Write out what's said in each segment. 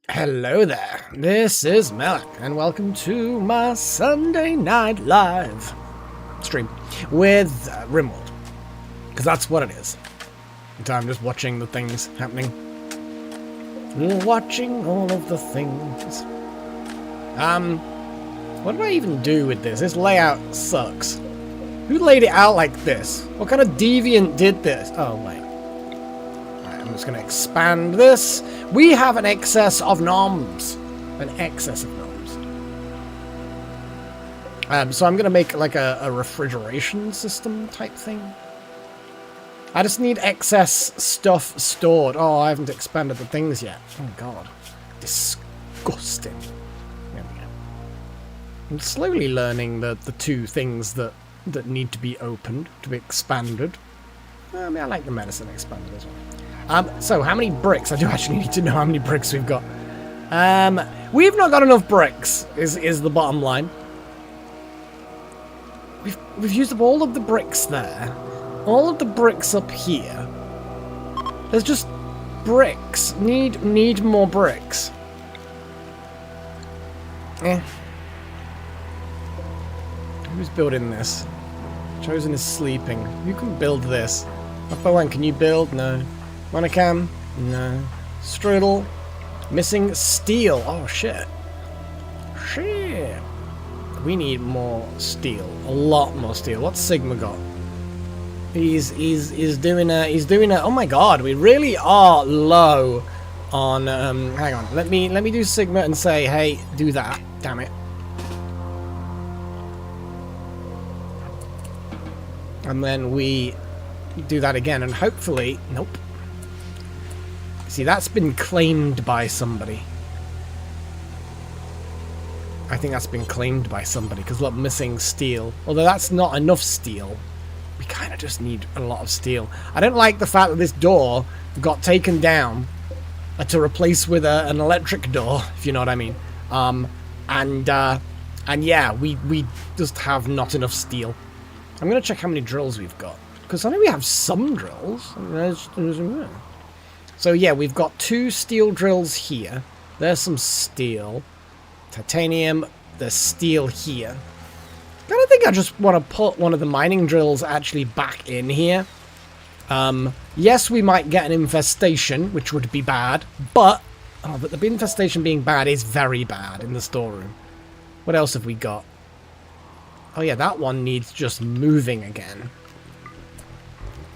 Hello there, this is Malik, and welcome to my Sunday Night Live stream with RimWorld, because that's what it is. So I'm just watching the things happening. Watching all of the things. What did I even do with this? This layout sucks. Who laid it out like this? What kind of deviant did this? Oh, wait. I'm just going to expand this. We have an excess of noms. An excess of noms. So I'm going to make like a refrigeration system type thing. I just need excess stuff stored. Oh, I haven't expanded the things yet. Oh god. Disgusting. Yeah. I'm slowly learning the two things that need to be opened, to be expanded. I mean, I like the medicine expanded as well. So how many bricks? I do actually need to know how many bricks we've got. We've not got enough bricks, is the bottom line. We've used up all of the bricks there. All of the bricks up here. There's just bricks. Need more bricks. Who's building this? Chosen is sleeping. You can build this. Upper can you build? No. Monocam? No. Strudel? Missing steel. Oh shit. Shit. We need more steel. A lot more steel. What's Sigma got? He's doing a oh my god, we really are low on hang on. Let me do Sigma and say, hey, do that. Damn it. And then we do that again, and hopefully... Nope. See, that's been claimed by somebody. I think that's been claimed by somebody, because look, missing steel. Although that's not enough steel. We kind of just need a lot of steel. I don't like the fact that this door got taken down to replace with an electric door, if you know what I mean. And yeah, we just have not enough steel. I'm going to check how many drills we've got, because I know we have some drills. So yeah, we've got 2 steel drills here. There's some steel. Titanium. There's steel here. I don't think I just want to put one of the mining drills actually back in here. Yes, we might get an infestation, which would be bad, but the infestation being bad is very bad in the storeroom. What else have we got? Oh yeah, that one needs just moving again.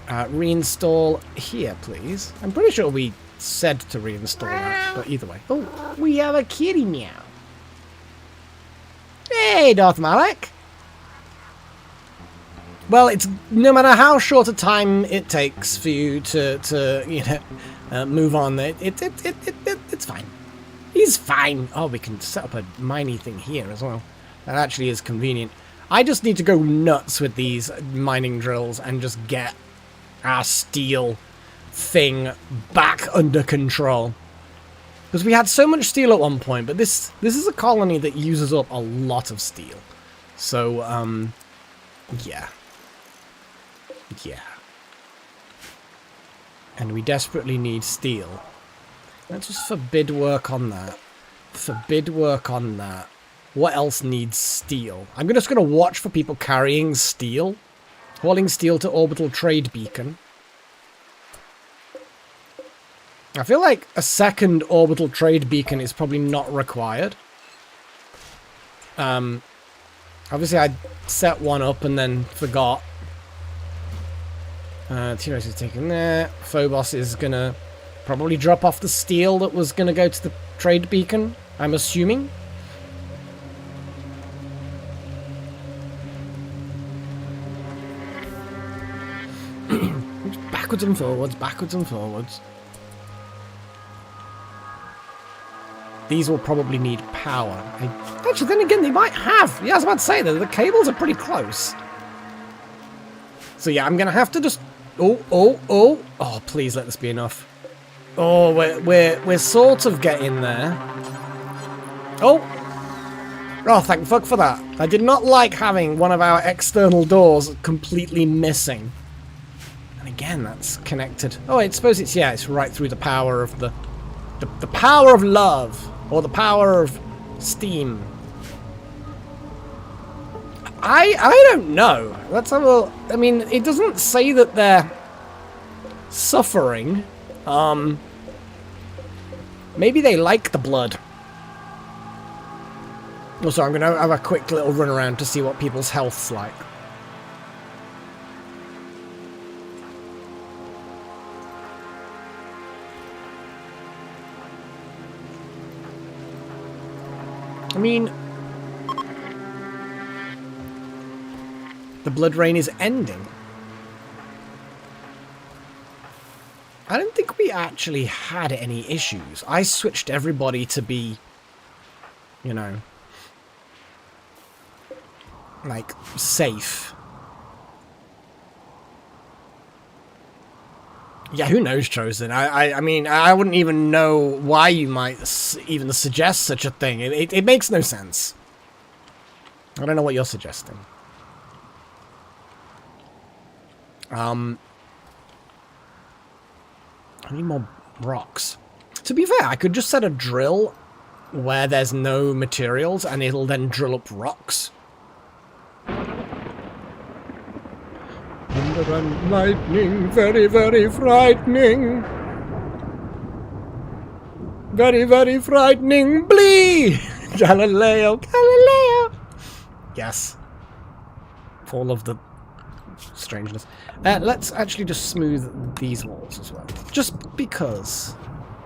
Reinstall here, please. I'm pretty sure we said to reinstall that, but either way. Oh, we have a kitty meow. Hey, Darth Malak. Well, it's no matter how short a time it takes for you to you know, move on. It's fine. He's fine. Oh, we can set up a mining thing here as well. That actually is convenient. I just need to go nuts with these mining drills and just get our steel thing back under control. Because we had so much steel at one point, but this is a colony that uses up a lot of steel. So, yeah. Yeah. And we desperately need steel. Let's just forbid work on that. Forbid work on that. What else needs steel? I'm just going to watch for people carrying steel. Hauling steel to orbital trade beacon. I feel like a second orbital trade beacon is probably not required. Obviously I set one up and then forgot. T-Rex is taking there. Phobos is going to probably drop off the steel that was going to go to the trade beacon, I'm assuming. Backwards and forwards, backwards and forwards. These will probably need power. Actually, then again, they might have. Yeah, I was about to say that the cables are pretty close. So yeah, I'm gonna have to just. Oh! Please let this be enough. Oh, we're sort of getting there. Oh, thank fuck for that. I did not like having one of our external doors completely missing. And again, that's connected. Oh, I suppose it's right through the power of the power of love, or the power of steam. I don't know. Let's have a. I mean, it doesn't say that they're suffering. Maybe they like the blood. Also, I'm gonna have a quick little run around to see what people's health's like. I mean, the blood rain is ending. I don't think we actually had any issues. I switched everybody to be, you know, like, safe. Yeah, who knows, Chosen? I mean, I wouldn't even know why you might even suggest such a thing. It makes no sense. I don't know what you're suggesting. I need more rocks. To be fair, I could just set a drill where there's no materials and it'll then drill up rocks. Thunder and lightning, very, very frightening. Very, very frightening. Blee! Galileo, Galileo! Yes. All of the strangeness. Let's actually just smooth these walls as well. Just because.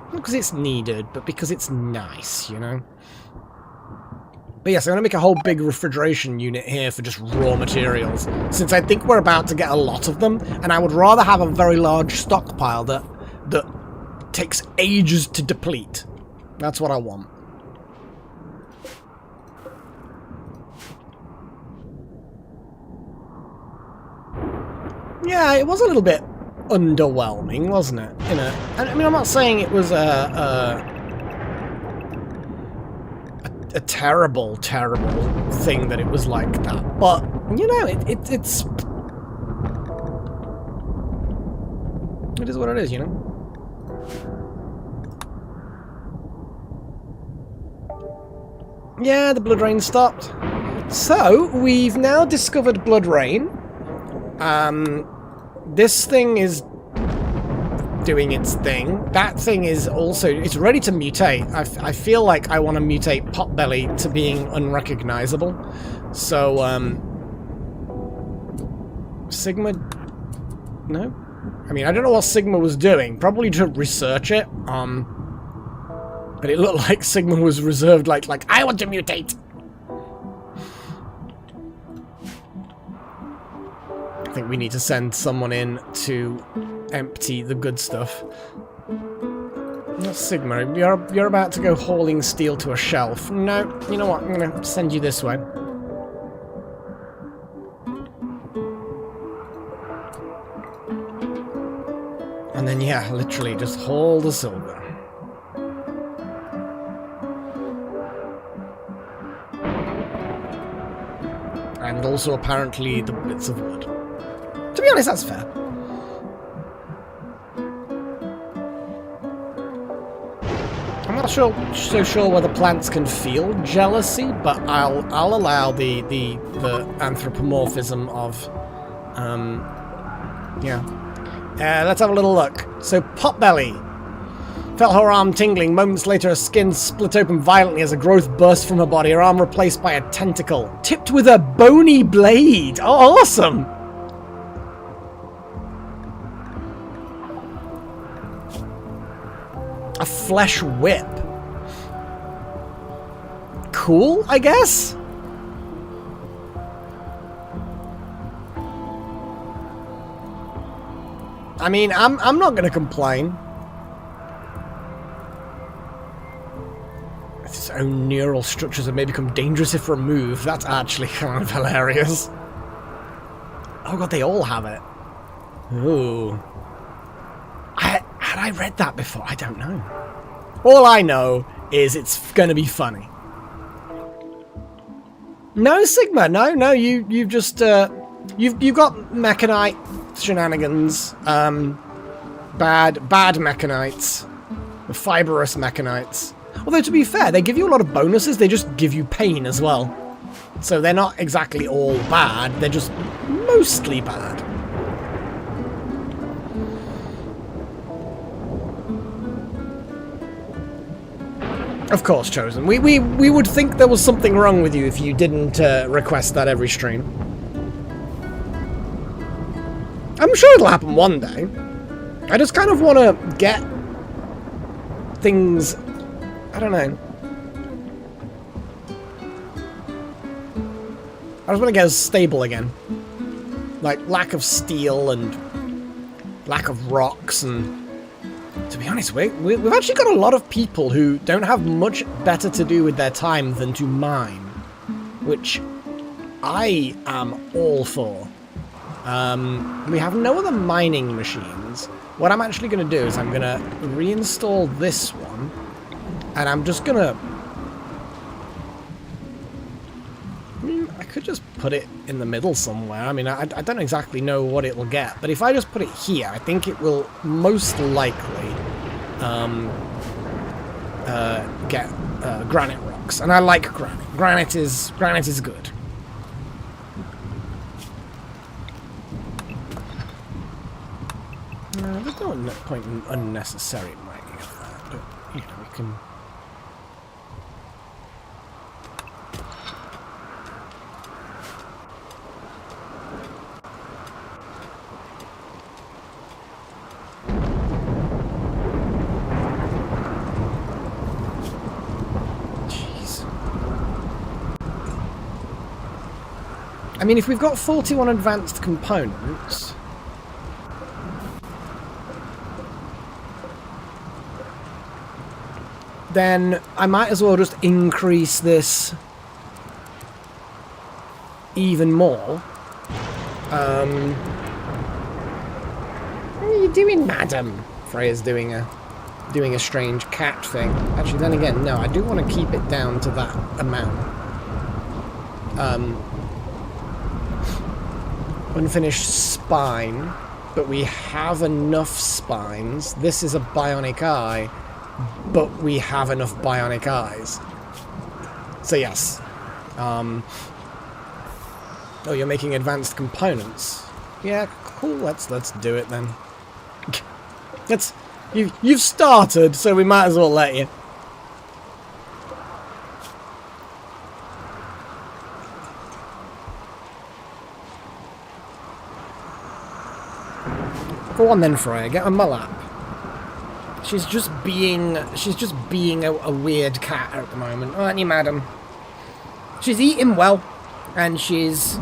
Not because it's needed, but because it's nice, you know? But yes, I'm going to make a whole big refrigeration unit here for just raw materials, since I think we're about to get a lot of them, and I would rather have a very large stockpile that takes ages to deplete. That's what I want. Yeah, it was a little bit underwhelming, wasn't it? You know, I mean, I'm not saying it was a terrible, terrible thing that it was like that, but you know, it is what it is, you know. Yeah, the blood rain stopped. So we've now discovered blood rain. This thing is doing its thing. That thing is also, it's ready to mutate. I feel like I want to mutate Potbelly to being unrecognizable. So, Sigma, no? I mean, I don't know what Sigma was doing. Probably to research it. But it looked like Sigma was reserved, like, I want to mutate. I think we need to send someone in to empty the good stuff. Not Sigma, you're about to go hauling steel to a shelf. No, you know what? I'm gonna send you this way. And then, yeah, literally just haul the silver. And also apparently the bits of wood. To be honest, that's fair. I'm not so sure whether plants can feel jealousy, but I'll allow the anthropomorphism of yeah. Let's have a little look. So Potbelly felt her arm tingling. Moments later, her skin split open violently as a growth burst from her body. Her arm replaced by a tentacle, tipped with a bony blade. Oh, awesome! A flesh whip. Cool, I guess? I mean, I'm not gonna complain. Its own neural structures have may become dangerous if removed. That's actually kind of hilarious. Oh god, they all have it. Ooh. Had I read that before? I don't know. All I know is it's going to be funny. No, Sigma. No. You've just you've got Mechanite shenanigans. Bad Mechanites, fibrous Mechanites. Although to be fair, they give you a lot of bonuses. They just give you pain as well. So they're not exactly all bad. They're just mostly bad. Of course, Chosen. We would think there was something wrong with you if you didn't request that every stream. I'm sure it'll happen one day. I just kind of want to get things... I don't know. I just want to get us stable again. Like, lack of steel and lack of rocks and... To be honest, we've actually got a lot of people who don't have much better to do with their time than to mine. Which I am all for. We have no other mining machines. What I'm actually going to do is I'm going to reinstall this one, and I'm just going to... I could just put it in the middle somewhere. I mean, I don't exactly know what it will get, but if I just put it here, I think it will most likely get granite rocks, and I like granite. Granite is good. There's no point in unnecessary mining of that, but you know we can. I mean, if we've got 41 advanced components... then I might as well just increase this even more. What are you doing, madam? Freya's doing a strange cat thing. Actually, then again, no, I do want to keep it down to that amount. Unfinished spine, but we have enough spines. This is a bionic eye, but we have enough bionic eyes. So yes. Oh, you're making advanced components. Yeah, cool. Let's do it then. You've started, so we might as well let you. Go on then, Freya, get on my lap. She's just being a weird cat at the moment, aren't you, madam? She's eating well, and she's,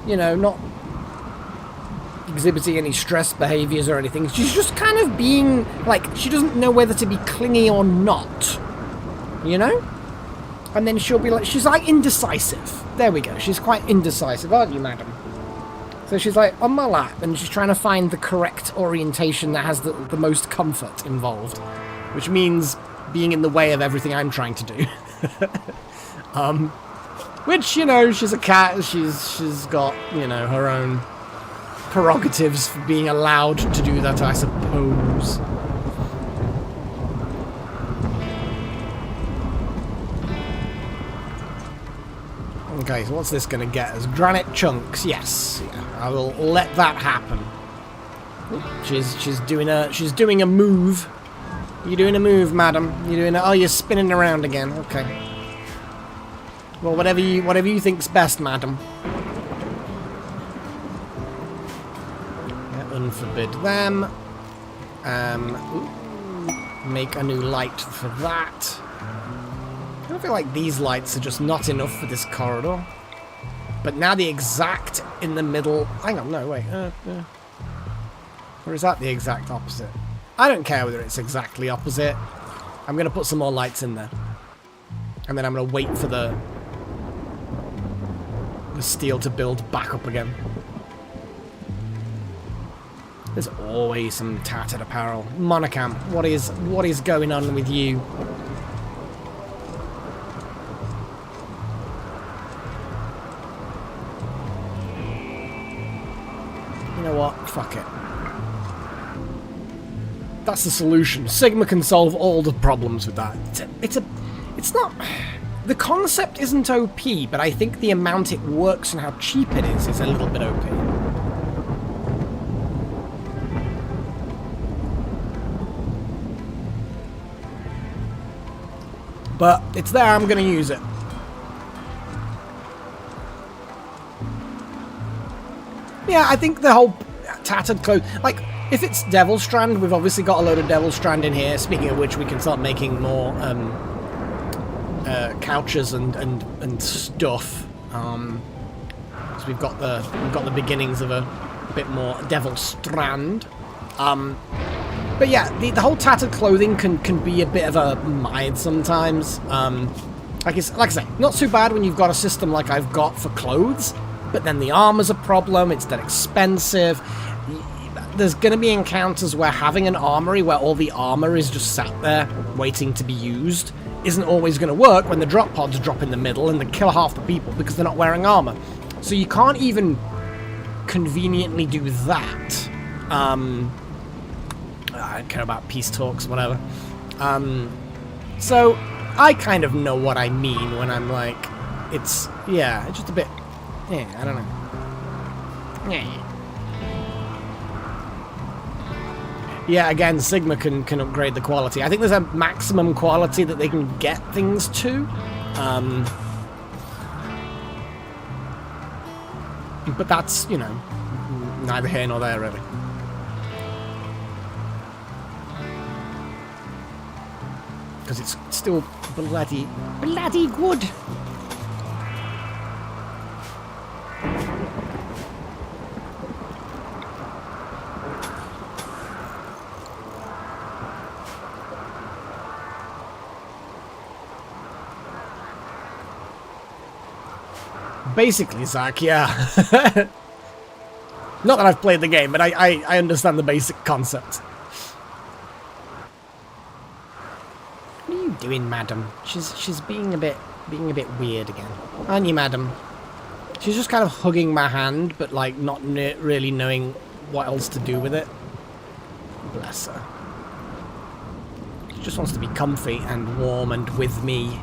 you know, not exhibiting any stress behaviors or anything. She's just kind of being, like, she doesn't know whether to be clingy or not, you know? And then she'll be like, she's like indecisive. There we go, she's quite indecisive, aren't you, madam? So she's like on my lap, and she's trying to find the correct orientation that has the most comfort involved, which means being in the way of everything I'm trying to do. Which, you know, she's a cat. She's got, you know, her own prerogatives for being allowed to do that, I suppose. Okay, so what's this going to get us? Granite chunks, yes. Yeah, I will let that happen. She's doing a move. You're doing a move, madam. You're doing a, oh, you're spinning around again. Okay. Well, whatever you think's best, madam. Yeah, unforbid them. Make a new light for that. I feel like these lights are just not enough for this corridor. But now the exact in the middle... Hang on, no, wait. Or is that the exact opposite? I don't care whether it's exactly opposite. I'm going to put some more lights in there. And then I'm going to wait for the steel to build back up again. There's always some tattered apparel. Monocam, what is going on with you? You know what? Fuck it. That's the solution. Sigma can solve all the problems with that. It's not... The concept isn't OP, but I think the amount it works and how cheap it is a little bit OP. But it's there, I'm going to use it. Yeah, I think the whole tattered clothes... Like, if it's Devil Strand, we've obviously got a load of Devil Strand in here. Speaking of which, we can start making more couches and stuff. So we've got the beginnings of a bit more Devil Strand. But yeah, the whole tattered clothing can be a bit of a mide sometimes. Like I say, not too bad when you've got a system like I've got for clothes, but then the armor's a problem, it's that expensive. There's going to be encounters where having an armory where all the armor is just sat there waiting to be used isn't always going to work when the drop pods drop in the middle and they kill half the people because they're not wearing armor. So you can't even conveniently do that. I don't care about peace talks, whatever. So I kind of know what I mean when I'm like, it's just a bit, I don't know. Yeah, again, Sigma can upgrade the quality. I think there's a maximum quality that they can get things to. But that's, you know, neither here nor there, really. Because it's still bloody good. Basically, Zach, yeah. Not that I've played the game, but I understand the basic concept. What are you doing, madam? She's being a bit weird again, aren't you, madam? She's just kind of hugging my hand, but like not really knowing what else to do with it. Bless her. She just wants to be comfy and warm and with me.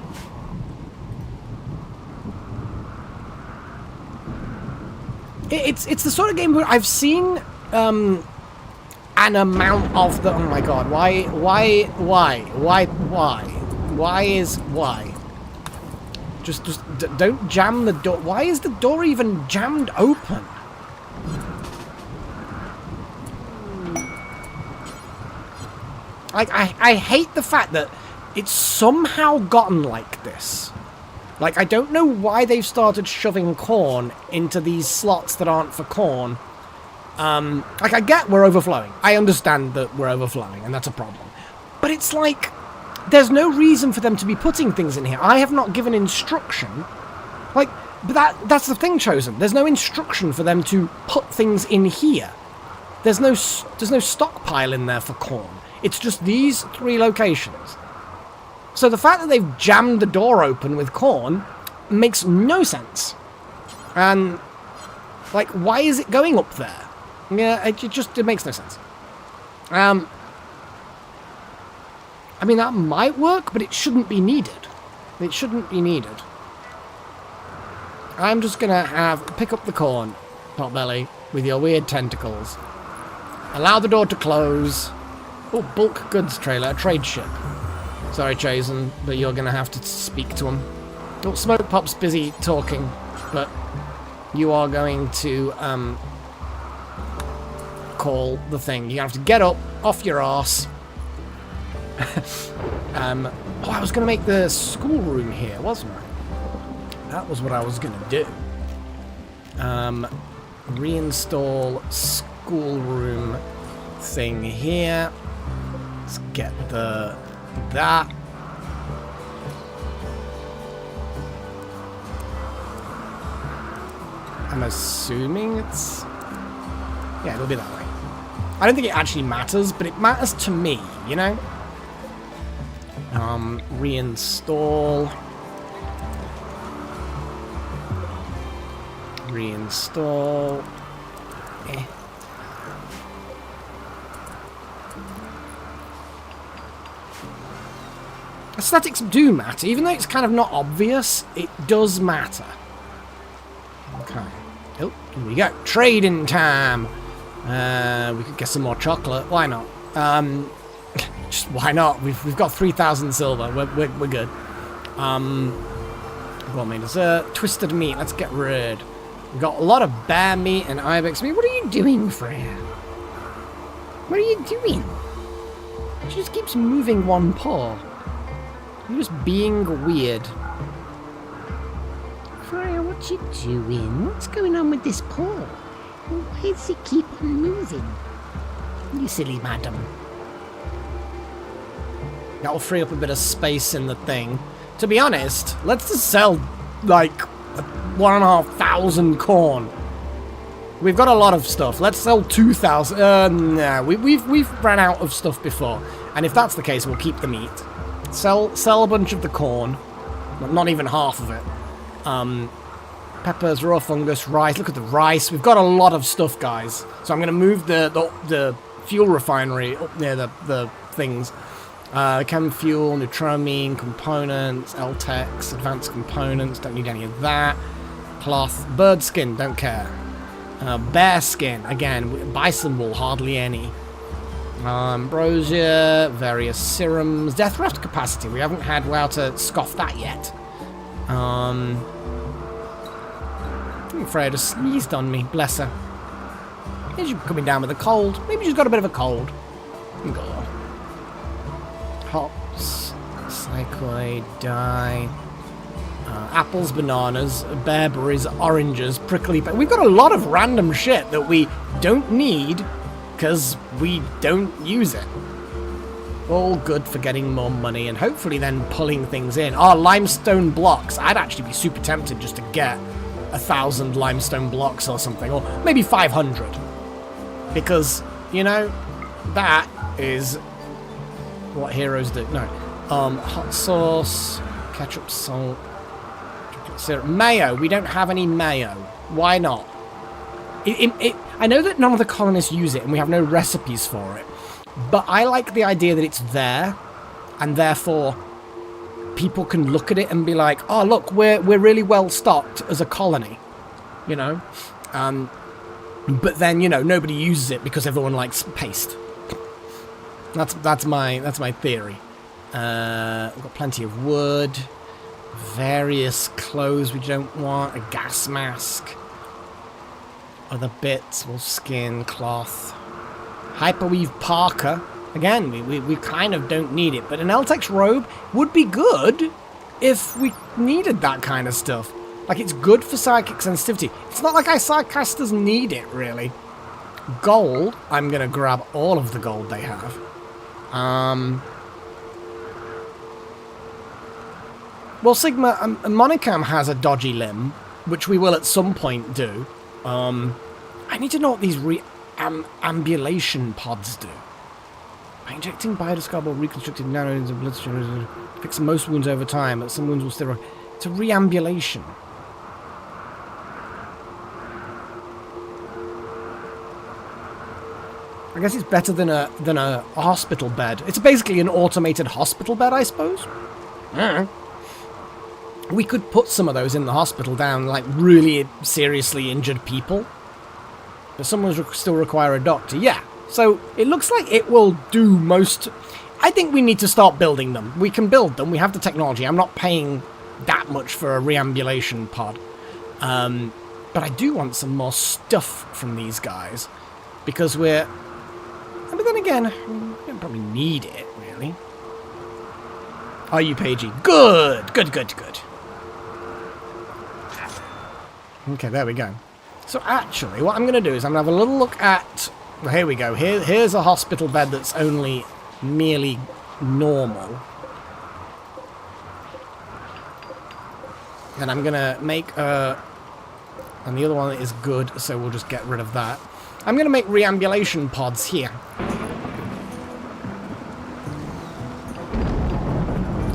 It's the sort of game where I've seen an amount of the... Oh my god, why? Just don't jam the door. Why is the door even jammed open? Like, I hate the fact that it's somehow gotten like this. Like, I don't know why they've started shoving corn into these slots that aren't for corn. Like, I get we're overflowing. I understand that we're overflowing, and that's a problem. But it's like, there's no reason for them to be putting things in here. I have not given instruction. Like, but that's the thing, Chosen. There's no instruction for them to put things in here. There's no stockpile in there for corn. It's just these 3 locations. So the fact that they've jammed the door open with corn makes no sense. And, like, why is it going up there? Yeah, it makes no sense. I mean, that might work, but it shouldn't be needed. It shouldn't be needed. I'm just gonna pick up the corn, Potbelly, with your weird tentacles. Allow the door to close. Oh, bulk goods trailer, a trade ship. Sorry, Chosen, but you're going to have to speak to him. Oh, Smoke Pop's busy talking, but you are going to call the thing. You're going to have to get up, off your arse. I was going to make the schoolroom here, wasn't I? That was what I was going to do. Reinstall schoolroom thing here. Let's get that. I'm assuming it's... Yeah, it'll be that way. I don't think it actually matters, but it matters to me, you know? Reinstall. Reinstall. Aesthetics do matter, even though it's kind of not obvious, it does matter. Okay. Oh, here we go. Trading time! We could get some more chocolate. Why not? Just why not? We've got 3,000 silver. We're good. Gourmet dessert. Twisted meat. Let's get rid. We've got a lot of bear meat and ibex meat. What are you doing, Freya? What are you doing? She just keeps moving one paw. You're just being weird. Freya, what you doing? What's going on with this paw? Why does it keep on moving? You silly madam. That'll free up a bit of space in the thing. to be honest, let's just sell, like, 1,500 corn. We've got a lot of stuff. Let's sell 2,000. Nah, we've ran out of stuff before. And if that's the case, we'll keep the meat. Sell a bunch of the corn. Not even half of it. Peppers, raw fungus, rice. Look at the rice. We've got a lot of stuff, guys. So I'm going to move the fuel refinery up near the things. Chem fuel, Nutramine, components, LTEX, advanced components. Don't need any of that. Cloth, bird skin. Don't care. Bear skin, again, bison wool, hardly any. Ambrosia, various serums, death rust capacity. We haven't had how to scoff that yet. I'm afraid I sneezed on me, bless her. Maybe she's coming down with a cold. Maybe she's got a bit of a cold. Hops, cycloid, dye. Apples, bananas, bearberries, oranges, prickly pear. We've got a lot of random shit that we don't need because we don't use it. All good for getting more money and hopefully then pulling things in. Limestone blocks. I'd actually be super tempted just to get 1,000 limestone blocks or something, or maybe 500. Because, you know, that is what heroes do. No. Hot sauce, ketchup, salt. Syrup. Mayo. We don't have any mayo. Why not? I know that none of the colonists use it and we have no recipes for it, but I like the idea that it's there and therefore people can look at it and be like, oh look, we're really well stocked as a colony, you know. But then, you know, nobody uses it because everyone likes paste. That's my theory. We've got plenty of wood. Various clothes we don't want, a gas mask, other bits, wolf skin, cloth, hyperweave parka. Again, we kind of don't need it, but an LTEX robe would be good if we needed that kind of stuff. Like, it's good for psychic sensitivity. It's not like psychcasters need it, really. Gold, I'm going to grab all of the gold they have. Well, Sigma, Monicam has a dodgy limb, which we will at some point do. I need to know what these ambulation pods do. By injecting biodescribable reconstructed nanoids of bloodstream, fix most wounds over time, but some wounds will still... It's a reambulation. I guess it's better than a hospital bed. It's basically an automated hospital bed, I suppose. We could put some of those in the hospital down, like really seriously injured people. But some will still require a doctor. Yeah, so it looks like it will do most... I think we need to start building them. We can build them. We have the technology. I'm not paying that much for a reambulation pod. But I do want some more stuff from these guys. Because we're... But then again, we don't probably need it, really. Are you Pagey? Good! Good, good, good. Okay, there we go. So actually, what I'm going to do is I'm going to have a little look at... Well, here we go. Here's a hospital bed that's only merely normal. And I'm going to make a... And the other one is good, so we'll just get rid of that. I'm going to make reambulation pods here.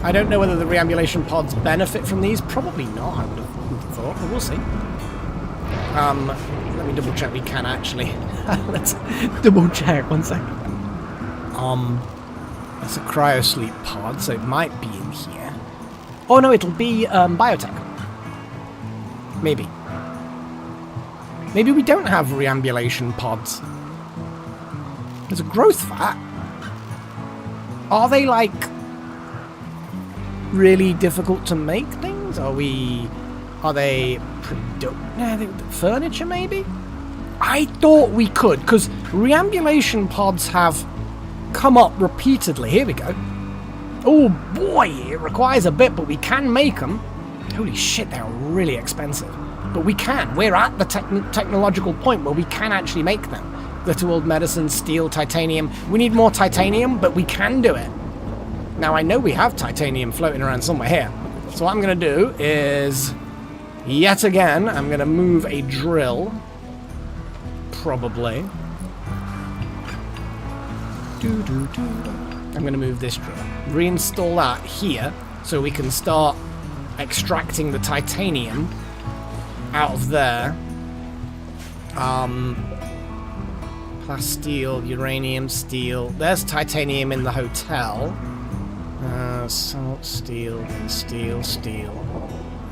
I don't know whether the reambulation pods benefit from these. Probably not, I would have thought, but we'll see. Let me double check we can actually. Let's double check, one second. That's a cryosleep pod, so it might be in here. Oh no, it'll be Biotech. Maybe. Maybe we don't have reambulation pods. There's a growth fat. Are they like really difficult to make things? Are they furniture maybe? I thought we could, because reambulation pods have come up repeatedly. Here we go. Oh boy, it requires a bit, but we can make them. Holy shit, they're really expensive. But we can. We're at the technological point where we can actually make them. Glitter world medicine, steel, titanium. We need more titanium, but we can do it. Now, I know we have titanium floating around somewhere here. So what I'm going to do is, yet again, I'm going to move a drill. Probably. I'm going to move this drill. Reinstall that here so we can start extracting the titanium out of there. Plasteel, uranium, steel. There's titanium in the hotel. Salt, steel, and steel, steel.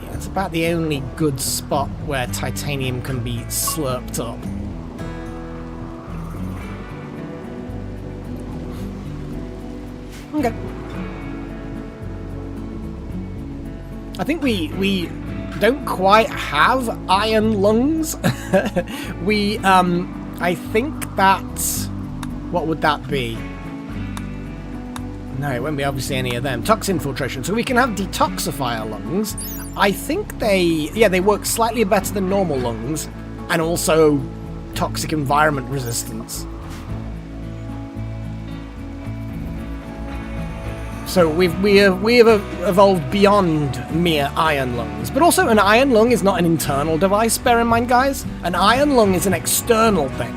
Yeah, it's about the only good spot where titanium can be slurped up. Okay. I think we don't quite have iron lungs. I think that's... What would that be? No, it won't be obviously any of them. Toxin filtration. So we can have detoxifier lungs. I think they work slightly better than normal lungs. And also toxic environment resistance. So we have evolved beyond mere iron lungs. But also, an iron lung is not an internal device, bear in mind, guys. An iron lung is an external thing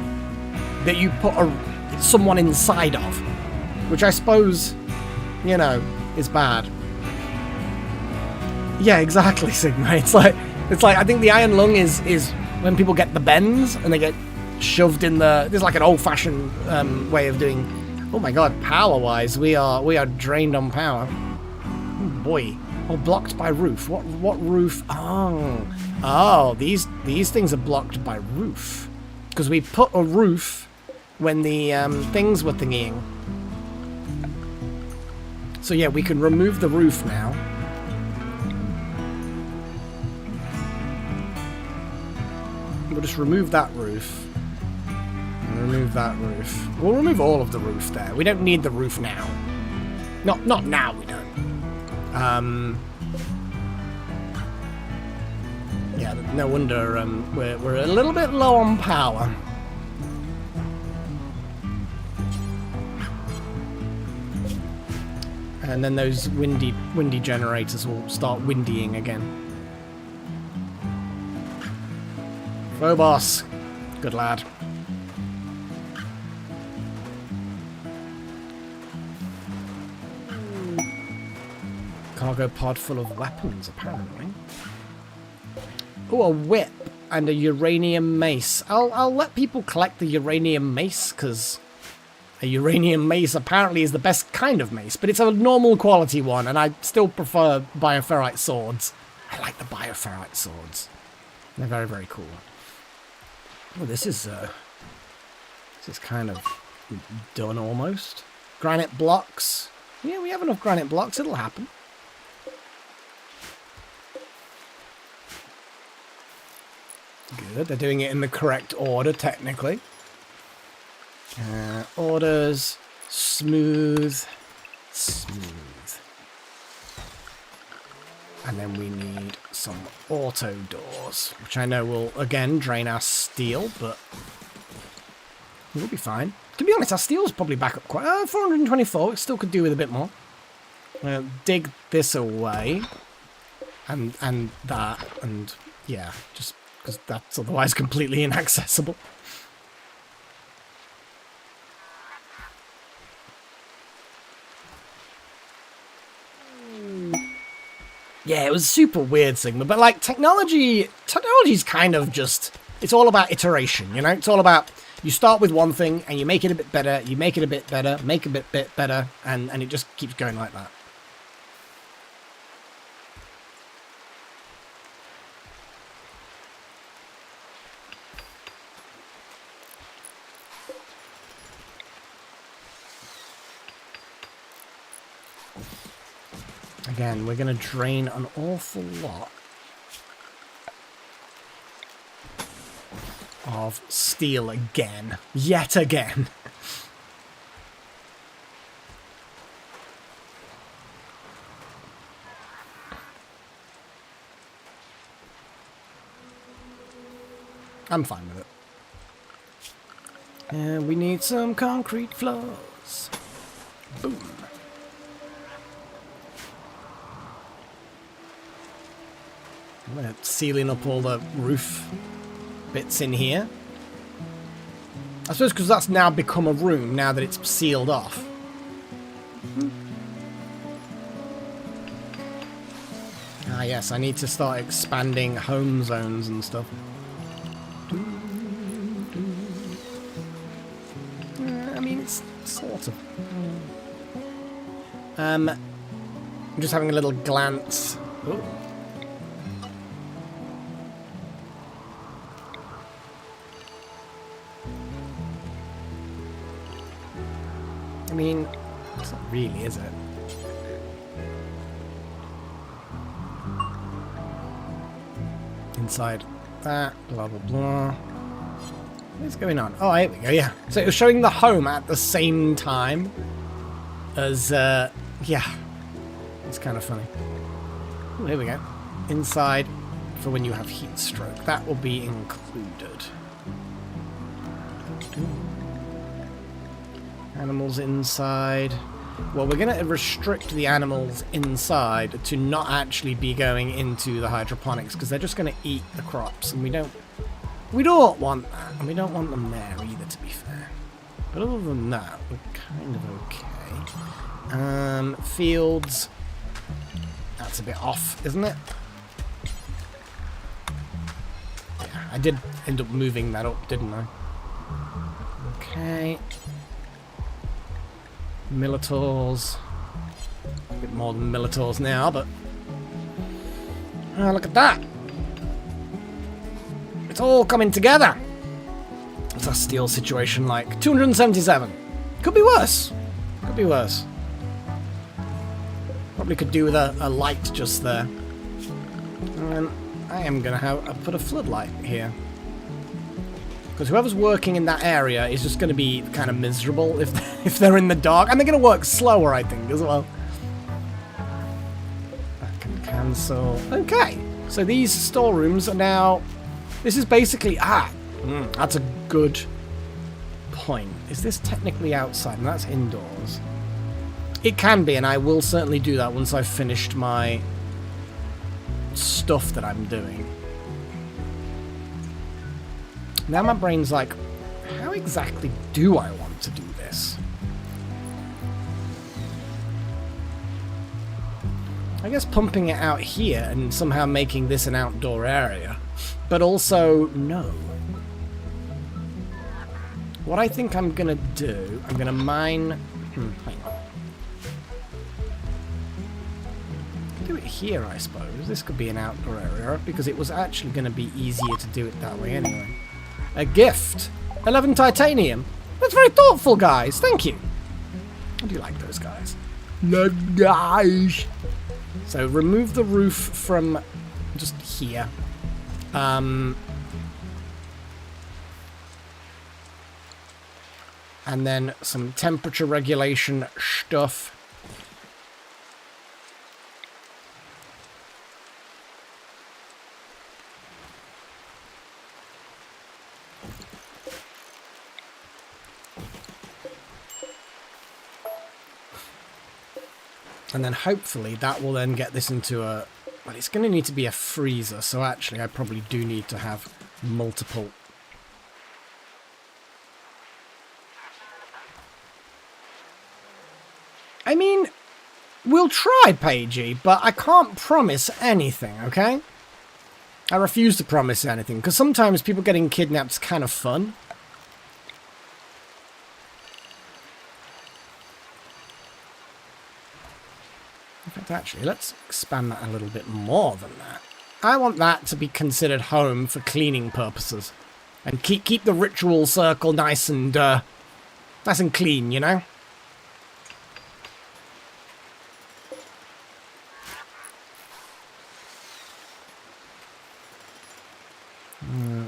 that you put someone inside of. Which I suppose, you know, is bad. Yeah, exactly, Sigma. It's like I think the iron lung is when people get the bends and they get shoved in the... There's like an old-fashioned way of doing... Oh my god, power-wise, we are drained on power. Oh boy. Oh, blocked by roof. What roof? Oh, these things are blocked by roof. Because we put a roof when the things were thingying. So yeah, we can remove the roof now. We'll just remove that roof. Remove that roof. We'll remove all of the roof there. We don't need the roof now. Not now, we don't. Yeah, no wonder we're a little bit low on power. And then those windy generators will start windying again. Phobos. Good lad. Cargo pod full of weapons, apparently. Oh, a whip and a uranium mace. I'll let people collect the uranium mace, because a uranium mace apparently is the best kind of mace, but it's a normal quality one, and I still prefer bioferrite swords. I like the bioferrite swords. They're very, very cool. Oh, this is kind of done almost. Granite blocks. Yeah, we have enough granite blocks. It'll happen. Good, they're doing it in the correct order, technically. Orders, smooth. And then we need some auto doors, which I know will, again, drain our steel, but we'll be fine. To be honest, our steel's probably back up quite... 424, it still could do with a bit more. Dig this away. And that, and yeah, just... because that's otherwise completely inaccessible. Yeah, it was super weird, Sigma, but like technology's kind of just, it's all about iteration, you know? It's all about, you start with one thing and you make it a bit better, you make it a bit better, make it a bit better, and it just keeps going like that. Again, we're going to drain an awful lot of steel again. Yet again. I'm fine with it. And we need some concrete floors. Boom. We're sealing up all the roof bits in here. I suppose because that's now become a room, now that it's sealed off. Ah yes, I need to start expanding home zones and stuff. I mean, it's sort of... I'm just having a little glance. Ooh. I mean, it's not really, is it? Inside that, blah, blah, blah. What's going on? Oh, here we go, yeah. So it was showing the home at the same time as, yeah. It's kind of funny. Oh, here we go. Inside for when you have heat stroke. That will be included. Animals inside. Well, we're going to restrict the animals inside to not actually be going into the hydroponics because they're just going to eat the crops, and we don't want that, and we don't want them there either, to be fair. But other than that, we're kind of okay. Fields. That's a bit off, isn't it? Yeah, I did end up moving that up, didn't I? Okay. Militaurs. A bit more than Militaurs now, but... Oh, look at that! It's all coming together! What's our steel situation like? 277. Could be worse. Could be worse. Probably could do with a light just there. And I am going to put a floodlight here. Because whoever's working in that area is just going to be kind of miserable if they're in the dark. And they're going to work slower, I think, as well. That can cancel. Okay. So these storerooms are now... This is basically... that's a good point. Is this technically outside? And that's indoors. It can be, and I will certainly do that once I've finished my stuff that I'm doing. Now my brain's like, how exactly do I want to do this? I guess pumping it out here and somehow making this an outdoor area. But also, no. What I think I'm going to do, I'm going to mine... hang on. Do it here, I suppose. This could be an outdoor area, because it was actually going to be easier to do it that way anyway. A gift. 11 titanium. That's very thoughtful, guys. Thank you. I do like those guys. Love guys. So remove the roof from just here. And then some temperature regulation stuff. And then hopefully that will then get this into a... Well, it's going to need to be a freezer, so actually I probably do need to have multiple... I mean, we'll try, Paigey, but I can't promise anything, okay? I refuse to promise anything, because sometimes people getting kidnapped is kind of fun. In fact, actually, let's expand that a little bit more than that. I want that to be considered home for cleaning purposes. And keep the ritual circle nice and clean, you know?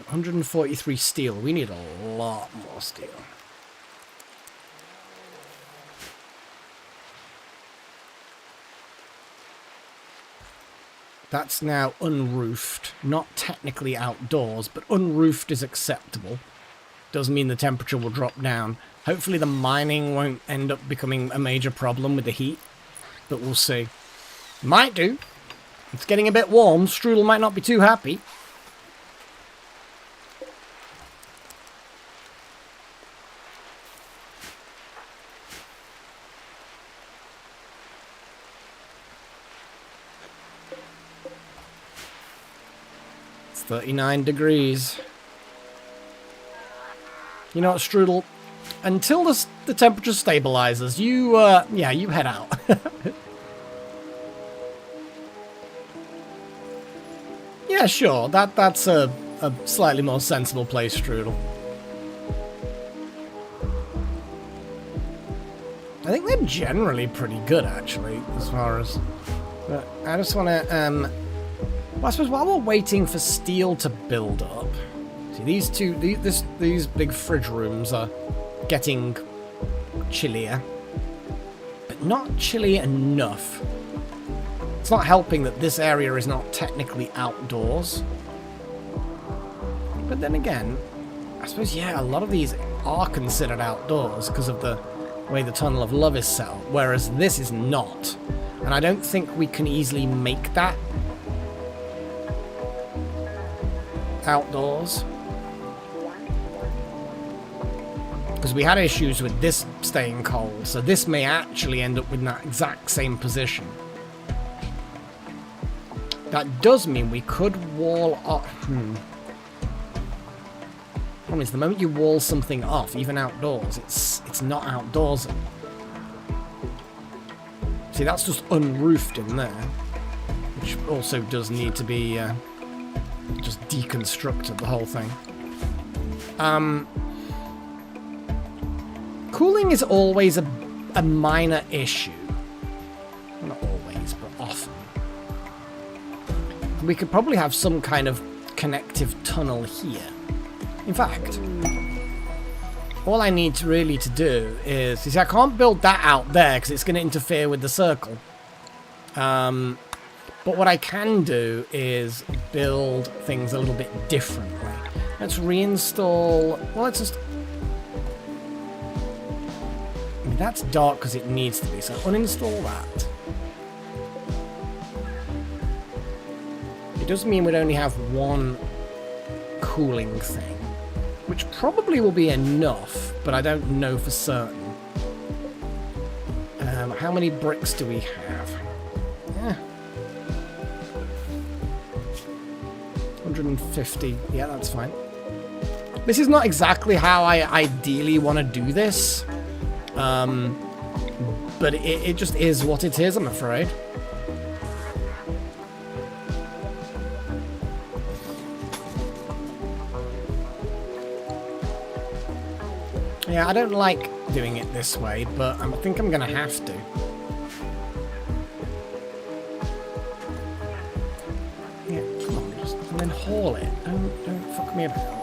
143 steel. We need a lot more steel. That's now unroofed. Not technically outdoors, but unroofed is acceptable. Does mean the temperature will drop down. Hopefully the mining won't end up becoming a major problem with the heat. But we'll see. Might do. It's getting a bit warm. Strudel might not be too happy. It's 39 degrees. You know what, Strudel? Until the temperature stabilizes, you head out. Yeah, sure. That's a slightly more sensible place, Strudel. I think they're generally pretty good, actually, as far as... But I just want to, well, I suppose while we're waiting for steel to build up... See, these big fridge rooms are getting chillier. But not chilly enough. It's not helping that this area is not technically outdoors. But then again, I suppose, yeah, a lot of these are considered outdoors because of the way the Tunnel of Love is set up, whereas this is not. And I don't think we can easily make that outdoors. Because we had issues with this staying cold, so this may actually end up with that exact same position. That does mean we could wall off. Problem is, the moment you wall something off, even outdoors, it's not outdoors. See, that's just unroofed in there, which also does need to be just deconstructed, the whole thing. Cooling is always a minor issue. Well, not always, but often. We could probably have some kind of connective tunnel here. In fact, all I need really to do is... You see, I can't build that out there because it's going to interfere with the circle. But what I can do is build things a little bit differently. Let's reinstall... Well, let's just... I mean, that's dark because it needs to be, so uninstall that. It does mean we'd only have one cooling thing, which probably will be enough, but I don't know for certain. How many bricks do we have? 150. Yeah, that's fine. This is not exactly how I ideally want to do this, but it just is what it is, I'm afraid. Yeah, I don't like doing it this way, but I think I'm gonna have to. Yeah, come on, just and then haul it. Don't fuck me about.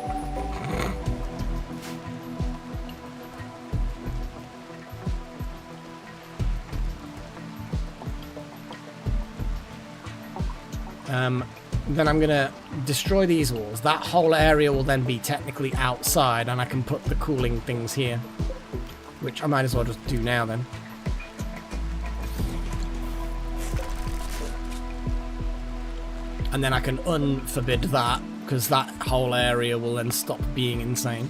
Then I'm gonna destroy these walls. That whole area will then be technically outside, and I can put the cooling things here, which I might as well just do now then. And then I can unforbid that, because that whole area will then stop being insane.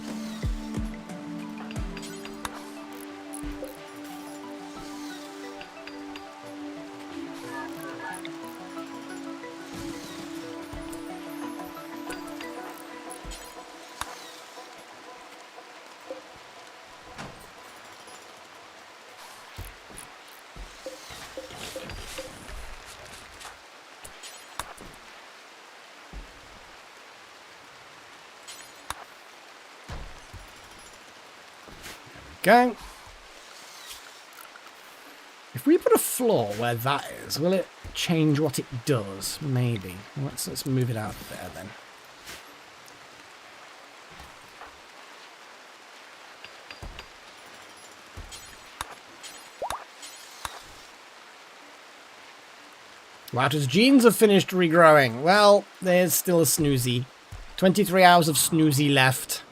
Okay. If we put a floor where that is, will it change what it does? Maybe. Let's move it out there then. Wouter's genes have finished regrowing. Well, there's still a snoozy. 23 hours of snoozy left.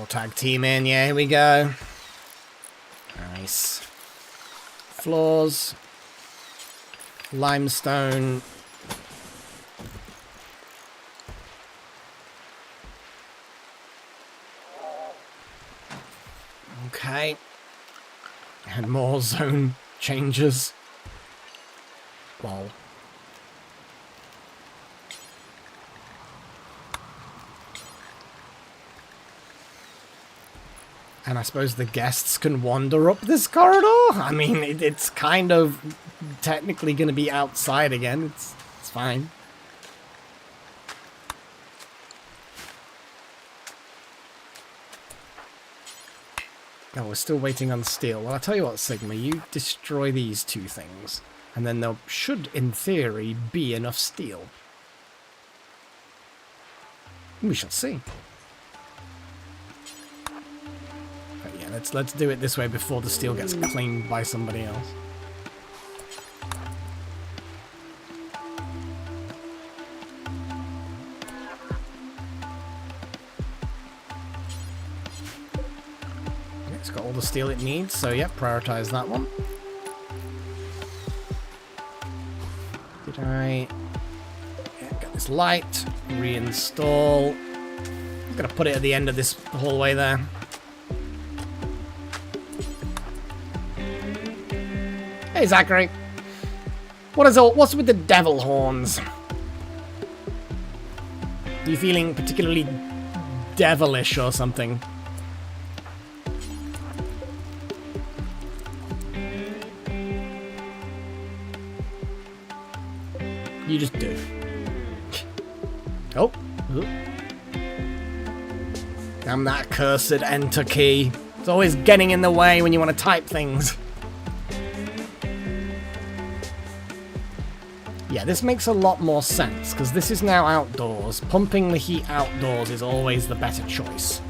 Tag team in, yeah, here we go. Nice. Floors. Limestone. Okay. And more zone changes. Lol. And I suppose the guests can wander up this corridor? I mean, it's kind of technically going to be outside again. It's fine. Oh, we're still waiting on steel. Well, I'll tell you what, Sigma, you destroy these two things. And then there should, in theory, be enough steel. We shall see. But yeah, let's do it this way before the steel gets claimed by somebody else. It's got all the steel it needs, so yeah, prioritize that one. Did I... Yeah, got this light. Reinstall. I'm gonna put it at the end of this hallway there. Hey, Zachary. What's with the devil horns? Are you feeling particularly devilish or something? You just do. Oh. Damn that cursed enter key. It's always getting in the way when you want to type things. Yeah, this makes a lot more sense, because this is now outdoors. Pumping the heat outdoors is always the better choice.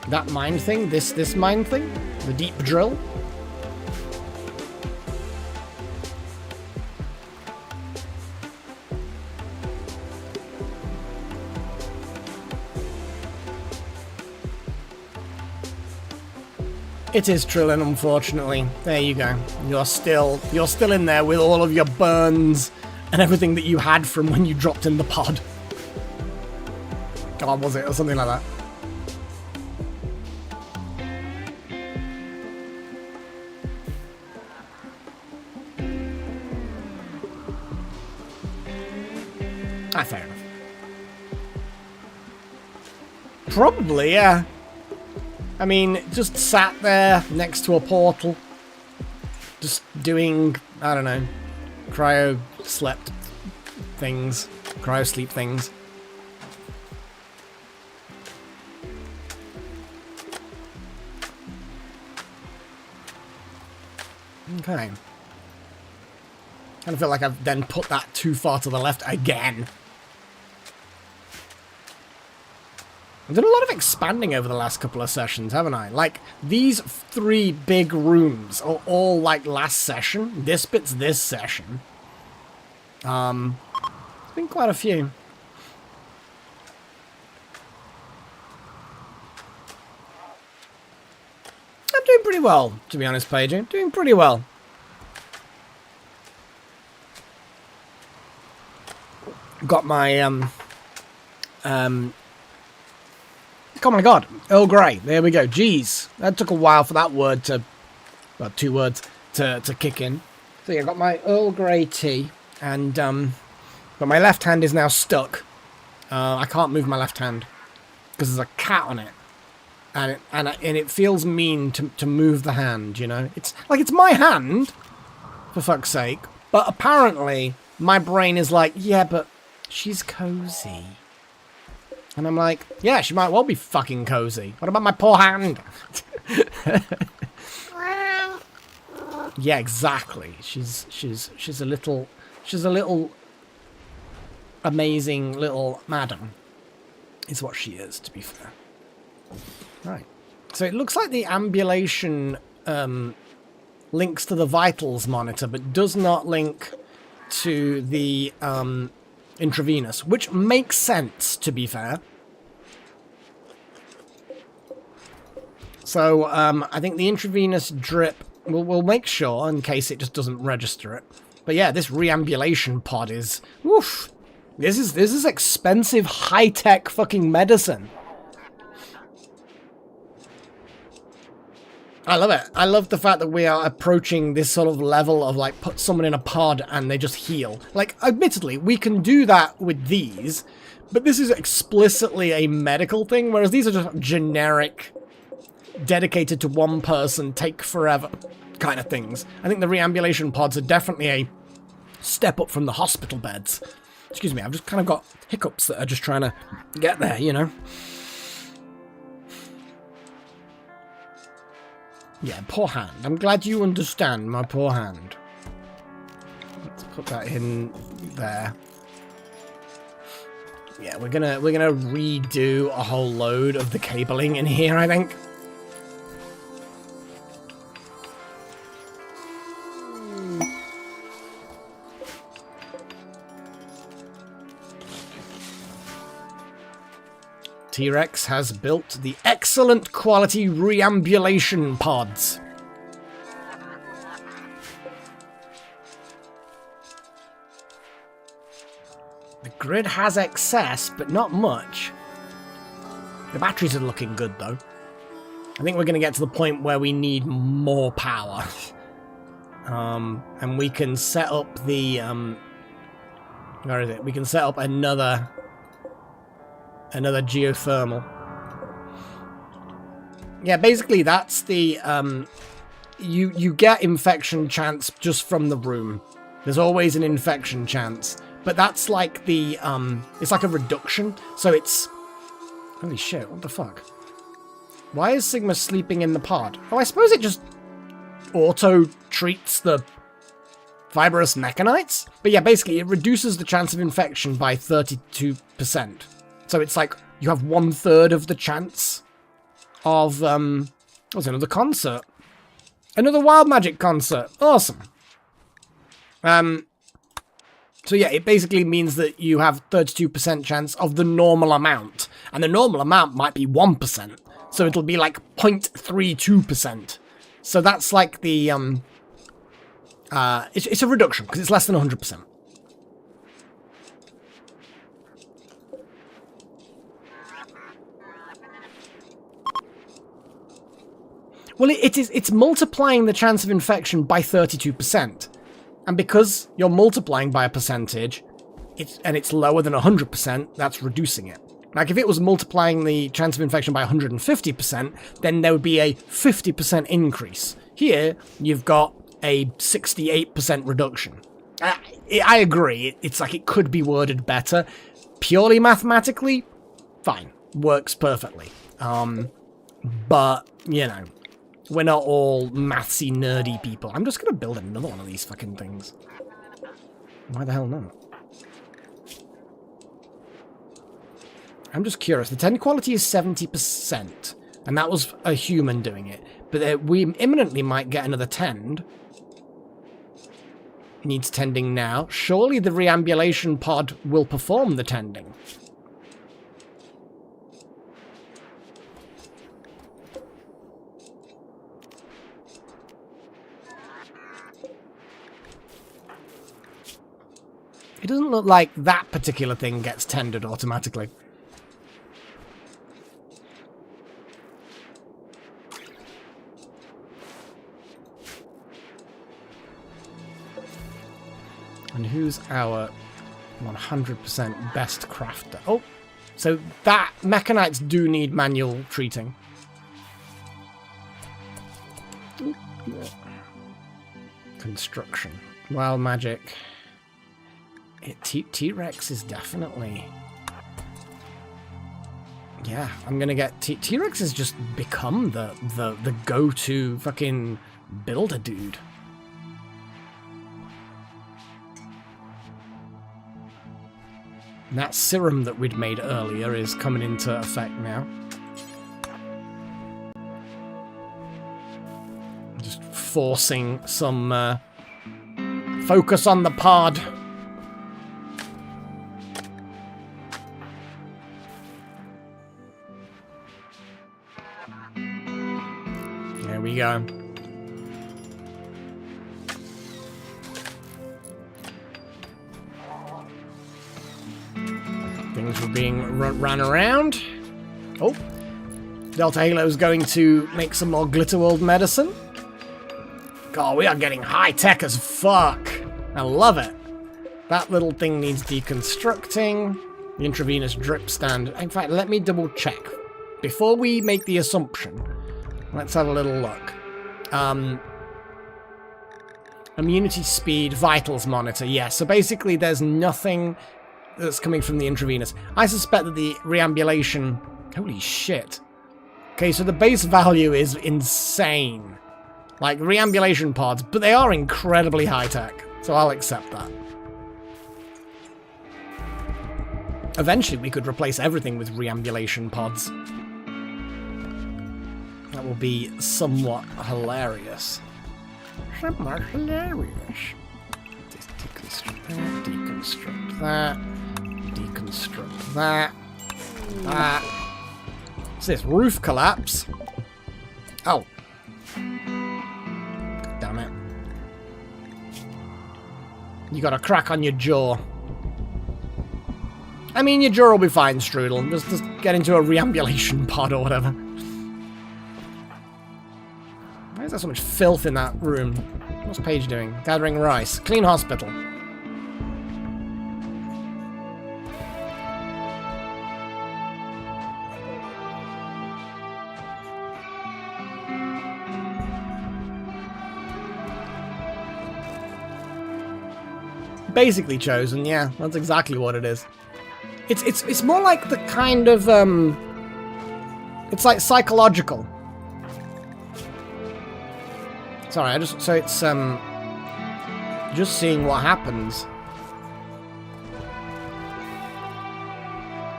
That mine thing? This mine thing? The deep drill? It is drilling, unfortunately. There you go. You're still in there with all of your burns and everything that you had from when you dropped in the pod. God, was it? Or something like that. Ah, fair enough. Probably, yeah. I mean, just sat there next to a portal. Just doing, I don't know, cryo-sleep things. Okay. Kind of feel like I've then put that too far to the left again. I've done a lot of expanding over the last couple of sessions, haven't I? Like, these 3 big rooms are all like last session. This bit's this session. It's been quite a few. I'm doing pretty well, to be honest, Paige. Doing pretty well. Got my, oh my god, Earl Grey. There we go. Jeez. That took a while for that word to... Well, 2 words to kick in. So yeah, I got my Earl Grey tea. And, but my left hand is now stuck. I can't move my left hand. Because there's a cat on it. And it feels mean to move the hand, you know? It's like, it's my hand. For fuck's sake. But apparently, my brain is like, yeah, but she's cozy. And I'm like, yeah, she might well be fucking cozy. What about my poor hand? Yeah, exactly. She's a little amazing little madam. Is what she is, to be fair. Right. So it looks like the ambulation links to the vitals monitor, but does not link to the intravenous, which makes sense, to be fair. So, I think the intravenous drip, we'll make sure in case it just doesn't register it. But yeah, this reambulation pod is, oof, this is expensive, high-tech fucking medicine. I love it. I love the fact that we are approaching this sort of level of, like, put someone in a pod and they just heal. Like, admittedly, we can do that with these, but this is explicitly a medical thing, whereas these are just generic, dedicated to one person, take forever kind of things. I think the reambulation pods are definitely a step up from the hospital beds. Excuse me, I've just kind of got hiccups that are just trying to get there, you know? Yeah, poor hand. I'm glad you understand my poor hand. Let's put that in there. Yeah, we're gonna redo a whole load of the cabling in here, I think. T-Rex has built the excellent quality reambulation pods. The grid has excess, but not much. The batteries are looking good, though. I think we're going to get to the point where we need more power. And we can set up the... where is it? We can set up another geothermal. Yeah, basically that's the you get infection chance just from the room. There's always an infection chance, but that's like the it's like a reduction. So it's holy shit, what the fuck? Why is Sigma sleeping in the pod? Oh, I suppose it just auto treats the fibrous mechanites. But yeah, basically it reduces the chance of infection by 32%. So it's like you have 1/3 of the chance of what's another concert? Another Wild Magic concert. Awesome. So yeah, it basically means that you have 32% chance of the normal amount. And the normal amount might be 1%. So it'll be like 0.32%. So that's like the it's a reduction because it's less than 100%. Well, it's multiplying the chance of infection by 32%. And because you're multiplying by a percentage, it's lower than 100%, that's reducing it. Like, if it was multiplying the chance of infection by 150%, then there would be a 50% increase. Here, you've got a 68% reduction. I agree, it's like it could be worded better. Purely mathematically, fine, works perfectly. But, you know... We're not all mathsy, nerdy people. I'm just going to build another one of these fucking things. Why the hell not? I'm just curious. The tend quality is 70%. And that was a human doing it. But we imminently might get another tend. Needs tending now. Surely the reambulation pod will perform the tending. It doesn't look like that particular thing gets tendered automatically. And who's our 100% best crafter? Oh, so that mechanites do need manual treating. Construction. Wild magic. T-Rex is definitely... Yeah, I'm gonna get... T-Rex has just become the go-to fucking builder dude. And that serum that we'd made earlier is coming into effect now. Just forcing some focus on the pod. we go. Things were being run around. Oh. Delta Halo's going to make some more Glitter World medicine. God, we are getting high-tech as fuck. I love it. That little thing needs deconstructing. The intravenous drip stand. In fact, let me double check. Before we make the assumption, let's have a little look. Immunity speed, vitals monitor. Yeah, so basically there's nothing that's coming from the intravenous. I suspect that the reambulation... Holy shit. Okay, so the base value is insane. Like, reambulation pods, but they are incredibly high-tech, so I'll accept that. Eventually, we could replace everything with reambulation pods. That will be somewhat hilarious. Somewhat hilarious. Just deconstruct that, deconstruct that, that. What's this? Roof collapse? Oh. God damn it. You got a crack on your jaw. I mean, your jaw will be fine, Strudel. Just get into a reambulation pod or whatever. Why is there so much filth in that room? What's Paige doing? Gathering rice. Clean hospital. Basically chosen, yeah. That's exactly what it is. It's more like the kind of, it's like psychological. Sorry, so it's, just seeing what happens.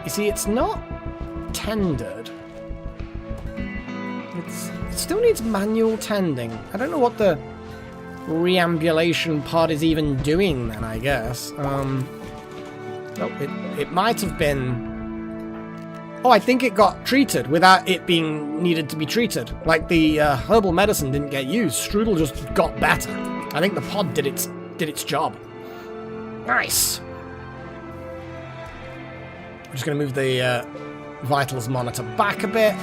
You see, it's not tendered. It still needs manual tending. I don't know what the reambulation pod is even doing then, I guess. Oh, it might have been... Oh, I think it got treated without it being needed to be treated. Like, the herbal medicine didn't get used. Strudel just got better. I think the pod did its job. Nice! I'm just going to move the vitals monitor back a bit.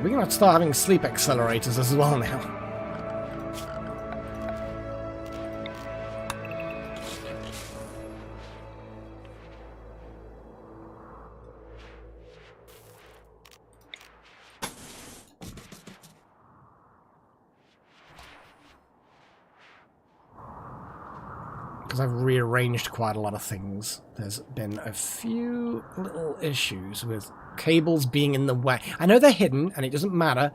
We're going to have to start having sleep accelerators as well now. Because I've rearranged quite a lot of things. There's been a few little issues with cables being in the way. I know they're hidden, and it doesn't matter,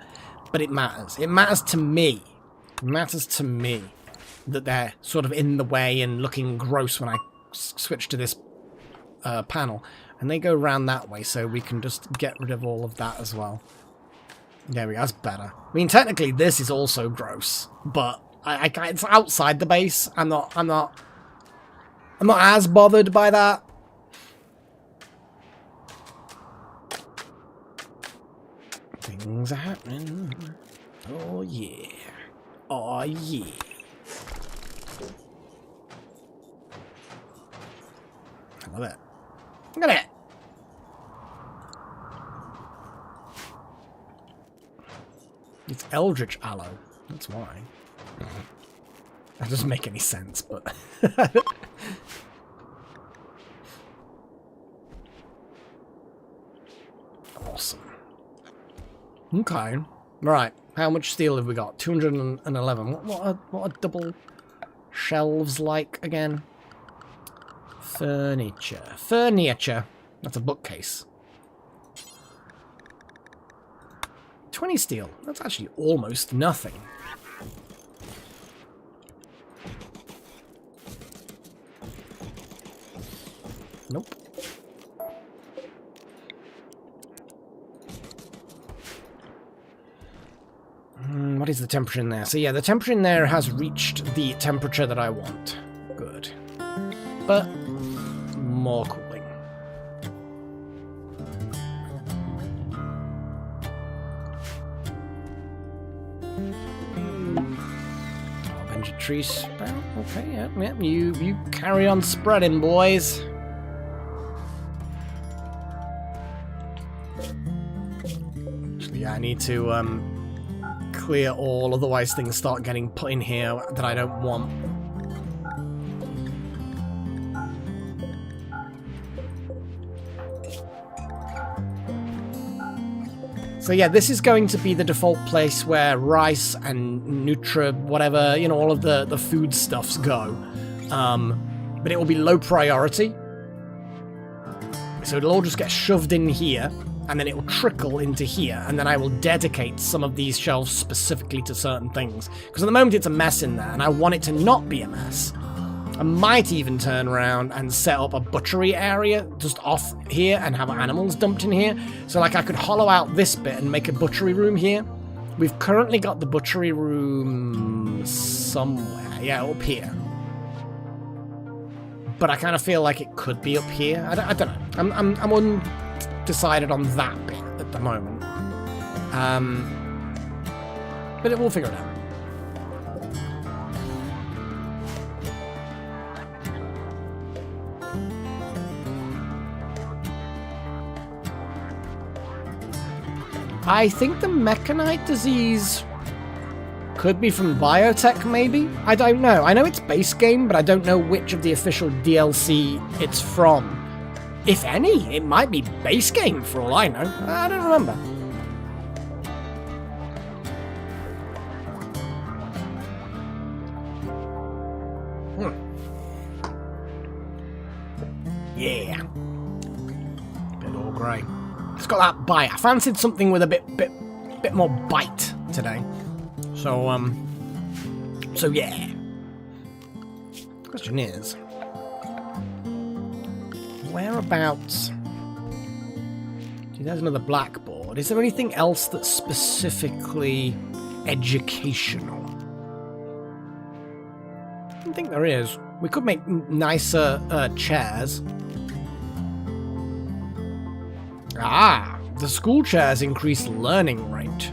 but it matters. It matters to me. It matters to me that they're sort of in the way and looking gross when I switch to this panel. And they go around that way, so we can just get rid of all of that as well. There we go, that's better. I mean, technically, this is also gross, but it's outside the base. I'm not as bothered by that. Things are happening. Oh yeah. Oh yeah. I love it. Look at it. It's Eldritch Aloe. That's why. That doesn't make any sense, but... Awesome. Okay. Right. How much steel have we got? 211. What are double shelves like again? Furniture. Furniture. That's a bookcase. 20 steel. That's actually almost nothing. Nope. What is the temperature in there? So yeah, the temperature in there has reached the temperature that I want. Good. But more cooling. tree spout. Okay, yeah. You carry on spreading, boys. Actually, yeah, I need to clear all, otherwise things start getting put in here that I don't want. So yeah, this is going to be the default place where rice and Nutra, whatever, you know, all of the food stuffs go. But it will be low priority. So it'll all just get shoved in here, and then it will trickle into here, and then I will dedicate some of these shelves specifically to certain things. Because at the moment it's a mess in there, and I want it to not be a mess. I might even turn around and set up a butchery area just off here and have animals dumped in here. So like I could hollow out this bit and make a butchery room here. We've currently got the butchery room somewhere. Yeah, up here. But I kind of feel like it could be up here. I don't know. I'm undecided on that bit at the moment. But we'll figure it out. I think the mechanite disease could be from Biotech, maybe? I don't know. I know it's base game, but I don't know which of the official DLC it's from. If any, it might be base game for all I know. I don't remember. Yeah. Bit all grey. It's got that bite. I fancied something with a bit more bite today. So yeah. Question is, whereabouts? See, there's another blackboard. Is there anything else that's specifically educational? I don't think there is. We could make nicer chairs. Ah, the school chairs increase learning rate.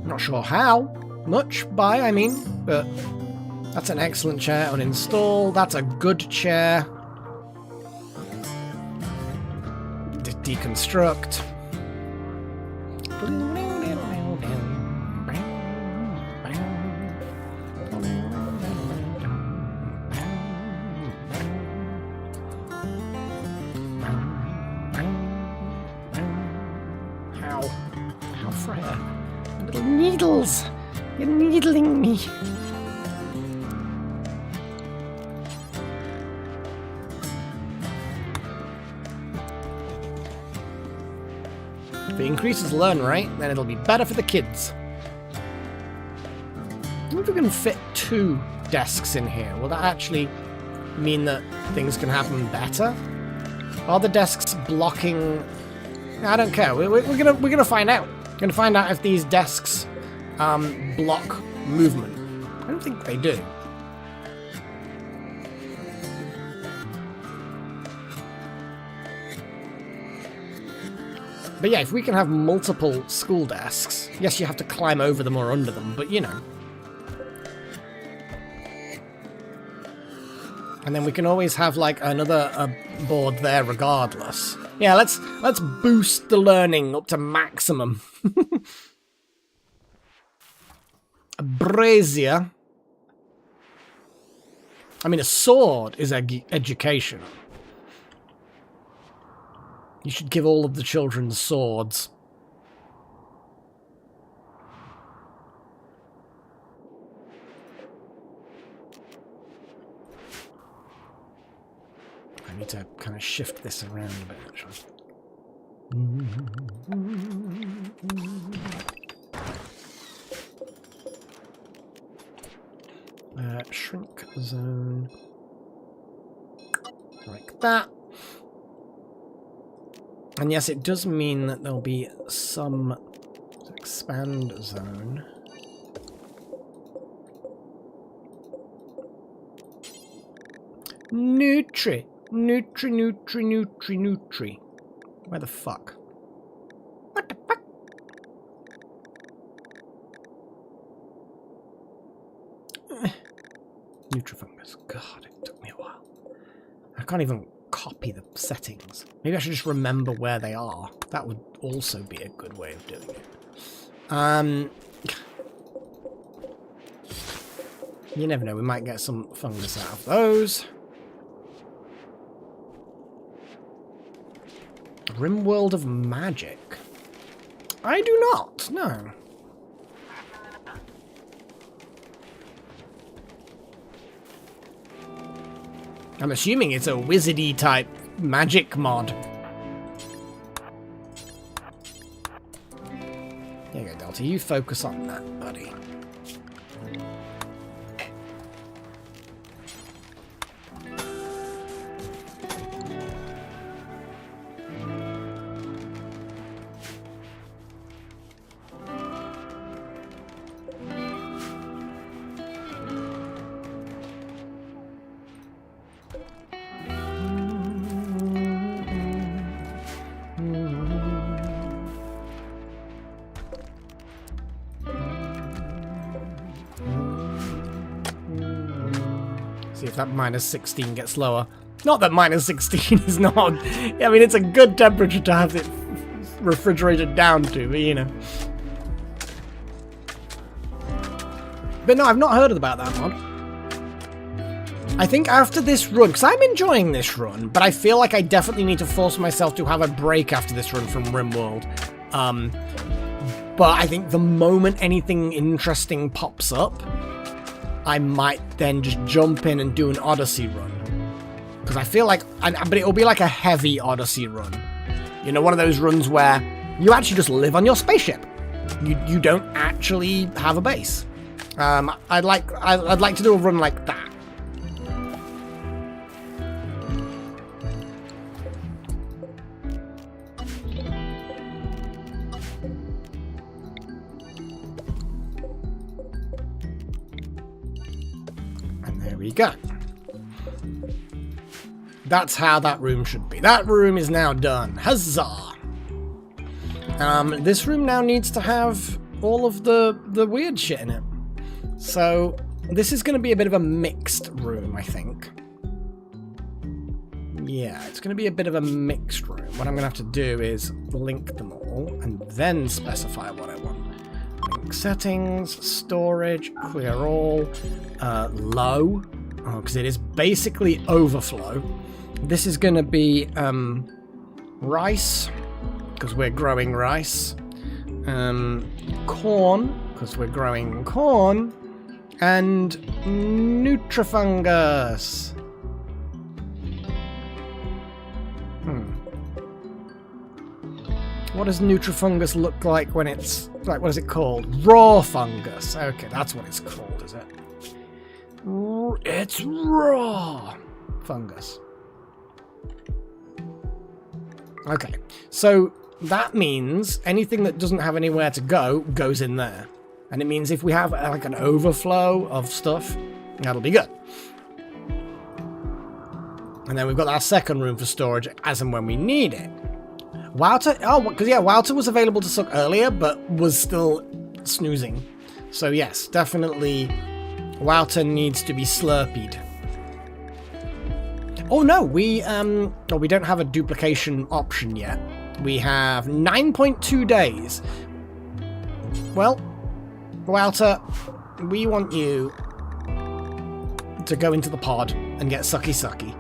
Not sure how much by, I mean, but that's an excellent chair. Uninstall. That's a good chair. Deconstruct. How Freya? Little needles! You're needling me. If it increases learn rate, then it'll be better for the kids. I wonder if we can fit 2 desks in here. Will that actually mean that things can happen better? Are the desks blocking? I don't care. We're gonna find out. We're gonna find out if these desks block movement. I don't think they do. But yeah, if we can have multiple school desks, yes, you have to climb over them or under them, but you know. And then we can always have like another board there regardless. Yeah, let's boost the learning up to maximum. A brazier. I mean, a sword is education. You should give all of the children swords. I need to kind of shift this around a bit, actually. Shrink zone. Like that. And yes, it does mean that there'll be some expand zone. Nutri. Nutri. Where the fuck? What the fuck? Nutrifungus. God, it took me a while. I can't even copy the settings. Maybe I should just remember where they are. That would also be a good way of doing it. You never know, we might get some fungus out of those. RimWorld of Magic. I do not, no. I'm assuming it's a wizardy type magic mod. There you go, Delta. You focus on that, buddy. See if that minus 16 gets lower. Not that minus 16 is not... I mean, it's a good temperature to have it refrigerated down to, but you know. But no, I've not heard about that mod. I think after this run, because I'm enjoying this run, but I feel like I definitely need to force myself to have a break after this run from RimWorld. But I think the moment anything interesting pops up, I might then just jump in and do an Odyssey run. Because I feel like... but it'll be like a heavy Odyssey run. You know, one of those runs where you actually just live on your spaceship. You don't actually have a base. I'd like to do a run like that. We go. That's how that room should be. That room is now done. Huzzah! This room now needs to have all of the weird shit in it. So this is going to be a bit of a mixed room, I think. Yeah, it's going to be a bit of a mixed room. What I'm going to have to do is link them all and then specify what I want. Link settings, storage, clear all, low, because it is basically overflow. This is going to be rice, because we're growing rice, corn, because we're growing corn, and Nutrifungus. What does Nutrifungus look like when it's, like, what is it called? Raw fungus. Okay, that's what it's called, is it? It's raw fungus. Okay, so that means anything that doesn't have anywhere to go goes in there. And it means if we have like an overflow of stuff, that'll be good. And then we've got our second room for storage as and when we need it. Wouter, oh, because yeah, Wouter was available to suck earlier, but was still snoozing. So yes, definitely Wouter needs to be slurpied. Oh no, we don't have a duplication option yet. We have 9.2 days. Well, Wouter, we want you to go into the pod and get sucky sucky.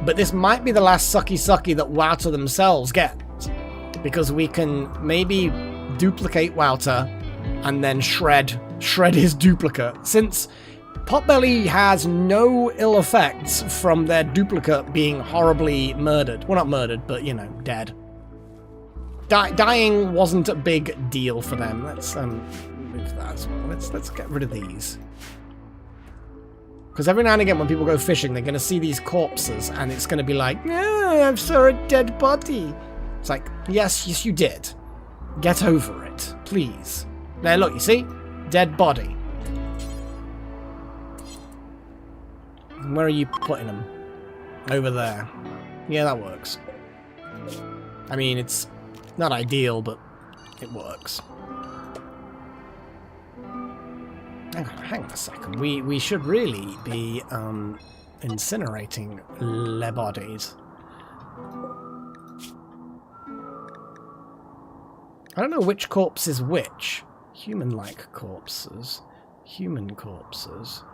But this might be the last sucky sucky that Wouter themselves get, because we can maybe duplicate Wouter and then shred his duplicate, since Potbelly has no ill effects from their duplicate being horribly murdered. Well, not murdered, but, you know, dead. Dying wasn't a big deal for them. Let's move that as well. Let's get rid of these. Because every now and again when people go fishing, they're going to see these corpses, and it's going to be like, yeah, I saw a dead body. It's like, yes, you did. Get over it, please. There, look, you see? Dead body. Where are you putting them? over there. Yeah, that works. I mean, it's not ideal, but it works. Hang on a second. We should really be incinerating le bodies. I don't know which corpse is which. Human-like corpses. Human corpses.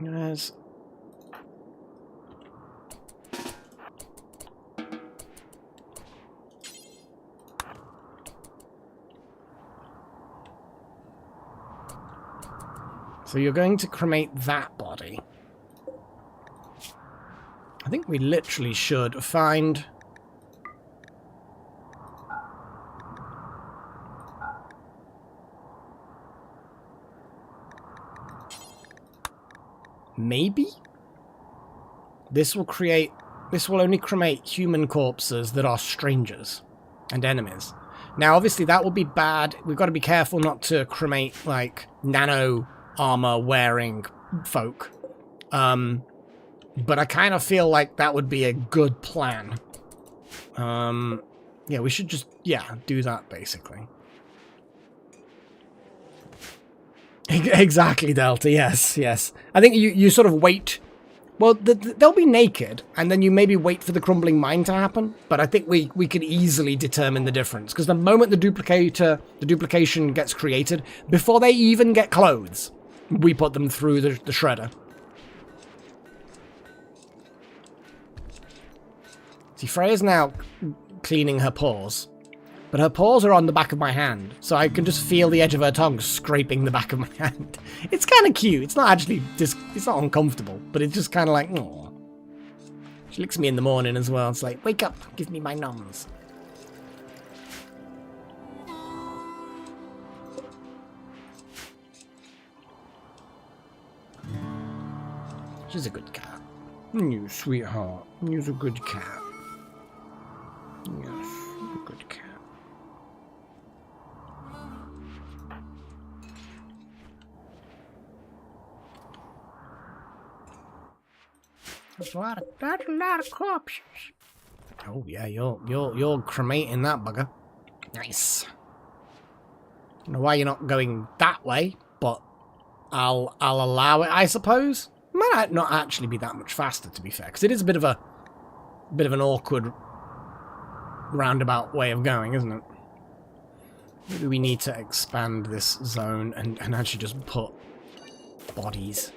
Yes. So you're going to cremate that body. I think we literally should find... Maybe? This will only cremate human corpses that are strangers and enemies. Now, obviously, that will be bad. We've got to be careful not to cremate, like, nano armor-wearing folk. But I kind of feel like that would be a good plan. Yeah, we should just, do that, basically. Exactly, Delta, yes. I think you sort of wait. Well, they'll be naked, and then you maybe wait for the crumbling mine to happen, but I think we can easily determine the difference, because the moment the duplication gets created, before they even get clothes, we put them through the shredder. See, Freya's now cleaning her paws. But her paws are on the back of my hand, so I can just feel the edge of her tongue scraping the back of my hand. It's kind of cute. It's not actually it's not uncomfortable, but it's just kind of like, oh. She licks me in the morning as well. It's like, wake up, give me my noms. She's a good cat. You sweetheart. You're a good cat. Yes, a good cat. That's a lot of corpses. Oh yeah, you're cremating that bugger. Nice. I don't know why you're not going that way, but I'll allow it, I suppose. Might not actually be that much faster, to be fair, because it is a bit of an awkward roundabout way of going, isn't it? Maybe we need to expand this zone and actually just put bodies.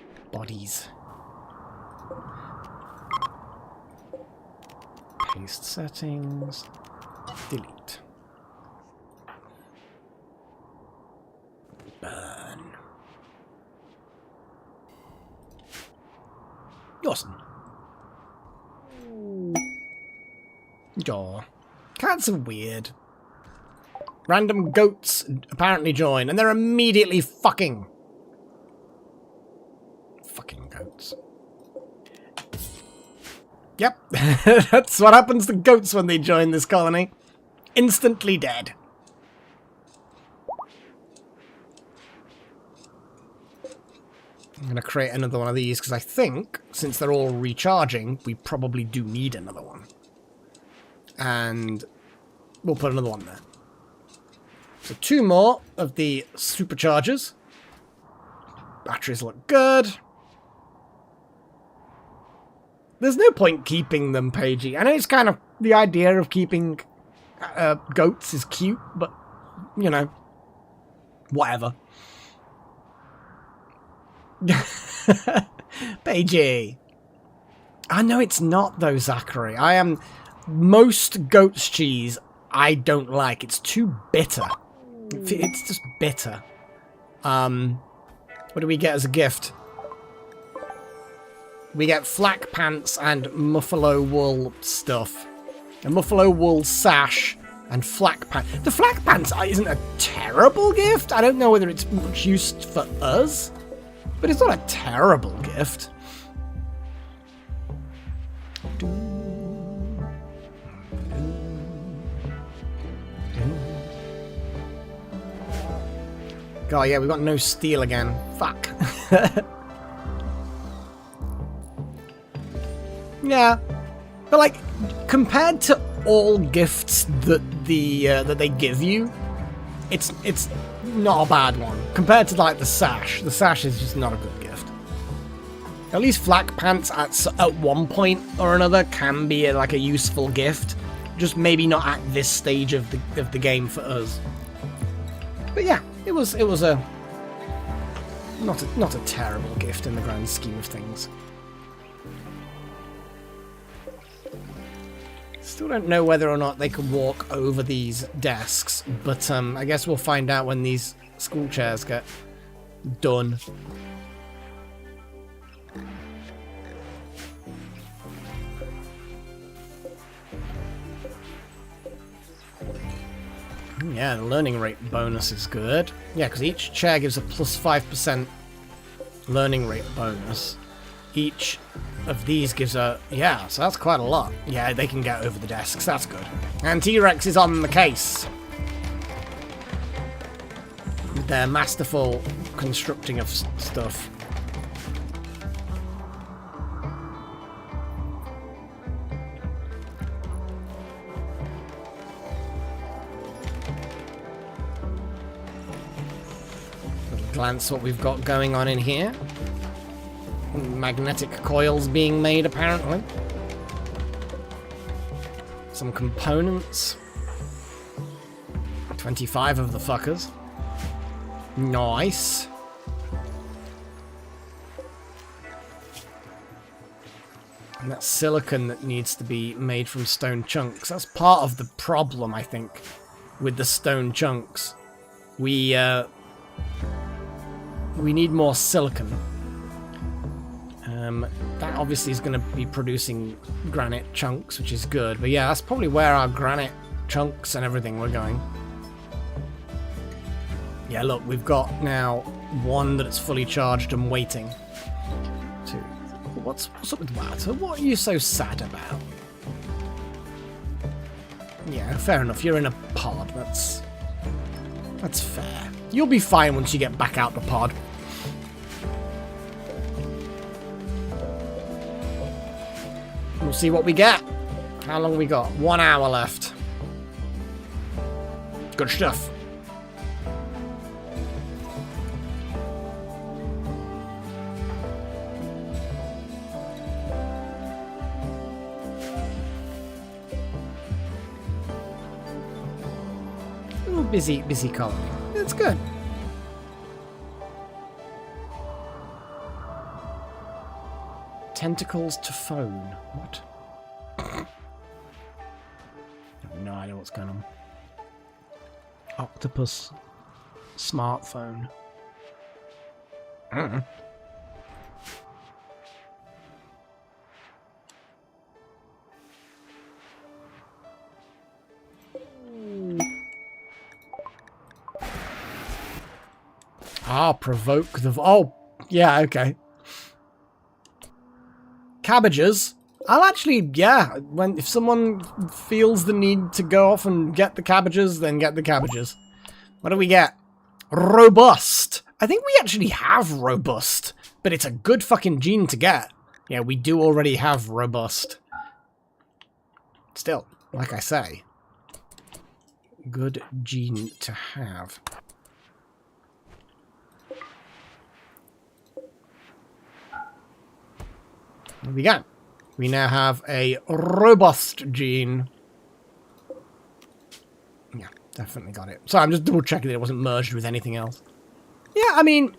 Paste settings. Delete. Burn. Awesome. Jaw. Cats are weird. Random goats apparently join, and they're immediately fucking. Fucking goats. Yep, that's what happens to goats when they join this colony. Instantly dead. I'm going to create another one of these, because I think, since they're all recharging, we probably do need another one. And we'll put another one there. So 2 more of the superchargers. Batteries look good. There's no point keeping them, Pagey. I know it's kind of the idea of keeping goats is cute, but, you know, whatever. Pagey. I know it's not, though, Zachary. Most goat's cheese I don't like. It's too bitter. It's just bitter. What do we get as a gift? We get flak pants and muffalo wool stuff. A muffalo wool sash and flak pants. The flak pants isn't a terrible gift. I don't know whether it's much use for us, but it's not a terrible gift. God, yeah, we've got no steel again. Fuck. Yeah. But, like, compared to all gifts that that they give you, it's not a bad one. Compared to, like, the sash is just not a good gift. At least flak pants at one point or another can be like a useful gift, just maybe not at this stage of the game for us. But yeah, it was a not a terrible gift in the grand scheme of things. Still don't know whether or not they can walk over these desks, but I guess we'll find out when these school chairs get done. Yeah, the learning rate bonus is good. Yeah, because each chair gives a plus 5% learning rate bonus. Each of these gives a... Yeah, so that's quite a lot. Yeah, they can get over the desks. That's good. And T-Rex is on the case. With their masterful constructing of stuff. Glance what we've got going on in here. Magnetic coils being made, apparently. Some components. 25 of the fuckers. Nice. And that's silicon that needs to be made from stone chunks. That's part of the problem, I think, with the stone chunks. We need more silicon. That obviously is going to be producing granite chunks, which is good. But yeah, that's probably where our granite chunks and everything were going. Yeah, look, we've got now one that's fully charged and waiting. Two. What's up with that? What are you so sad about? Yeah, fair enough. You're in a pod. That's fair. You'll be fine once you get back out the pod. We'll see what we get. How long we got? 1 hour left. Good stuff. A little busy colony. It's good. Tentacles to phone. What? I have no idea what's going on. Octopus smartphone. I don't know. Ah, provoke the... Oh, yeah, okay. Cabbages. I'll actually, yeah, if someone feels the need to go off and get the cabbages, then get the cabbages. What do we get? Robust. I think we actually have robust, but it's a good fucking gene to get. Yeah, we do already have robust. Still, like I say, good gene to have. There we go. We now have a robust gene. Yeah, definitely got it. So I'm just double checking that it wasn't merged with anything else. Yeah, I mean,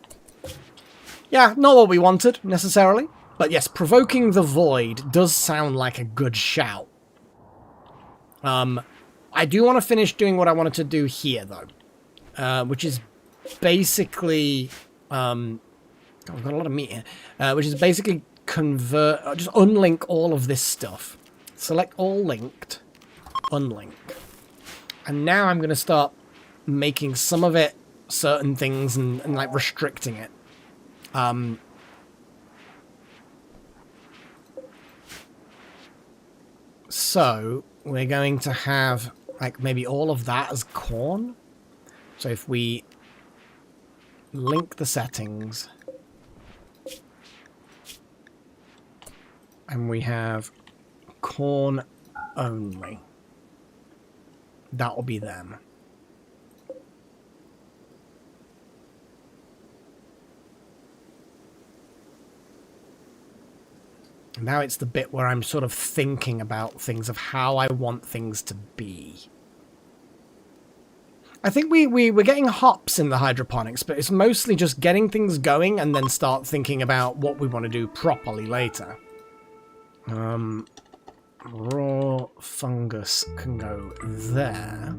yeah, not what we wanted necessarily. But yes, provoking the void does sound like a good shout. I do want to finish doing what I wanted to do here though. Which is basically, God, we've got a lot of meat here. Which is basically just unlink all of this stuff. Select all linked, unlink. And now I'm going to start making some of it certain things and like restricting it. So we're going to have like maybe all of that as corn. So if we link the settings. And we have corn only. That will be them. Now it's the bit where I'm sort of thinking about things of how I want things to be. I think we're getting hops in the hydroponics, but it's mostly just getting things going and then start thinking about what we want to do properly later. Raw fungus can go there.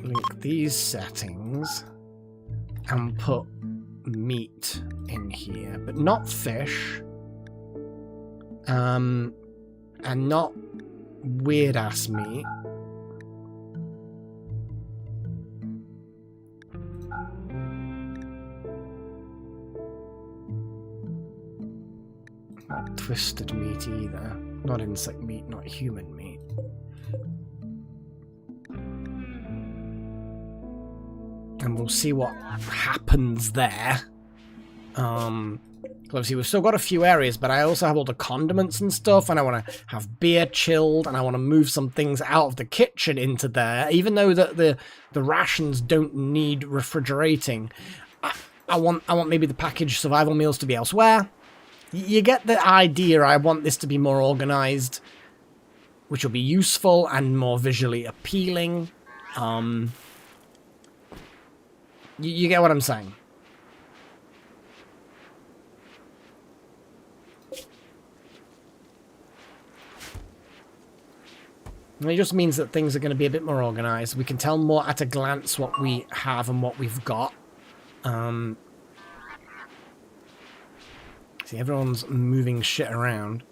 Link these settings and put meat in here, but not fish. And not weird ass meat. Not twisted meat either. Not insect meat, not human meat. And we'll see what happens there. Obviously, we've still got a few areas, but I also have all the condiments and stuff, and I want to have beer chilled, and I want to move some things out of the kitchen into there, even though the rations don't need refrigerating. I want maybe the packaged survival meals to be elsewhere. You get the idea. I want this to be more organized, which will be useful and more visually appealing. You get what I'm saying? And it just means that things are going to be a bit more organized. We can tell more at a glance what we have and what we've got. See, everyone's moving shit around.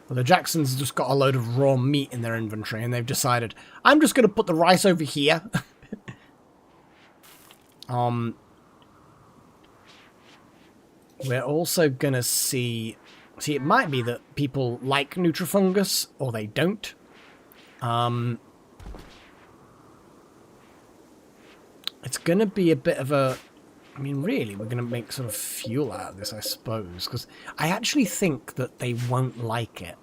Well, the Jacksons just got a load of raw meat in their inventory, and they've decided, I'm just going to put the rice over here. We're also going to see... See, it might be that people like Nutrifungus, or they don't. It's going to be a bit of a... I mean, really, we're going to make sort of fuel out of this, I suppose. Because I actually think that they won't like it.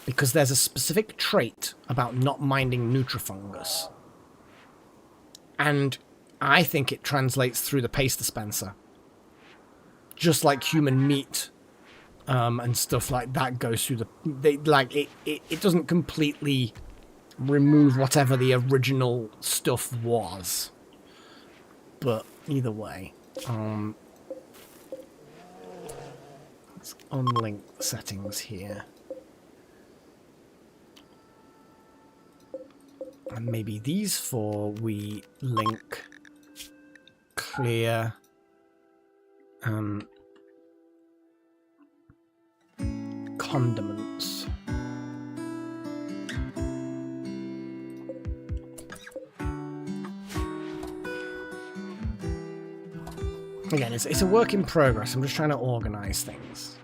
Because there's a specific trait about not minding Nutrifungus. And I think it translates through the paste dispenser. Just like human meat and stuff like that goes through the... It doesn't completely remove whatever the original stuff was. But either way, let's unlink settings here. And maybe these four we link clear condiments. Again, it's a work in progress. I'm just trying to organize things.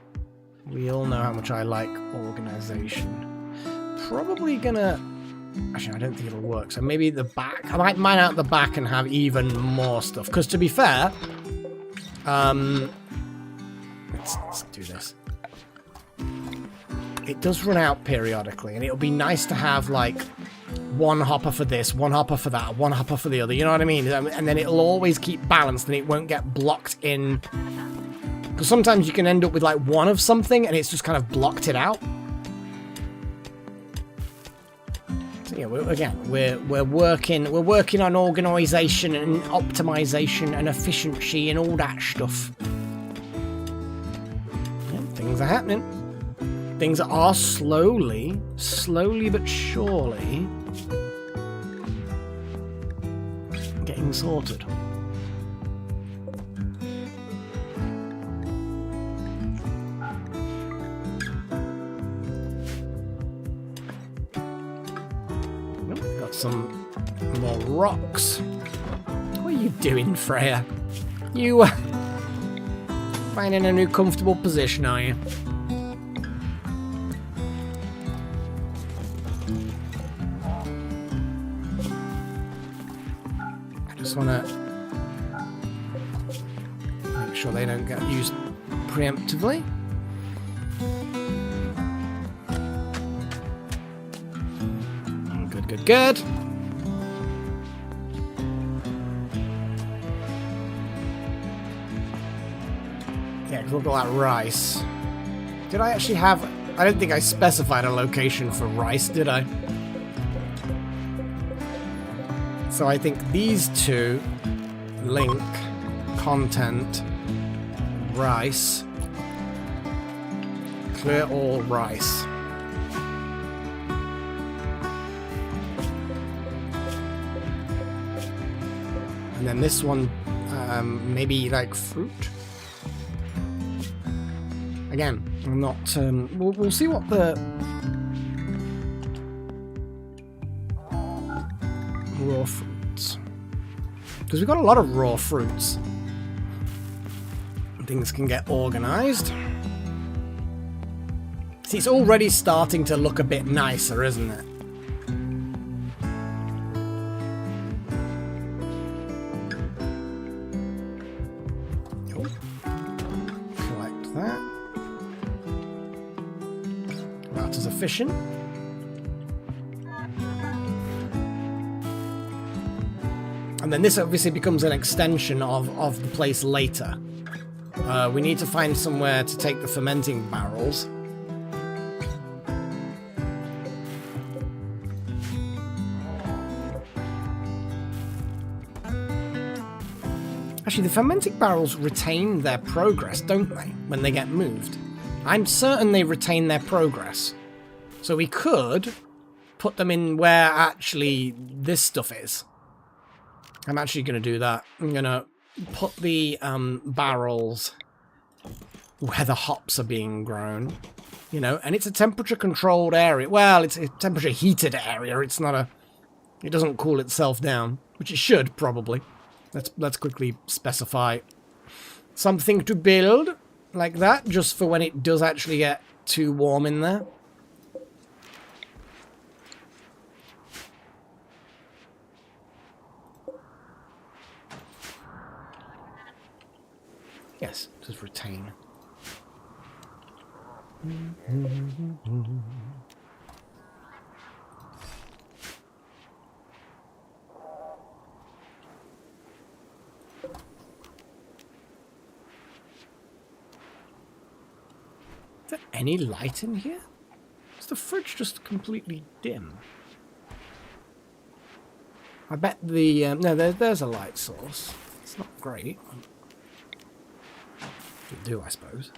We all know how much I like organization. Probably gonna... Actually, I don't think it'll work. So maybe the back... I might mine out the back and have even more stuff. Because to be fair... Let's do this. It does run out periodically. And it'll be nice to have, like... one hopper for this, one hopper for that, one hopper for the other, you know what I mean? And then it'll always keep balanced and it won't get blocked in. Because sometimes you can end up with like one of something and it's just kind of blocked it out. So yeah, we're working on organisation and optimization and efficiency and all that stuff. Yeah, things are happening. Things are slowly but surely getting sorted. Got some more rocks. What are you doing, Freya? You finding a new comfortable position, are you? Just want to make sure they don't get used preemptively. Good, good, good. Yeah, because we've got that rice. Did I actually have... I don't think I specified a location for rice, did I? So I think these two, link, content, rice, clear all rice. And then this one, maybe like fruit. Again, I'm not, we'll see what the raw fruits, because we've got a lot of raw fruits. Things can get organized. See, it's already starting to look a bit nicer, isn't it? Collect that. That is efficient. And then this obviously becomes an extension of the place later. We need to find somewhere to take the fermenting barrels. Actually, the fermenting barrels retain their progress, don't they, when they get moved? I'm certain they retain their progress. So we could put them in where actually this stuff is. I'm actually going to do that. I'm going to put the barrels where the hops are being grown. You know, and it's a temperature-controlled area. Well, it's a temperature-heated area. It's not a... It doesn't cool itself down, which it should, probably. Let's quickly specify something to build like that, just for when it does actually get too warm in there. Yes, just retain. Is there any light in here? Is the fridge just completely dim? I bet the... no, there's a light source. It's not great. It'll do, I suppose.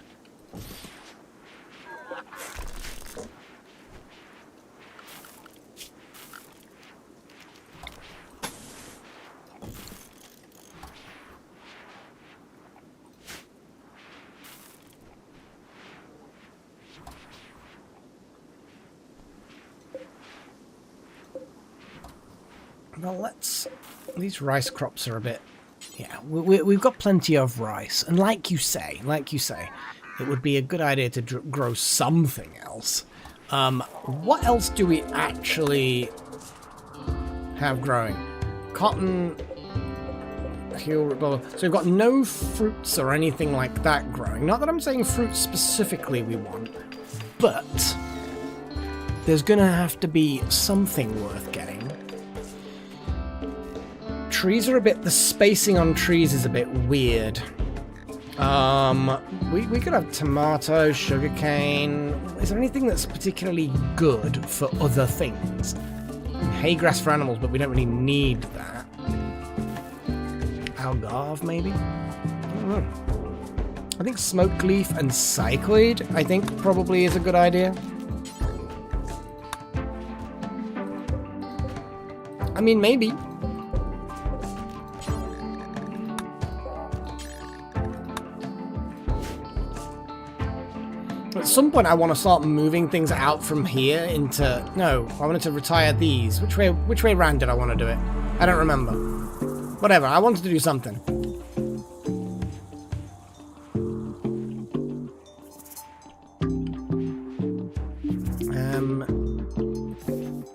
Well, let's... These rice crops are a bit... Yeah, we've got plenty of rice. And like you say, it would be a good idea to grow something else. What else do we actually have growing? Cotton... So we've got no fruits or anything like that growing. Not that I'm saying fruits specifically we want, but there's going to have to be something worth getting. Trees are a bit... The spacing on trees is a bit weird. We could have tomato, sugarcane. Is there anything that's particularly good for other things? Hay grass for animals, but we don't really need that. Algarve, maybe? I don't know. I think smoke leaf and cycloid, I think, probably is a good idea. I mean, maybe. At some point I want to start moving things out from here into... No, I wanted to retire these. Which way round did I want to do it? I don't remember. Whatever, I wanted to do something.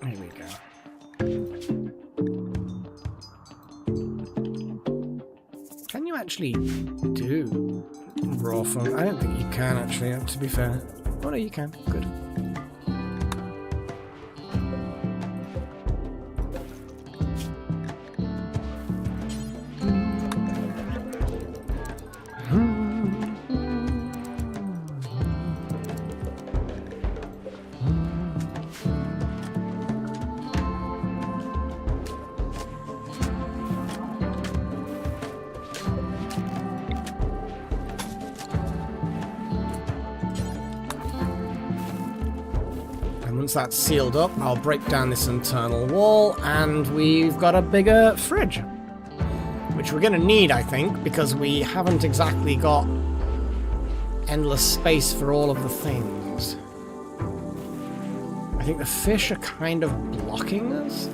Here we go. you actually do in raw form? I don't think you can actually, to be fair. Oh no, you can. Good. Once that's sealed up, I'll break down this internal wall, and we've got a bigger fridge. Which we're going to need, I think, because we haven't exactly got endless space for all of the things. I think the fish are kind of blocking us.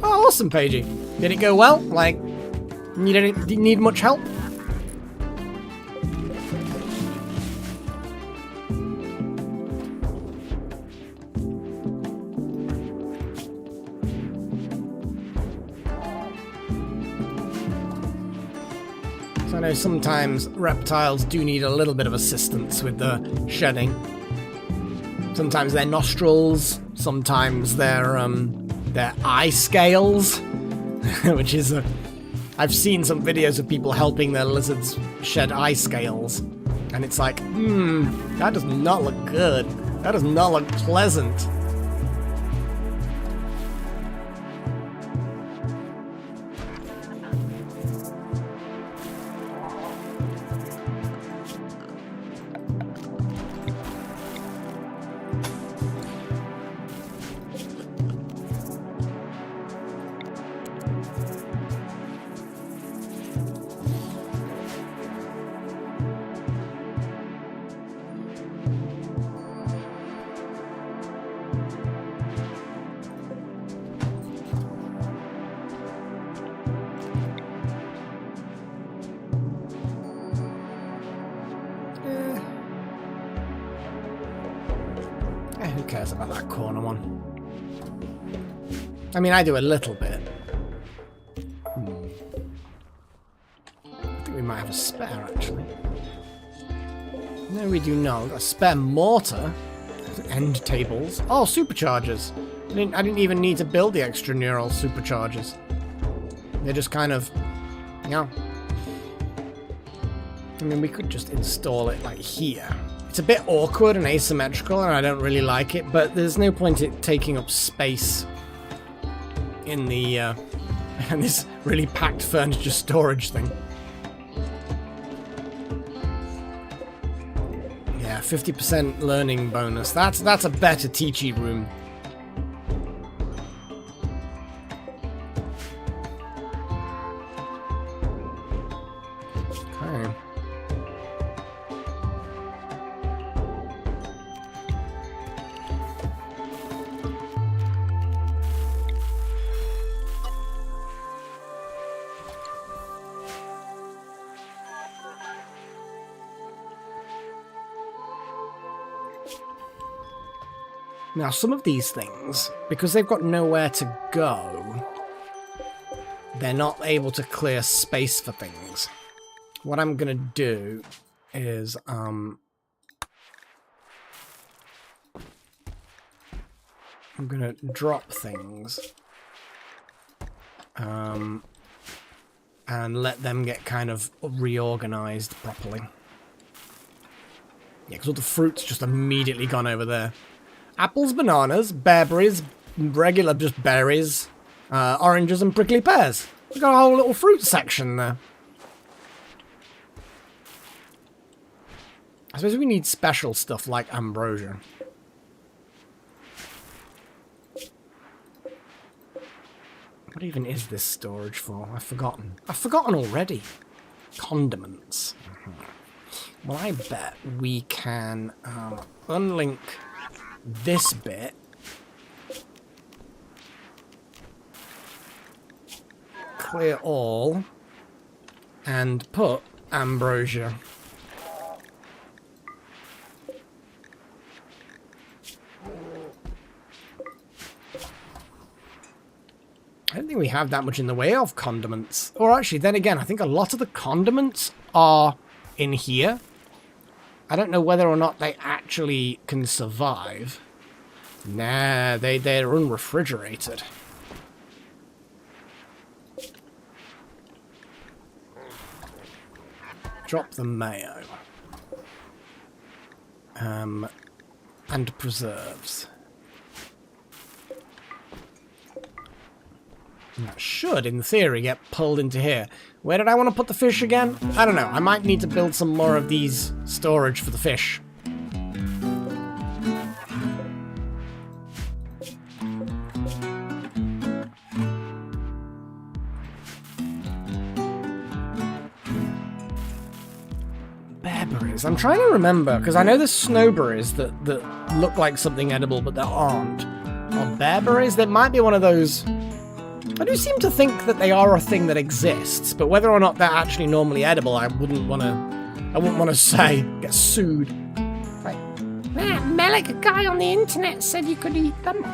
Oh, awesome, Paigey. Did it go well? Like, did you need much help? So I know sometimes reptiles do need a little bit of assistance with the shedding. Sometimes their nostrils, sometimes their eye scales, which is I've seen some videos of people helping their lizards shed eye scales, and it's like, that does not look good. That does not look pleasant. Who cares about that corner one? I mean, I do a little bit. I think we might have a spare, actually. No, we do not. A spare mortar. End tables. Oh, superchargers. I didn't even need to build the extra neural superchargers. They're just kind of, you know. I mean, we could just install it like here. It's a bit awkward and asymmetrical, and I don't really like it, but there's no point in taking up space in the in this really packed furniture storage thing. Yeah, 50% learning bonus. That's a better teachy room. Okay. Now, some of these things, because they've got nowhere to go, they're not able to clear space for things. What I'm going to do is, I'm going to drop things, and let them get kind of reorganized properly. Yeah, because all the fruit's just immediately gone over there. Apples, bananas, bearberries, regular just berries, oranges and prickly pears. We've got a whole little fruit section there. I suppose we need special stuff like ambrosia. What even is this storage for? I've forgotten. I've forgotten already. Condiments. Well, I bet we can unlink this bit, clear all, and put ambrosia think we have that much in the way of condiments. Or actually, then again, I think a lot of the condiments are in here. I don't know whether or not they actually can survive. Nah, they're unrefrigerated. Drop the mayo. And preserves. And that should, in theory, get pulled into here. Where did I want to put the fish again? I don't know. I might need to build some more of these storage for the fish. Bearberries. I'm trying to remember, because I know there's snowberries that look like something edible, but that aren't. Or bearberries? There might be one of those... I do seem to think that they are a thing that exists, but whether or not they're actually normally edible, I wouldn't want to say. Get sued. Right. Yeah, Melik, a guy on the internet said you could eat them.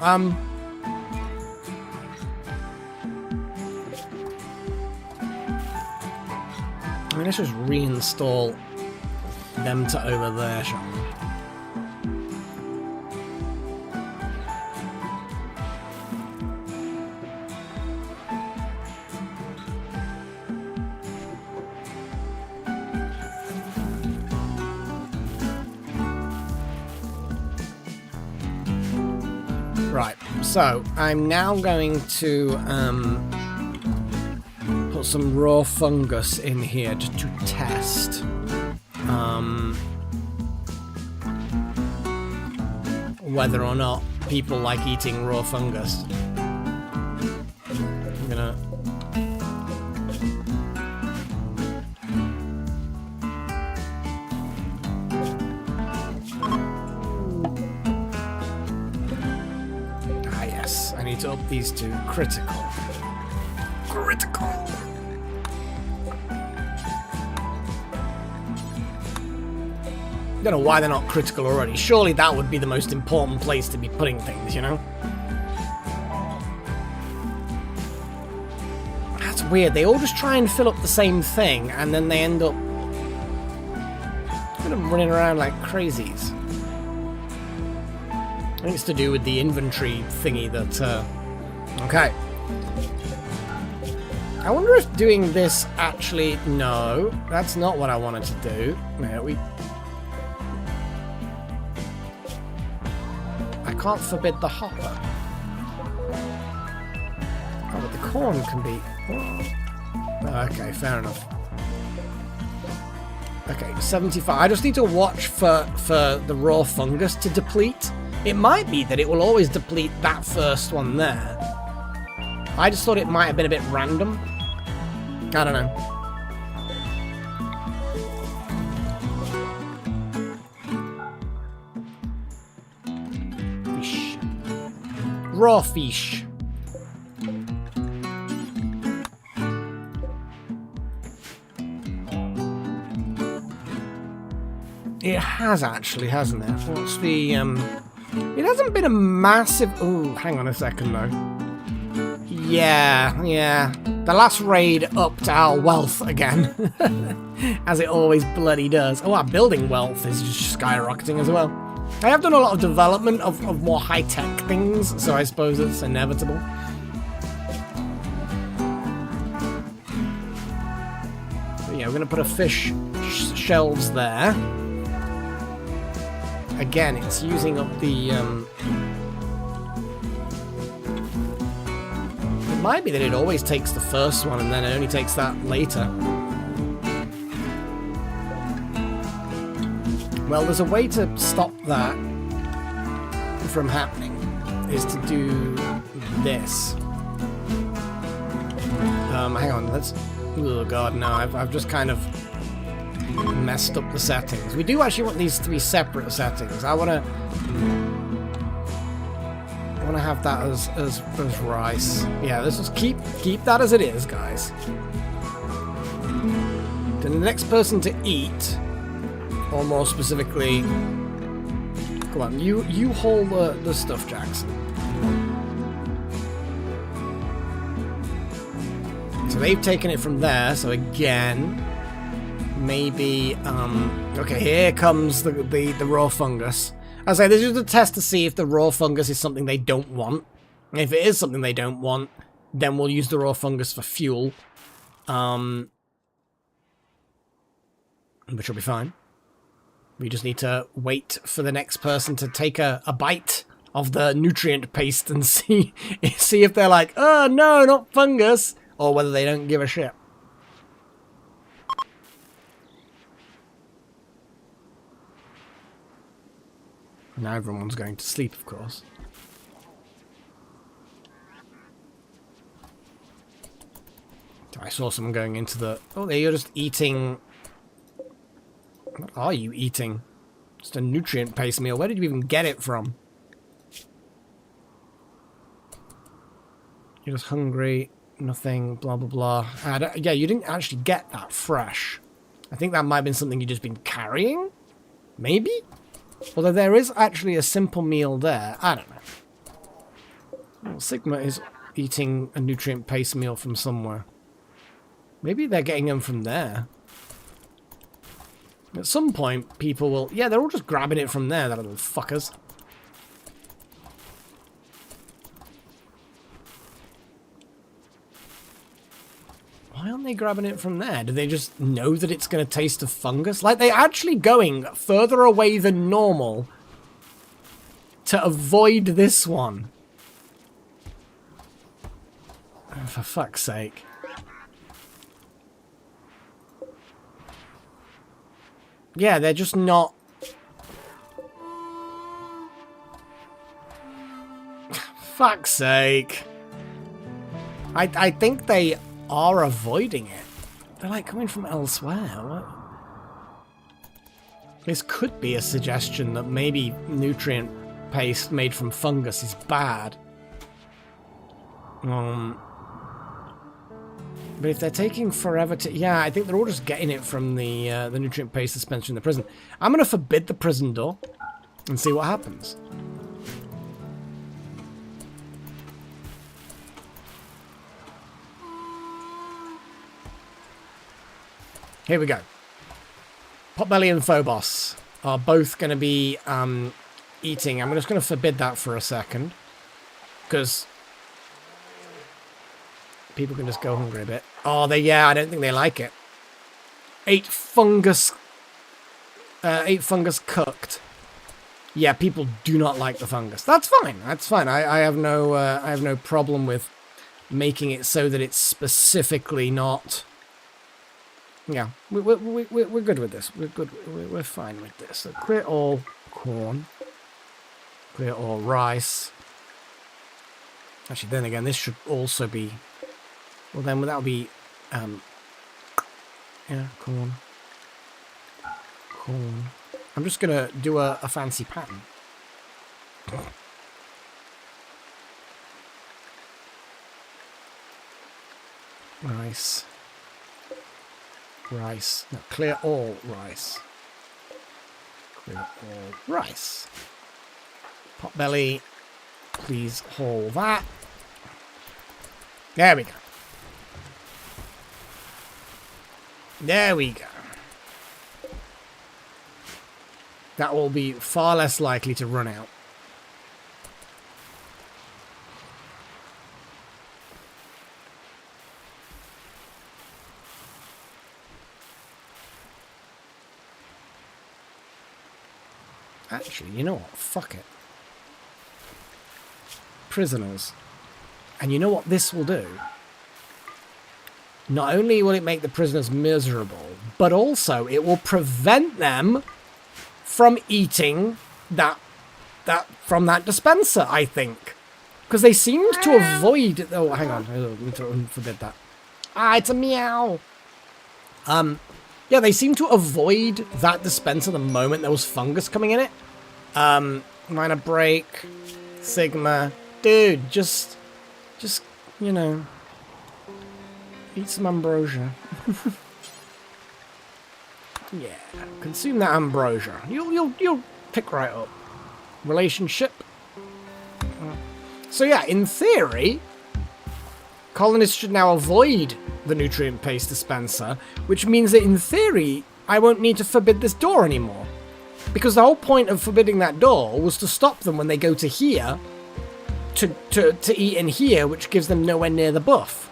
I mean, let's just reinstall them to over there, shall we? Right, so I'm now going to put some raw fungus in here just to test. Whether or not people like eating raw fungus. I'm gonna... Ah yes, I need to up these to critical. Critical! I don't know why they're not critical already. Surely that would be the most important place to be putting things, you know? That's weird. They all just try and fill up the same thing, and then they end up kind of running around like crazies. I think it's to do with the inventory thingy that... Okay. I wonder if doing this actually... No, that's not what I wanted to do. No, we... I can't forbid the hopper. Oh, but the corn can be... Oh, okay, fair enough. Okay, 75. I just need to watch for the raw fungus to deplete. It might be that it will always deplete that first one there. I just thought it might have been a bit random. I don't know. Fish. Raw fish. It has actually, hasn't it? What's the, It hasn't been a massive... Ooh, hang on a second, though. Yeah. The last raid upped our wealth again. As it always bloody does. Oh, our building wealth is just skyrocketing as well. I have done a lot of development of more high-tech things, so I suppose it's inevitable. But yeah, we're going to put a fish shelves there. Again, it's using up the... It might be that it always takes the first one and then it only takes that later. Well, there's a way to stop that from happening, is to do this. Hang on, let's... Oh god, no, I've just kind of messed up the settings. We do actually want these to be separate settings. I want to have that as rice. Yeah, let's just keep that as it is, guys. Then the next person to eat Or more specifically... Come on, you haul the stuff, Jackson. So they've taken it from there, so again... Maybe, okay, here comes the raw fungus. As I say, this is a test to see if the raw fungus is something they don't want. And if it is something they don't want, then we'll use the raw fungus for fuel. Which will be fine. We just need to wait for the next person to take a bite of the nutrient paste and see if they're like, oh no, not fungus, or whether they don't give a shit. Now everyone's going to sleep, of course. I saw someone going into the... Oh, you're just eating... What are you eating? Just a nutrient paste meal. Where did you even get it from? You're just hungry. Nothing. Blah, blah, blah. Yeah, you didn't actually get that fresh. I think that might have been something you've just been carrying? Maybe? Although there is actually a simple meal there. I don't know. Well, Sigma is eating a nutrient paste meal from somewhere. Maybe they're getting them from there. At some point, people will... Yeah, they're all just grabbing it from there, that little fuckers. Why aren't they grabbing it from there? Do they just know that it's going to taste of fungus? Like, they're actually going further away than normal to avoid this one. Oh, for fuck's sake. Yeah, they're just not... Fuck's sake. I think they... are avoiding it. They're like coming from elsewhere. What? This could be a suggestion that maybe nutrient paste made from fungus is bad. But if they're taking forever to... Yeah, I think they're all just getting it from the nutrient paste dispenser in the prison. I'm going to forbid the prison door and see what happens. Here we go. Potbelly and Phobos are both going to be eating. I'm just going to forbid that for a second. Because people can just go hungry a bit. Oh, yeah, I don't think they like it. 8 fungus cooked. Yeah, people do not like the fungus. That's fine. That's fine. I have no problem with making it so that it's specifically not... Yeah, we're good with this. We're good. We're fine with this. So clear all corn. Clear all rice. Actually, then again, this should also be... Well, then that'll be... yeah, corn. Corn. I'm just going to do a fancy pattern. Rice. Rice. No, clear all rice. Clear all rice. Potbelly, please haul that. There we go. There we go. That will be far less likely to run out. Actually, you know what? Fuck it. Prisoners. And you know what this will do? Not only will it make the prisoners miserable, but also it will prevent them from eating from that dispenser, I think. Because they seemed to avoid... Oh, hang on. I need to forbid that. Ah, it's a meow. Yeah, they seem to avoid that dispenser the moment there was fungus coming in it. Minor break. Sigma. Dude, just, you know, eat some ambrosia. Yeah, consume that ambrosia. You'll pick right up. Relationship. So yeah, in theory, colonists should now avoid the nutrient paste dispenser, which means that in theory, I won't need to forbid this door anymore. Because the whole point of forbidding that door was to stop them when they go to here, to eat in here, which gives them nowhere near the buff.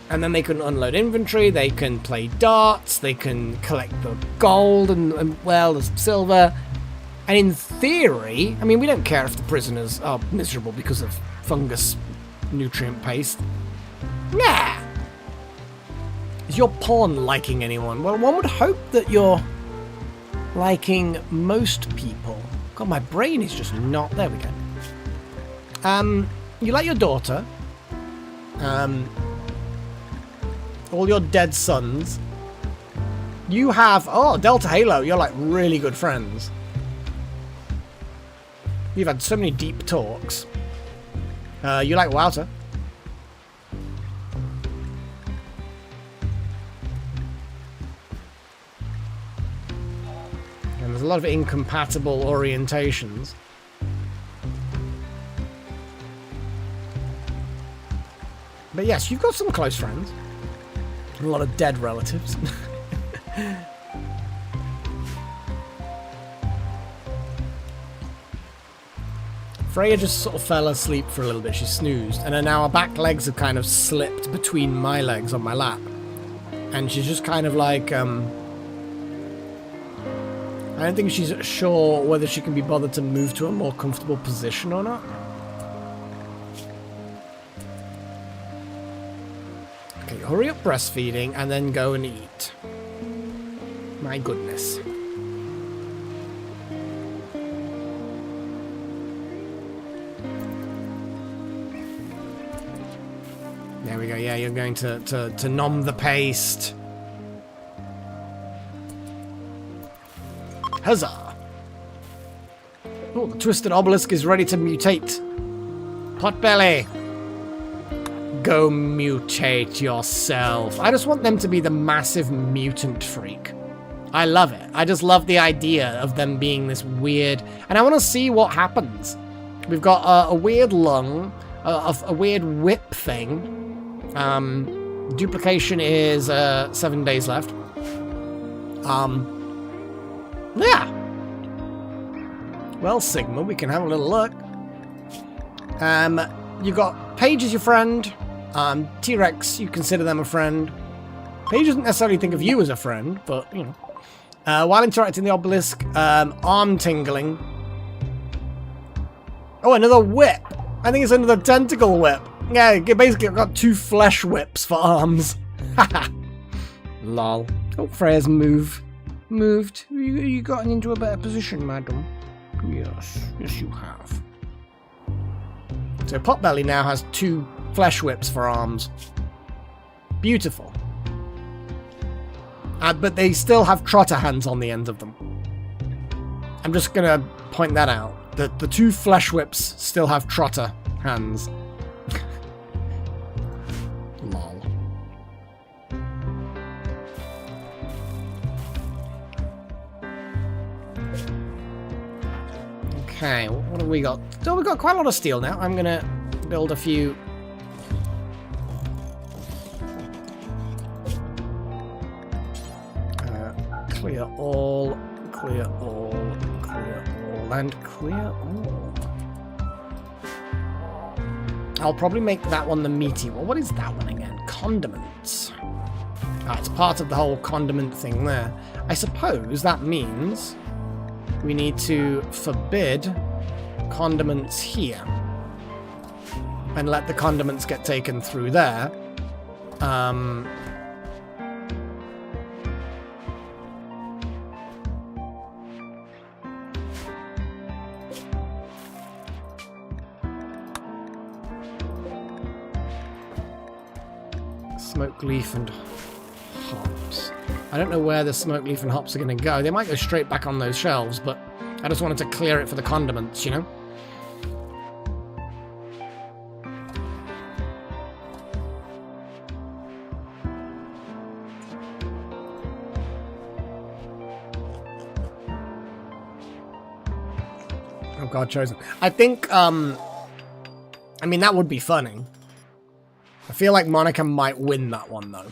And then they can unload inventory, they can play darts, they can collect the gold and well, the silver. And in theory, I mean, we don't care if the prisoners are miserable because of fungus nutrient paste. Nah! Is your porn liking anyone? Well, one would hope that you're liking most people. God, my brain is just not... There we go. You like your daughter. All your dead sons. You have... Oh, Delta Halo, you're like really good friends. You've had so many deep talks. You like Wouter. And there's a lot of incompatible orientations. But yes, you've got some close friends. A lot of dead relatives. Freya just sort of fell asleep for a little bit. She snoozed. And now her back legs have kind of slipped between my legs on my lap. And she's just kind of like... I don't think she's sure whether she can be bothered to move to a more comfortable position or not. Okay, hurry up breastfeeding and then go and eat. My goodness. There we go. Yeah, you're going to nom the paste. Huzzah! Oh, the twisted obelisk is ready to mutate. Potbelly! Go mutate yourself. I just want them to be the massive mutant freak. I love it. I just love the idea of them being this weird... And I want to see what happens. We've got a weird lung, a weird whip thing. Duplication is 7 days left. Yeah. Well, Sigma, we can have a little look. You got Paige as your friend. T-Rex, you consider them a friend. Paige doesn't necessarily think of you as a friend, but, you know. While interacting the obelisk, arm tingling. Oh, another whip. I think it's another tentacle whip. Yeah, basically I've got 2 flesh whips for arms. Haha. Lol. Oh, Freya's moved. You gotten into a better position, madam. Yes, you have. So Potbelly now has 2 flesh whips for arms. Beautiful. But they still have trotter hands on the end of them. I'm just going to point that out. The 2 flesh whips still have trotter hands. Lol. Okay, what have we got? Oh, we've got quite a lot of steel now. I'm going to build a few... clear all, clear all, clear all, and clear all. I'll probably make that one the meaty one. What is that one again? Condiments. Ah, it's part of the whole condiment thing there. I suppose that means we need to forbid condiments here and let the condiments get taken through there. Smoke leaf and hops. I don't know where the smoke leaf and hops are going to go. They might go straight back on those shelves, but I just wanted to clear it for the condiments, you know? Oh god, chosen. I think, I mean, that would be funny. I feel like Monica might win that one, though.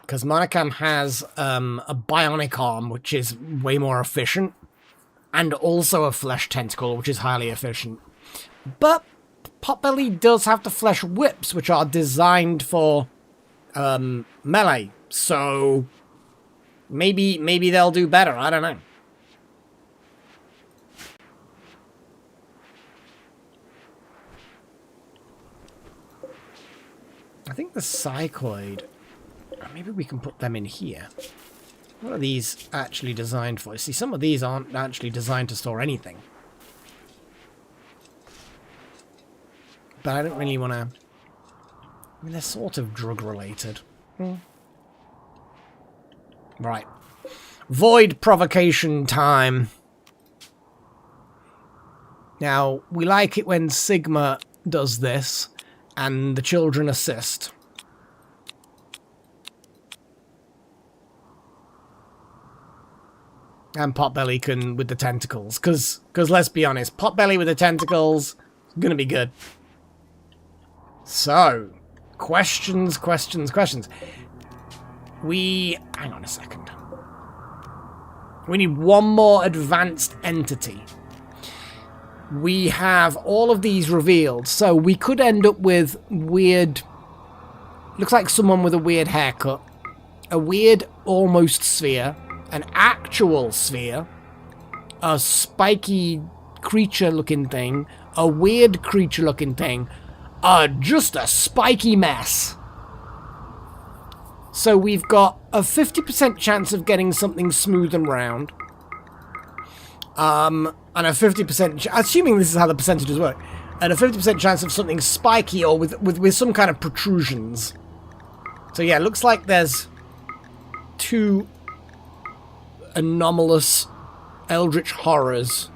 Because Monocam has a bionic arm, which is way more efficient, and also a flesh tentacle, which is highly efficient. But Potbelly does have the flesh whips, which are designed for melee, so maybe they'll do better. I don't know. I think the Psychoid. Maybe we can put them in here. What are these actually designed for? See, some of these aren't actually designed to store anything. But I don't really want to... I mean, they're sort of drug-related. Right. Void provocation time. Now, we like it when Sigma does this, and the children assist. And Potbelly can with the tentacles. Because let's be honest, Potbelly with the tentacles is going to be good. So, questions. Hang on a second. We need one more advanced entity. We have all of these revealed, so we could end up with weird... Looks like someone with a weird haircut. A weird almost sphere. An actual sphere. A spiky creature-looking thing. A weird creature-looking thing. Just a spiky mess. So we've got a 50% chance of getting something smooth and round. And a 50%... Assuming this is how the percentages work. And a 50% chance of something spiky or with some kind of protrusions. So yeah, it looks like there's 2 anomalous eldritch horrors.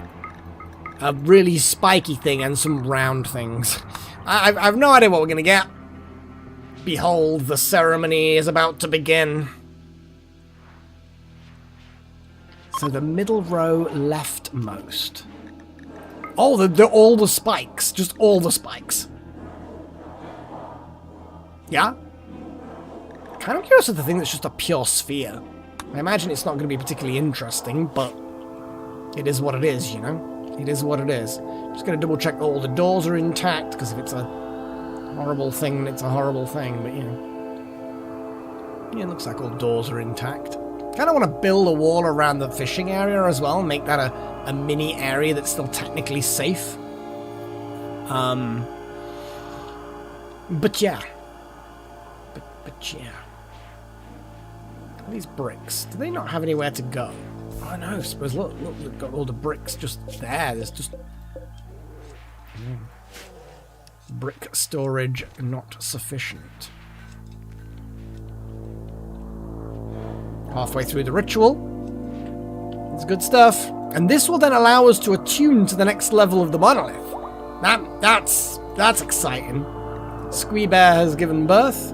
A really spiky thing and some round things. I've no idea what we're going to get. Behold, the ceremony is about to begin. So the middle row leftmost. Oh, all the spikes. Just all the spikes. Yeah? Kind of curious of the thing that's just a pure sphere. I imagine it's not going to be particularly interesting, but it is what it is, you know? It is what it is. Just going to double check that all the doors are intact, because if it's a horrible thing, it's a horrible thing, but you know. Yeah, it looks like all doors are intact. Kind of want to build a wall around the fishing area as well, and make that a mini area that's still technically safe. But yeah. But yeah. These bricks, do they not have anywhere to go? Oh no, I suppose, look, they've got all the bricks just there. There's just... brick storage not sufficient. Halfway through the ritual. It's good stuff. And this will then allow us to attune to the next level of the monolith. That's exciting. Squee Bear has given birth.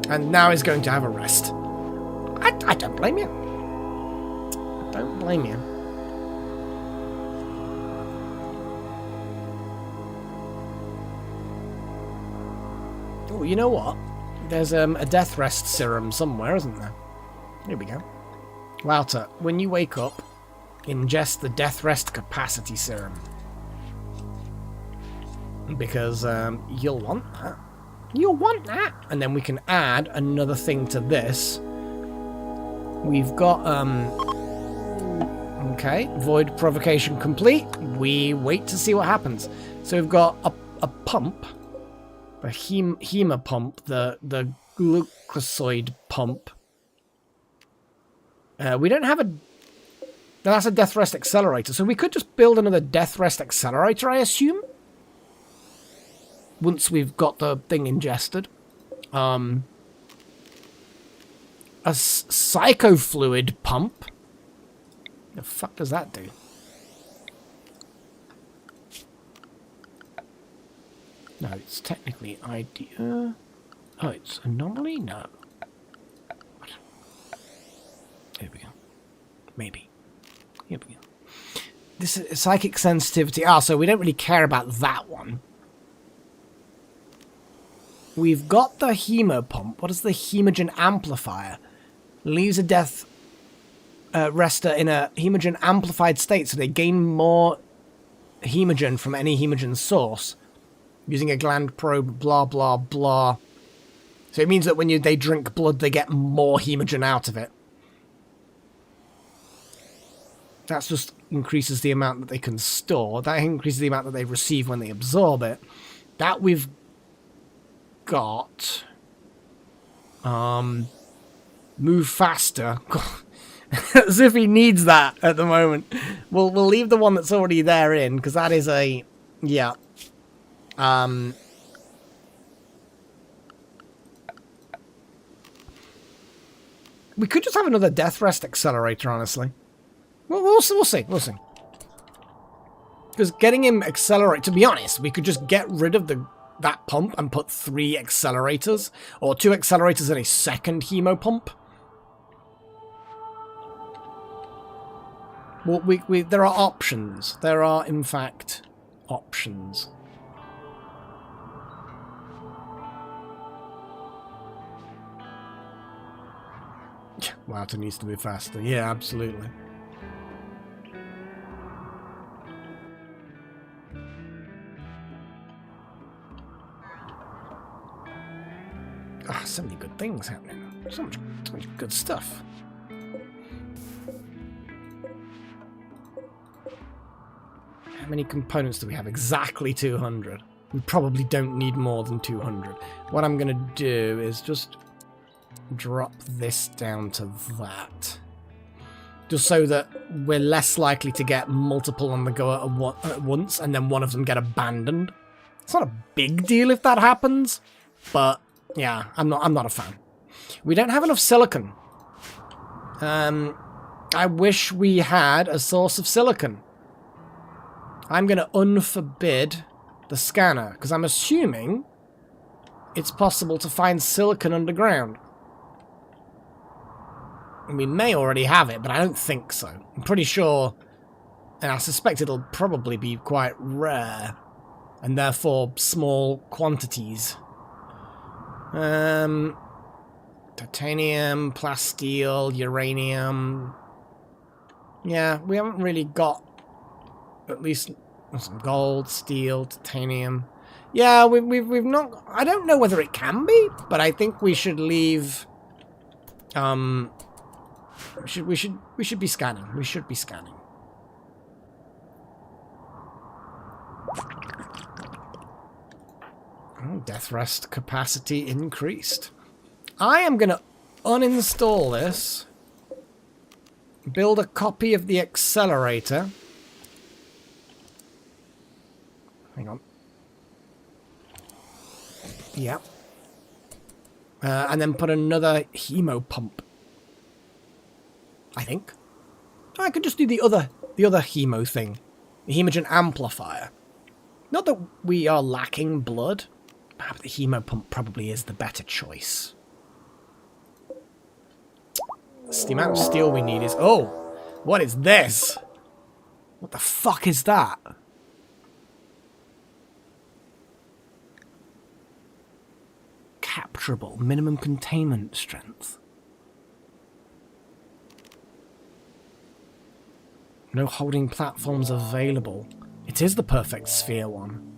And now he's going to have a rest. I don't blame you. I don't blame you. Oh, you know what? There's a death rest serum somewhere, isn't there? Here we go. Wouter, when you wake up, ingest the death rest capacity serum. Because you'll want that. You'll want that! And then we can add another thing to this. We've got, okay, void provocation complete. We wait to see what happens. So we've got a pump, a hema pump, the glucosoid pump. We don't have a... That's a death rest accelerator, so we could just build another death rest accelerator, I assume? Once we've got the thing ingested. A psychofluid pump? The fuck does that do? No, it's technically idea. Oh, it's anomaly? No. What? Here we go. Maybe. Here we go. This is psychic sensitivity. Ah, so we don't really care about that one. We've got the hemo pump. What is the hemogen amplifier? Leaves a death rester in a hemogen amplified state, so they gain more hemogen from any hemogen source using a gland probe, blah, blah, blah. So it means that when they drink blood, they get more hemogen out of it. That just increases the amount that they can store. That increases the amount that they receive when they absorb it. That we've got. Move faster. As if he needs that at the moment. We'll leave the one that's already there in, because that is a... Yeah. We could just have another death rest accelerator, honestly. We'll see. We'll see. Because getting him accelerate, to be honest, we could just get rid of that pump and put 3 accelerators, or 2 accelerators and a second hemo pump. Well, there are options. There are, in fact, options. Wow, it needs to be faster. Yeah, absolutely. Ah, so many good things happening. So much good stuff. How many components do we have? Exactly 200. We probably don't need more than 200. What I'm going to do is just drop this down to that. Just so that we're less likely to get multiple on the go at once, and then one of them get abandoned. It's not a big deal if that happens, but yeah, I'm not a fan. We don't have enough silicon. I wish we had a source of silicon. I'm going to unforbid the scanner, because I'm assuming it's possible to find silicon underground. We may already have it, but I don't think so. I'm pretty sure, and I suspect it'll probably be quite rare, and therefore small quantities. Titanium, plasteel, uranium. Yeah, we haven't really got at least some gold, steel, titanium. Yeah, we've not. I don't know whether it can be, but I think we should leave. We should be scanning. We should be scanning. Oh, death rest capacity increased. I am going to uninstall this. Build a copy of the accelerator. Hang on. Yep. And then put another hemo pump. I think. I could just do the other hemo thing. The hemogen amplifier. Not that we are lacking blood, but the hemo pump probably is the better choice. The amount of steel we need is... Oh! What is this? What the fuck is that? Capturable. Minimum containment strength. No holding platforms available. It is the perfect sphere one.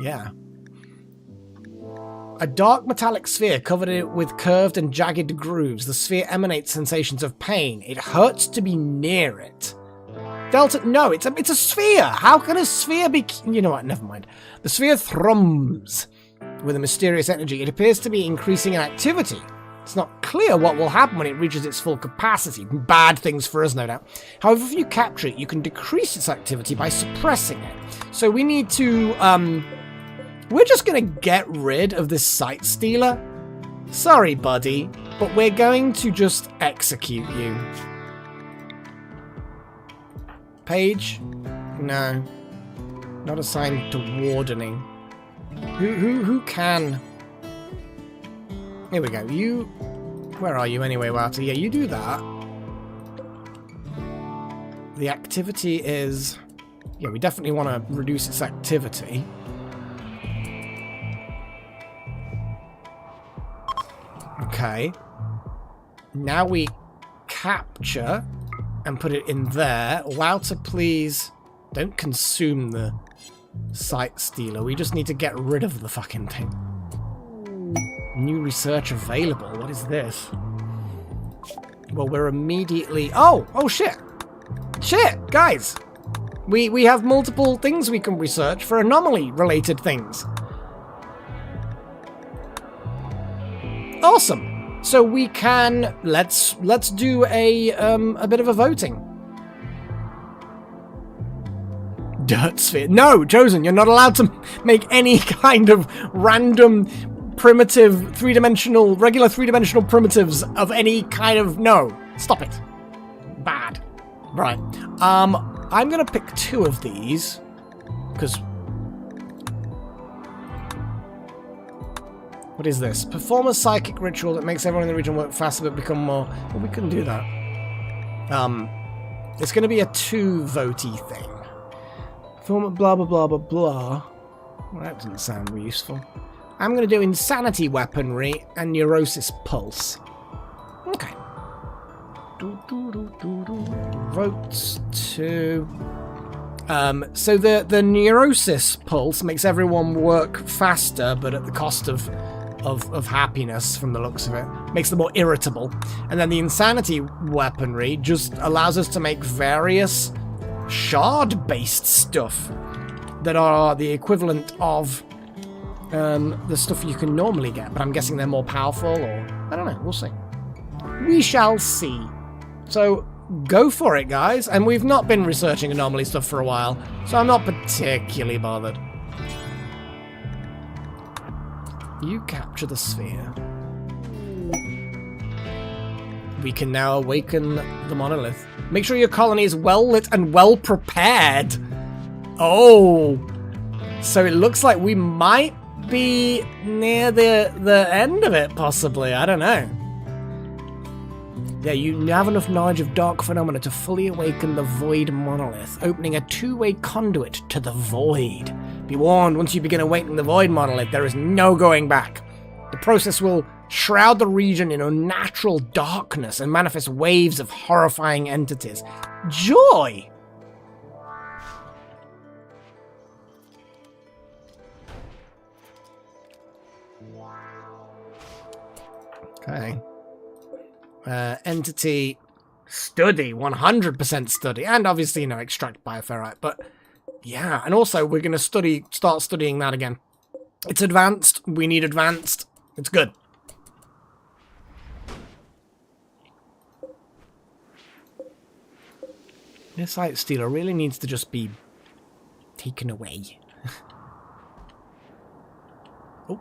Yeah. A dark metallic sphere covered with curved and jagged grooves. The sphere emanates sensations of pain. It hurts to be near it. Delta... No, it's a sphere! How can a sphere be... You know what, never mind. The sphere thrums with a mysterious energy. It appears to be increasing in activity. It's not clear what will happen when it reaches its full capacity. Bad things for us, no doubt. However, if you capture it, you can decrease its activity by suppressing it. So we need to, we're just going to get rid of this site stealer. Sorry, buddy, but we're going to just execute you. Page? No. Not assigned to wardening. Who can... Here we go. You Where are you anyway, Walter? Yeah, you do that. The activity is... Yeah, we definitely want to reduce its activity. Okay. Now we capture and put it in there. Wouter, please don't consume the Sight Stealer. We just need to get rid of the fucking thing. New research available. What is this? Well, we're immediately... Oh! Oh, shit! Shit, guys! We have multiple things we can research for anomaly-related things. Awesome! So we can... Let's do a bit of a voting. Dirt sphere. No, Chosen, you're not allowed to make any kind of random... primitive, regular three-dimensional primitives of any kind of... No. Stop it. Bad. Right. I'm gonna pick 2 of these, because... What is this? Perform a psychic ritual that makes everyone in the region work faster but become more... Well, we can do that. It's gonna be a 2-votey thing. Perform a blah blah blah blah blah. Well, that doesn't sound useful. I'm going to do Insanity Weaponry and Neurosis Pulse. Okay. Votes to... so the Neurosis Pulse makes everyone work faster, but at the cost of happiness, from the looks of it. Makes them more irritable. And then the Insanity Weaponry just allows us to make various shard-based stuff that are the equivalent of... the stuff you can normally get, but I'm guessing they're more powerful, or... I don't know, we'll see. We shall see. So, go for it, guys. And we've not been researching anomaly stuff for a while, so I'm not particularly bothered. You capture the sphere. We can now awaken the monolith. Make sure your colony is well lit and well prepared. Oh! So it looks like we might be near the end of it, possibly. I don't know. Yeah, you have enough knowledge of dark phenomena to fully awaken the Void Monolith, opening a 2-way conduit to the Void. Be warned, once you begin awakening the Void Monolith, there is no going back. The process will shroud the region in unnatural darkness and manifest waves of horrifying entities. Joy! Okay. Entity study, 100% study, and obviously, you know, extract bioferrite, but yeah, and also we're going to start studying that again. It's advanced, we need advanced, it's good. This Sight Stealer really needs to just be taken away. Oh.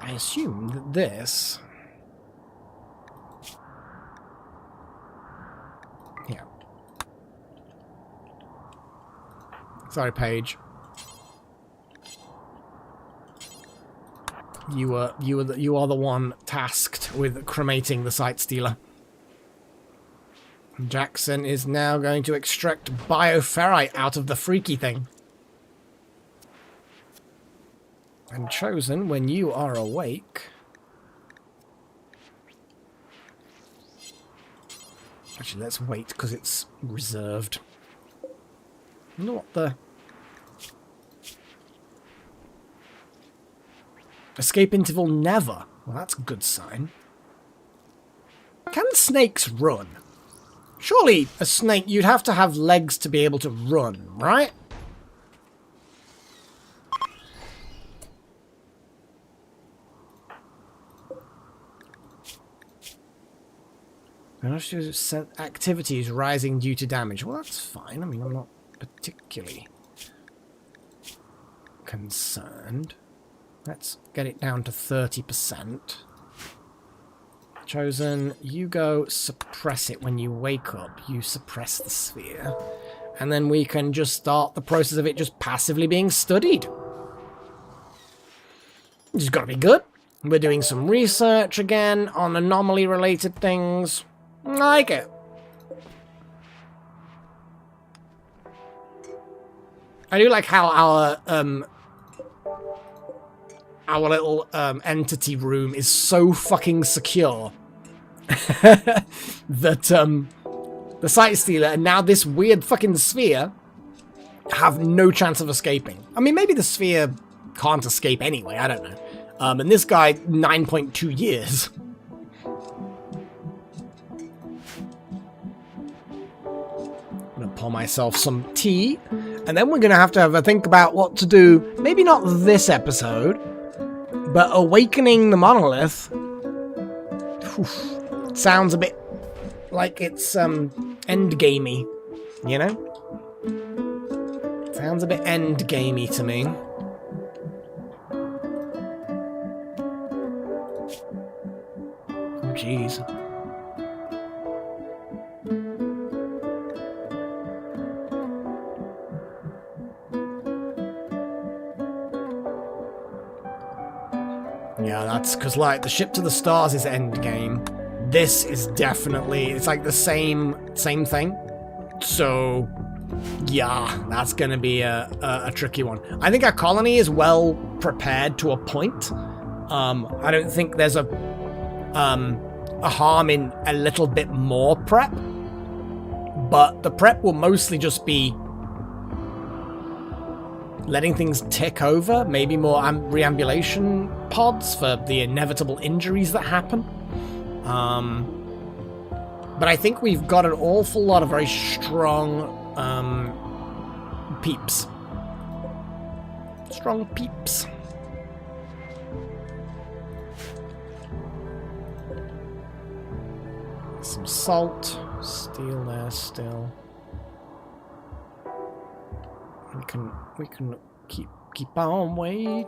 I assume that this... Yeah. Sorry, Paige. You are the one tasked with cremating the Sight Stealer. Jackson is now going to extract bioferrite out of the freaky thing. And Chosen, when you are awake... Actually, let's wait, because it's reserved. I wonder what the... Escape interval never. Well, that's a good sign. Can snakes run? Surely a snake, you'd have to have legs to be able to run, right? Activity is rising due to damage. Well, that's fine. I mean, I'm not particularly concerned. Let's get it down to 30%. Chosen, you go suppress it when you wake up. You suppress the sphere. And then we can just start the process of it just passively being studied. Which has got to be good. We're doing some research again on anomaly-related things. I like it. I do like how our little entity room is so fucking secure that the Sight Stealer and now this weird fucking sphere have no chance of escaping. I mean, maybe the sphere can't escape anyway, I don't know. And this guy, 9.2 years. I'm gonna pour myself some tea, and then we're gonna have a think about what to do. Maybe not this episode, but awakening the monolith. Oof, sounds a bit like it's endgamey, you know? Sounds a bit endgamey to me. Oh, jeez. Yeah, that's because, like, the Ship to the Stars is endgame. This is definitely, it's like the same thing. So, yeah, that's going to be a tricky one. I think our colony is well prepared to a point. I don't think there's a harm in a little bit more prep. But the prep will mostly just be letting things tick over, maybe more reambulation pods for the inevitable injuries that happen. But I think we've got an awful lot of very strong peeps. Strong peeps. Some salt. Steel there still. We can keep on waiting.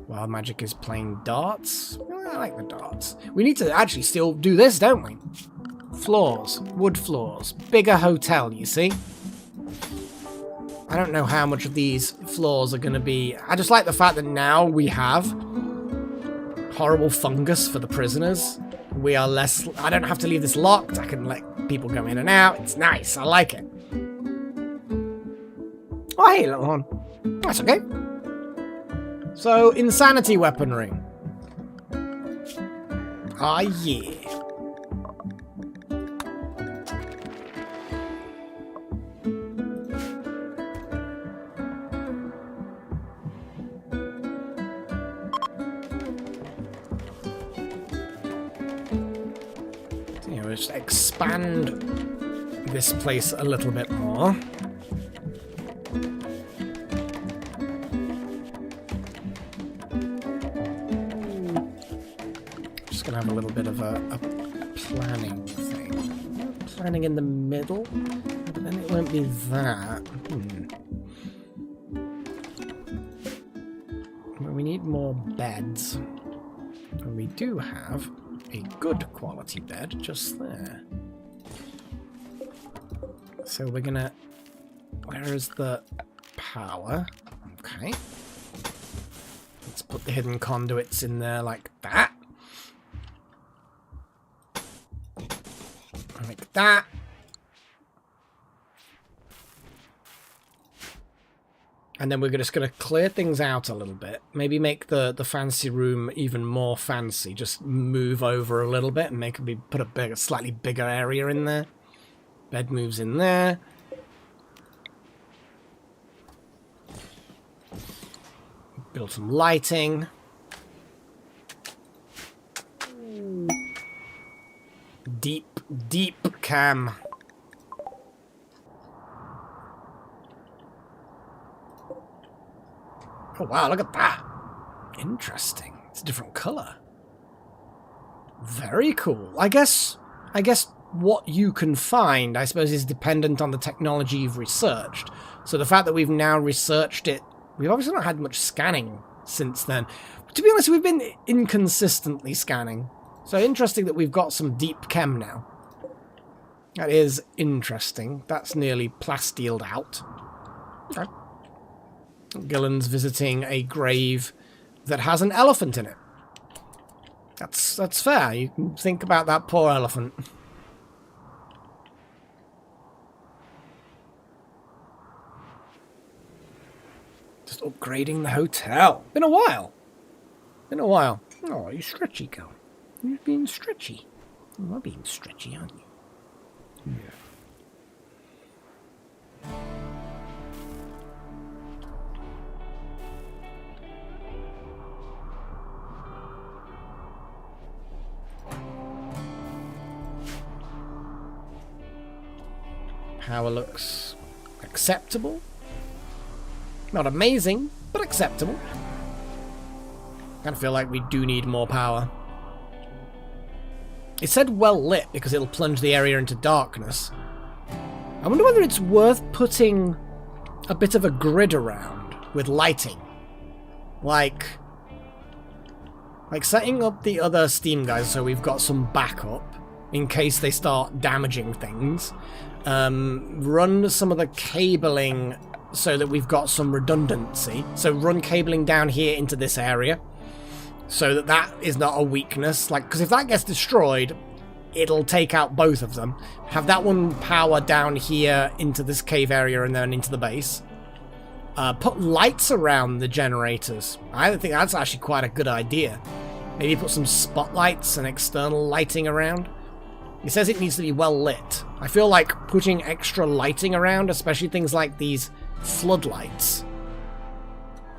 Wild Magic is playing darts. I like the darts. We need to actually still do this, don't we? Floors. Wood floors. Bigger hotel, you see? I don't know how much of these floors are going to be... I just like the fact that now we have horrible fungus for the prisoners. We are less... I don't have to leave this locked. I can let people go in and out. It's nice. I like it. Oh, hey, little one. That's okay. So, insanity weaponry. Ah, yeah. Yeah, we'll just expand this place a little bit more. Have a little bit of a planning thing. Planning in the middle, but then it won't be that. Well, we need more beds. And we do have a good quality bed just there. So we're gonna... Where is the power? Okay. Let's put the hidden conduits in there like that. Like that. And then we're just going to clear things out a little bit. Maybe make the fancy room even more fancy. Just move over a little bit and put a slightly bigger area in there. Bed moves in there. Build some lighting. Deep cam. Oh wow, look at that. Interesting. It's a different color. Very cool. I guess what you can find, I suppose, is dependent on the technology you've researched. So the fact that we've now researched it, we've obviously not had much scanning since then. To be honest, we've been inconsistently scanning. So interesting that we've got some deep chem now. That is interesting. That's nearly plastieled out. Okay. Gillen's visiting a grave that has an elephant in it. That's fair. You can think about that poor elephant. Just upgrading the hotel. Been a while. Been a while. Oh, you stretchy girl. You're being stretchy. You are being stretchy, aren't you? Yeah. Power looks acceptable. Not amazing, but acceptable. Kind of feel like we do need more power. It said well lit because it'll plunge the area into darkness. I wonder whether it's worth putting a bit of a grid around with lighting. Like setting up the other Steam guys so we've got some backup in case they start damaging things. Run some of the cabling so that we've got some redundancy. So run cabling down here into this area so that that is not a weakness. Like, because if that gets destroyed, it'll take out both of them. Have that one power down here into this cave area and then into the base. Put lights around the generators. I think that's actually quite a good idea. Maybe put some spotlights and external lighting around. It says it needs to be well lit. I feel like putting extra lighting around, especially things like these floodlights,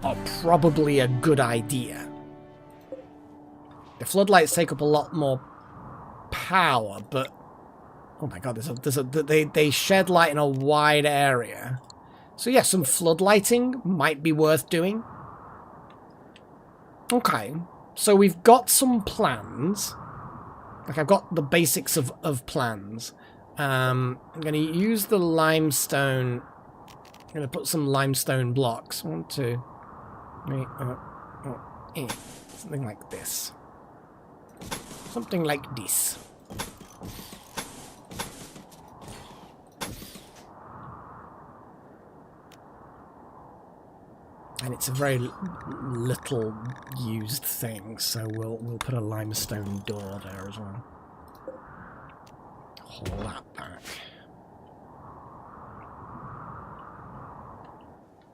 are probably a good idea. The floodlights take up a lot more power, but oh my god, they shed light in a wide area. So yeah, some floodlighting might be worth doing. Okay, so we've got some plans. Like, I've got the basics of plans. I'm going to use the limestone. I'm going to put some limestone blocks. 1, 2, 3, something like this. Something like this. And it's a very little used thing, so we'll put a limestone door there as well. Hold that back.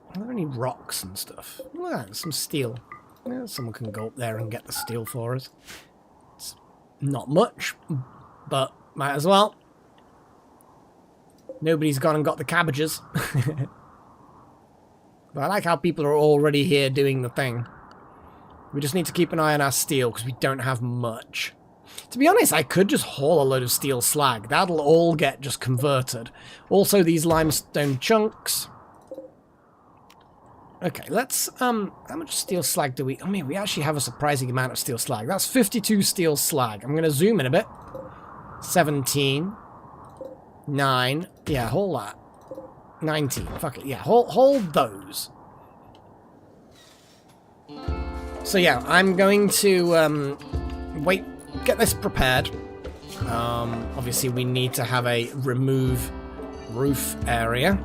Are there any rocks and stuff? Ah, some steel. Yeah, someone can go up there and get the steel for us. It's not much, but might as well. Nobody's gone and got the cabbages. But I like how people are already here doing the thing. We just need to keep an eye on our steel because we don't have much. To be honest, I could just haul a load of steel slag. That'll all get just converted. Also, these limestone chunks. Okay, let's, how much steel slag do we... I mean, we actually have a surprising amount of steel slag. That's 52 steel slag. I'm going to zoom in a bit. 17. 9. Yeah, hold that. 19. Fuck it. Yeah, hold those. So yeah, I'm going to get this prepared. Obviously we need to have a remove roof area.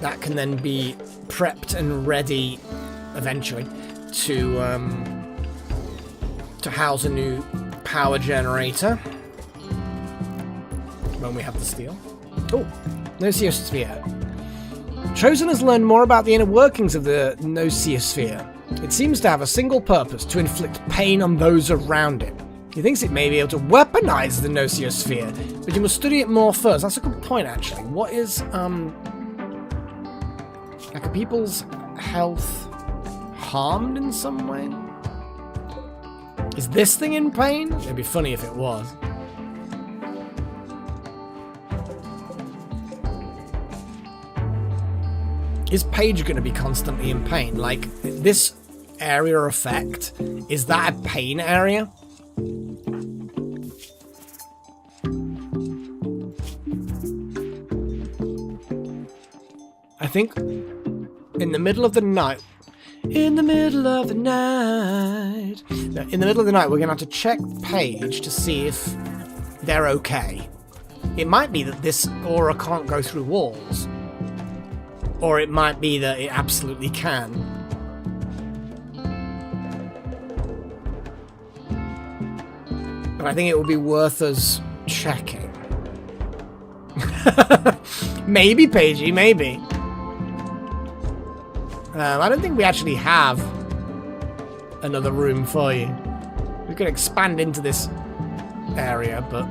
That can then be prepped and ready eventually to house a new power generator when we have the steel. Oh, Noceosphere. Chosen has learned more about the inner workings of the Noceosphere. It seems to have a single purpose, to inflict pain on those around it. He thinks it may be able to weaponize the Noceosphere, but you must study it more first. That's a good point, actually. What is, like, are people's health harmed in some way? Is this thing in pain? It'd be funny if it was. Is Paige going to be constantly in pain? Like, this area effect, is that a pain area? I think in the middle of the night... In the middle of the night... No, in the middle of the night, we're going to have to check Paige to see if they're okay. It might be that this aura can't go through walls. Or it might be that it absolutely can. But I think it would be worth us checking. Maybe, Paigey, maybe. I don't think we actually have another room for you. We could expand into this area, but...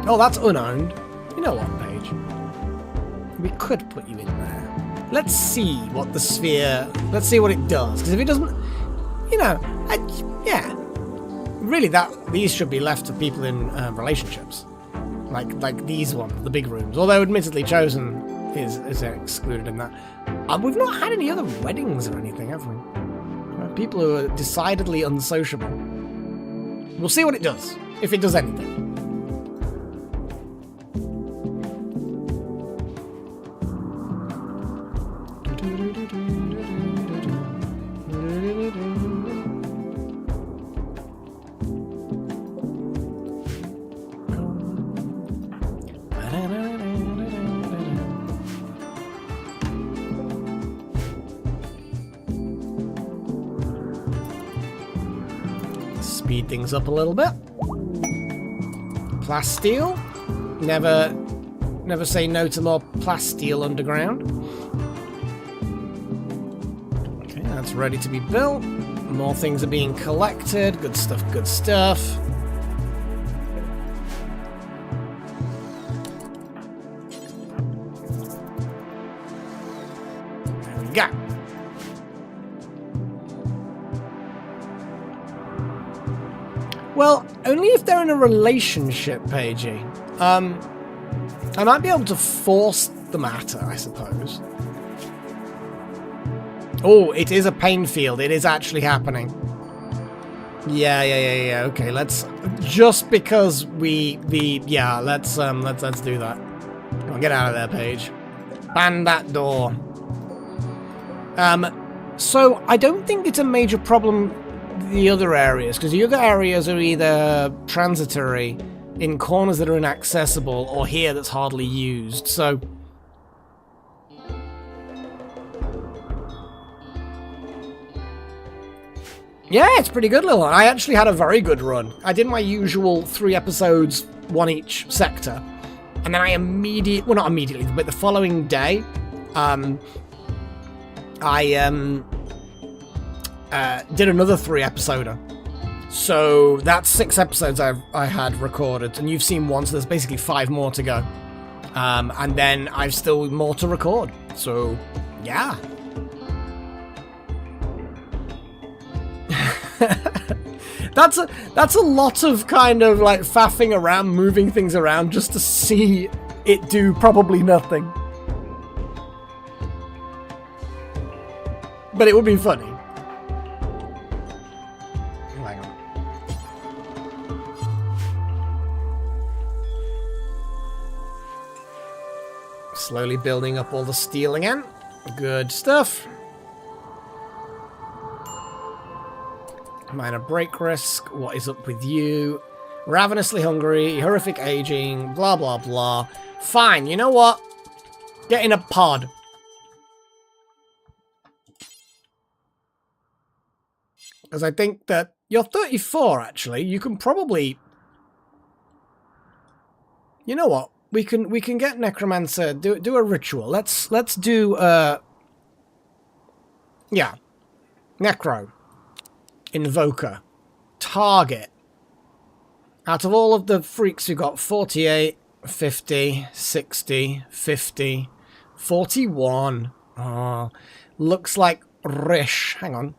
Oh, that's unowned. You know what, Paige? We could put you in there. Let's see what the sphere... Let's see what it does. Because if it doesn't... You know, yeah. Really, these should be left to people in relationships. Like these ones, the big rooms. Although, admittedly, Chosen is excluded in that. We've not had any other weddings or anything, have we? People who are decidedly unsociable. We'll see what it does, if it does anything. Speed things up a little bit. Plasteel. Never say no to more plasteel underground. Okay, that's ready to be built. More things are being collected. Good stuff, good stuff. There we go. Well, only if they're in a relationship, Paigey. I might be able to force the matter, I suppose. Oh, it is a pain field. It is actually happening. Yeah. Okay, let's... Just because yeah, let's do that. Come on, get out of there, Paige. Ban that door. So, I don't think it's a major problem the other areas, because the other areas are either transitory in corners that are inaccessible or here that's hardly used, so... Yeah, it's pretty good, little one. I actually had a very good run. I did my usual 3 episodes, 1 each sector, and then I well, not immediately, but the following day, did another 3 episoder. So that's 6 episodes I had recorded, and you've seen 1, so there's basically 5 more to go. And then I've still more to record. So, yeah. That's a lot of kind of like faffing around, moving things around just to see it do probably nothing. But it would be funny. Slowly building up all the steel again. Good stuff. Minor break risk. What is up with you? Ravenously hungry. Horrific aging. Blah, blah, blah. Fine. You know what? Get in a pod. Because I think that you're 34, actually. You can probably... You know what? We can get Necromancer, do a ritual. Let's do yeah. Necro. Invoker. Target. Out of all of the freaks who got 48, 50, 60, 50, 41. Oh, looks like Rish. Hang on.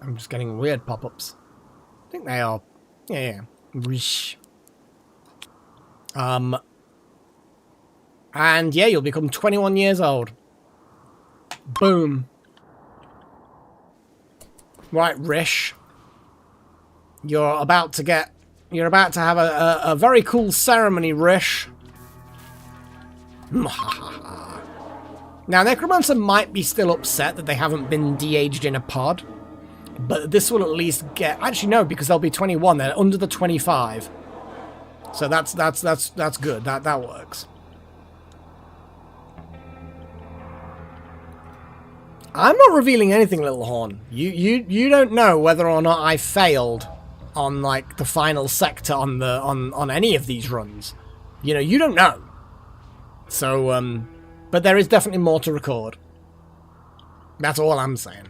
I'm just getting weird pop-ups. I think they are. Yeah. Rish. And yeah, you'll become 21 years old. Boom. Right, Rish. You're about to have a very cool ceremony, Rish. Now, Necromancer might be still upset that they haven't been de-aged in a pod, but this will at least get... Actually, no, because they'll be 21. They're under the 25. So that's good. That works. I'm not revealing anything, Little Horn. You don't know whether or not I failed on like the final sector on any of these runs. You know, you don't know. So but there is definitely more to record. That's all I'm saying.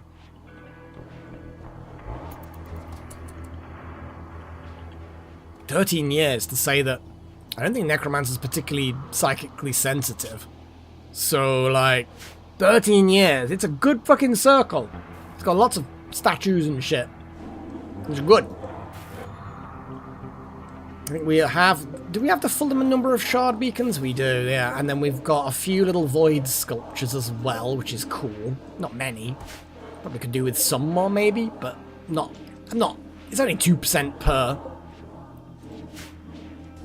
"13 years to say that I don't think Necromancer's particularly psychically sensitive. So, like, 13 years. It's a good fucking circle. It's got lots of statues and shit. It's good. I think we have... Do we have the full number of shard beacons? We do, yeah. And then we've got a few little void sculptures as well, which is cool. Not many. Probably could do with some more, maybe, but not... It's only 2% per...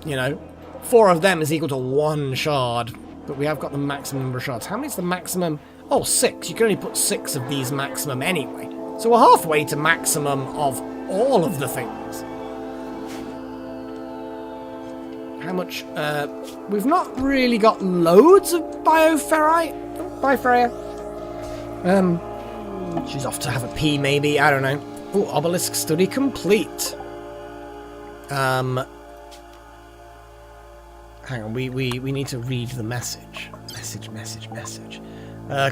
You know, 4 of them is equal to 1 shard, but we have got the maximum number of shards. How many is the maximum? Oh, 6. You can only put 6 of these maximum anyway. So we're halfway to maximum of all of the things. How much? We've not really got loads of bioferrite. Oh, bye, Freya. She's off to have a pee, maybe. I don't know. Oh, obelisk study complete. Hang on, we need to read the message. Message.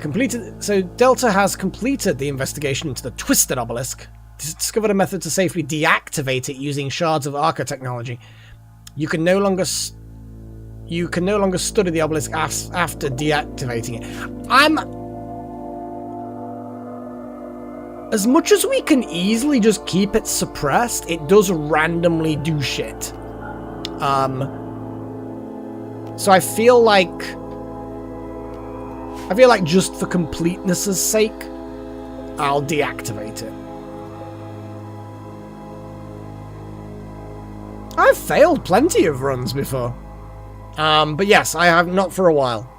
Completed. So Delta has completed the investigation into the Twisted Obelisk. Discovered a method to safely deactivate it using shards of Arca technology. You can no longer study the obelisk after deactivating it. As much as we can easily just keep it suppressed, it does randomly do shit. So I feel like just for completeness' sake, I'll deactivate it. I've failed plenty of runs before. But yes, I have not for a while.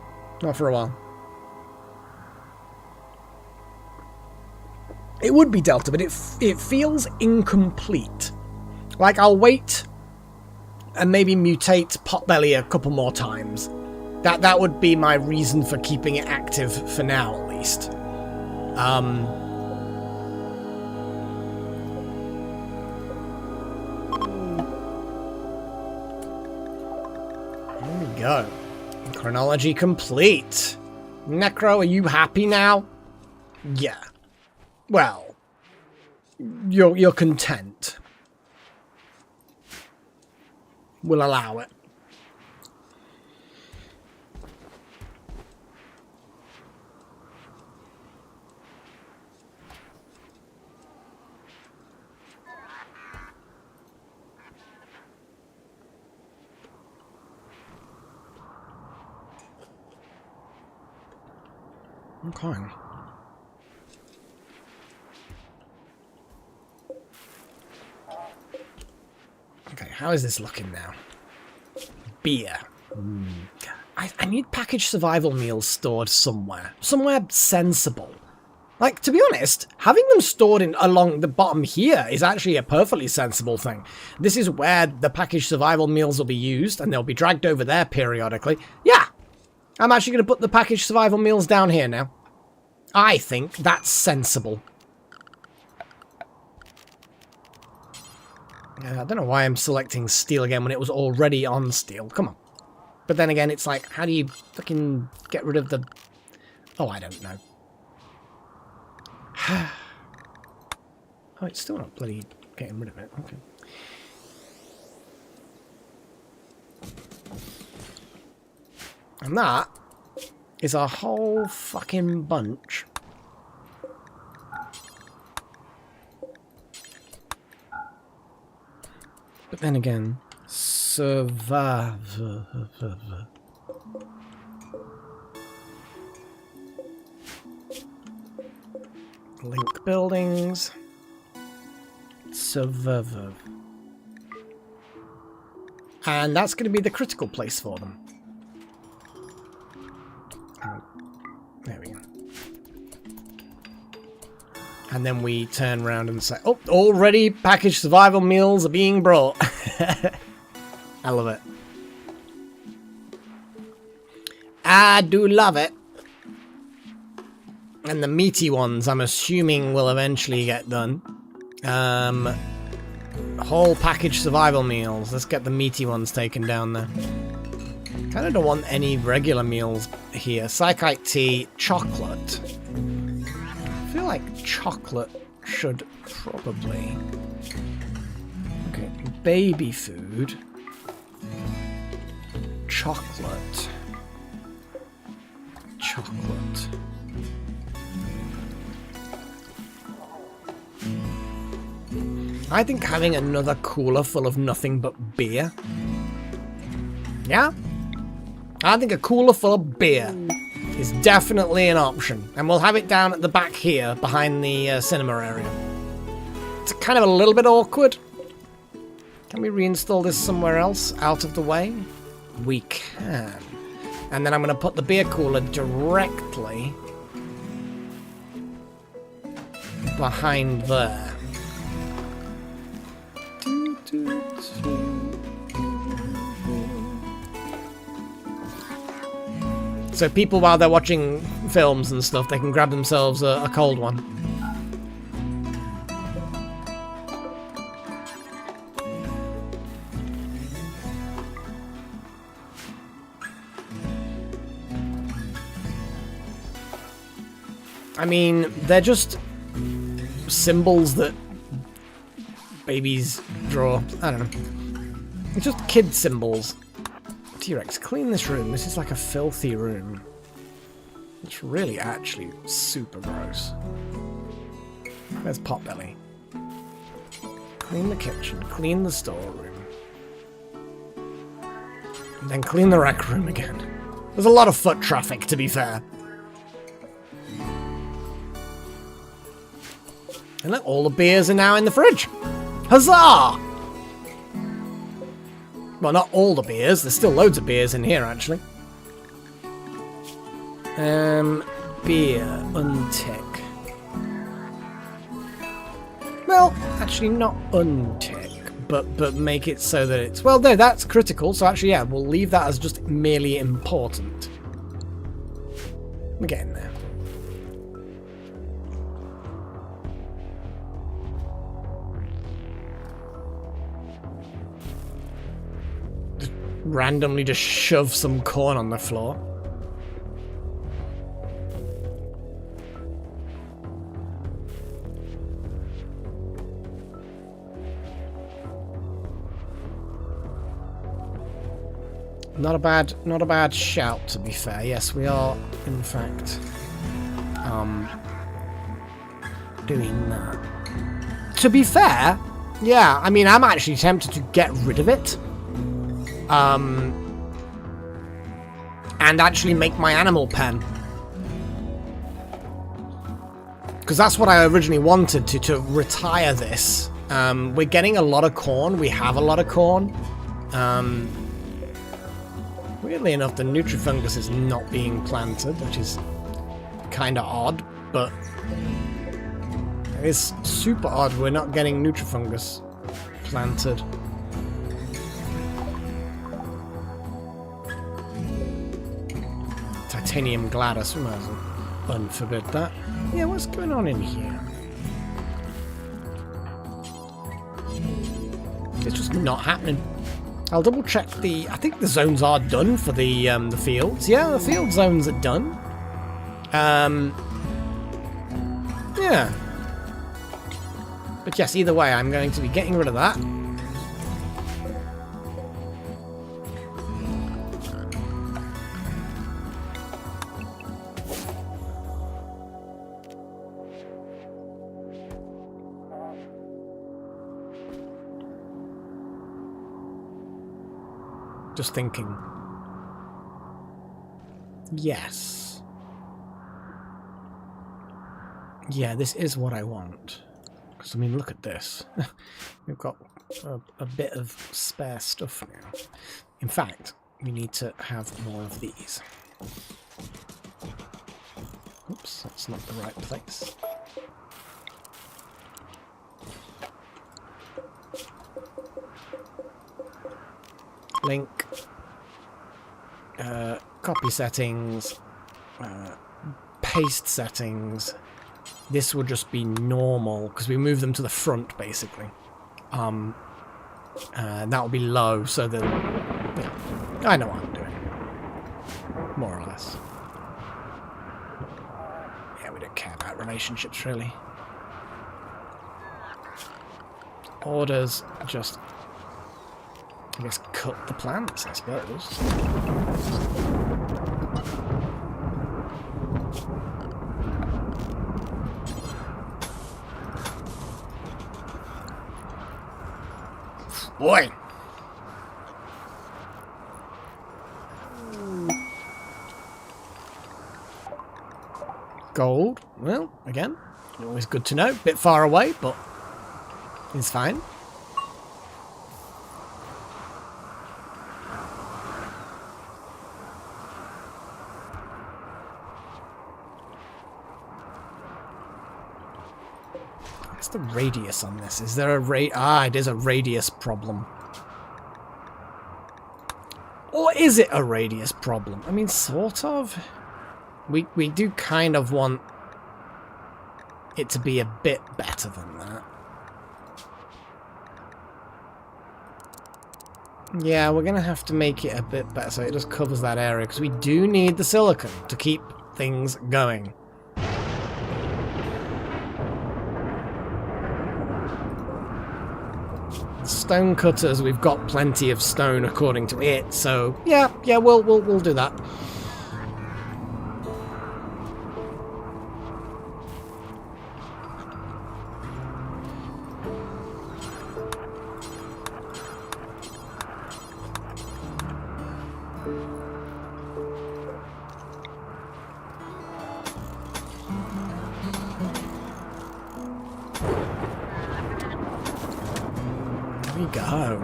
It would be Delta, but it feels incomplete. Like, I'll wait and maybe mutate Potbelly a couple more times. That would be my reason for keeping it active for now, at least. There we go. Chronology complete. Necro, are you happy now? Yeah. Well, you're content. We'll allow it. Okay. Okay, how is this looking now? Beer. I need packaged survival meals stored somewhere. Somewhere sensible. Like, to be honest, having them stored along the bottom here is actually a perfectly sensible thing. This is where the packaged survival meals will be used, and they'll be dragged over there periodically. Yeah! I'm actually going to put the packaged survival meals down here now. I think that's sensible. I don't know why I'm selecting steel again when it was already on steel. Come on. But then again, it's like, how do you fucking get rid of the... Oh, I don't know. Oh, it's still not bloody getting rid of it. Okay. And that is a whole fucking bunch. But then again, survive. Link buildings. Survive. And that's going to be the critical place for them. Yeah, And then we turn around and say, oh, already packaged survival meals are being brought. I love it. I do love it. And the meaty ones, I'm assuming, will eventually get done. Whole packaged survival meals. Let's get the meaty ones taken down there. Kind of don't want any regular meals here. Psychite tea, chocolate. I feel like chocolate should probably... Okay, baby food. Chocolate. Chocolate. I think having another cooler full of nothing but beer. Yeah? I think a cooler full of beer is definitely an option. And we'll have it down at the back here, behind the cinema area. It's kind of a little bit awkward. Can we reinstall this somewhere else, out of the way? We can. And then I'm going to put the beer cooler directly behind there. So people, while they're watching films and stuff, they can grab themselves a cold one. I mean, they're just symbols that babies draw. I don't know. It's just kid symbols. T-Rex, clean this room. This is like a filthy room. It's really actually super gross. Where's Potbelly? Clean the kitchen. Clean the storeroom. And then clean the rec room again. There's a lot of foot traffic, to be fair. And look, all the beers are now in the fridge. Huzzah! Well, not all the beers. There's still loads of beers in here, actually. Beer, untick. Well, actually not untick, but make it so that it's... Well, no, that's critical, so actually, yeah, we'll leave that as just merely important. We're getting there. Randomly just shove some corn on the floor. Not a bad shout, to be fair. Yes, we are in fact doing that. To be fair, yeah, I mean, I'm actually tempted to get rid of it. And actually make my animal pen. Because that's what I originally wanted, to retire this. We're getting a lot of corn. We have a lot of corn. Weirdly enough, the Nutrifungus is not being planted, which is kind of odd, but it is super odd we're not getting Nutrifungus planted. Titanium Gladys, we might as well unforbid that. Yeah, what's going on in here? It's just not happening. I'll double check the... I think the zones are done for the fields. Yeah, the field zones are done. Yeah. But yes, either way, I'm going to be getting rid of that. Just thinking. Yes. Yeah, this is what I want. Because, I mean, look at this. We've got a bit of spare stuff now. In fact, we need to have more of these. Oops, that's not the right place. link, copy settings, paste settings. This will just be normal because we move them to the front basically. And that will be low, so that yeah, I know what I'm doing, more or less. Yeah, we don't care about relationships really. Orders, just I guess cut the plants, I suppose. Boy! Gold. Well, again, always good to know. Bit far away, but it's fine. What's the radius on this? Is there a it is a radius problem. Or is it a radius problem? I mean, sort of. We do kind of want it to be a bit better than that. Yeah, we're going to have to make it a bit better so it just covers that area, because we do need the silicon to keep things going. Stone cutters, we've got plenty of stone according to it, so yeah, we'll do that. There we go.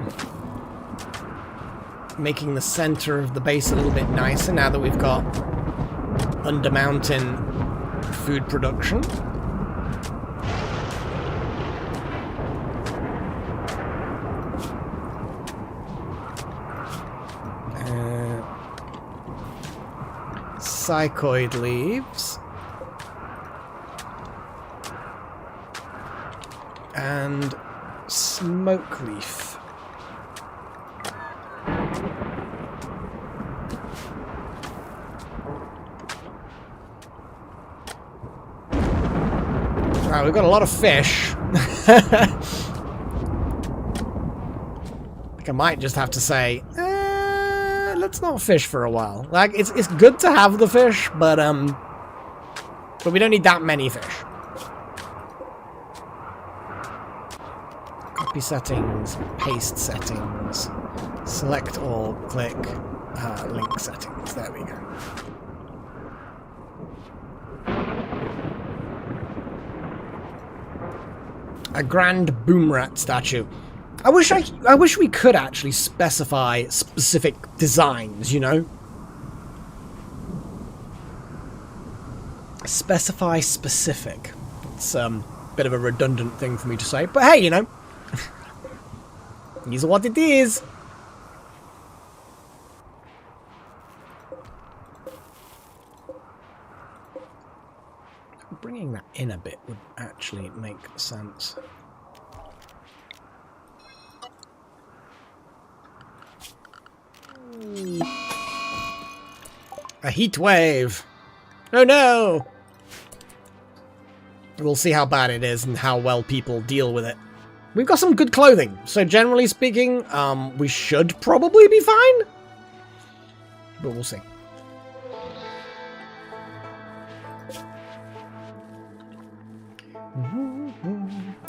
Making the center of the base a little bit nicer now that we've got under mountain food production. Psychoid leaves. And smoke leaf. Wow, we've got a lot of fish. I think I might just have to say, let's not fish for a while. Like, it's good to have the fish, but we don't need that many fish. Copy settings, paste settings, select all, click, link settings. There we go. A grand boomrat statue. I wish we could actually specify specific designs, you know? Specify specific. It's a bit of a redundant thing for me to say, but hey, you know. It is what it is. Bringing that in a bit would actually make sense. A heat wave! Oh no! We'll see how bad it is and how well people deal with it. We've got some good clothing, so generally speaking, we should probably be fine. But we'll see.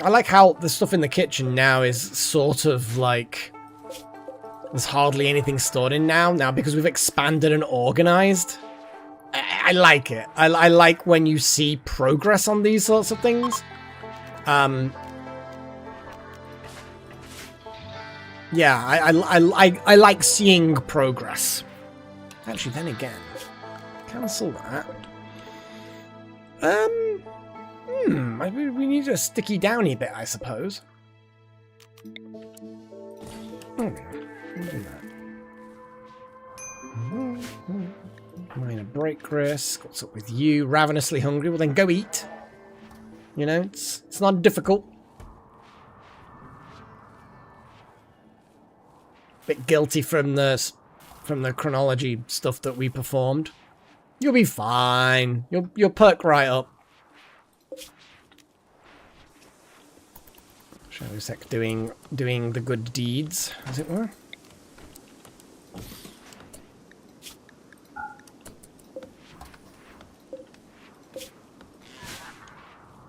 I like how the stuff in the kitchen now is sort of like... There's hardly anything stored in now because we've expanded and organized. I like it. I like when you see progress on these sorts of things. Yeah, I like seeing progress. Actually, then again, cancel that. We need a sticky downy bit, I suppose. Minor break risk. What's up with you? Ravenously hungry. Well, then go eat. You know, it's not difficult. Bit guilty from the chronology stuff that we performed. You'll be fine. You'll perk right up. Shall we sec doing the good deeds, as it were.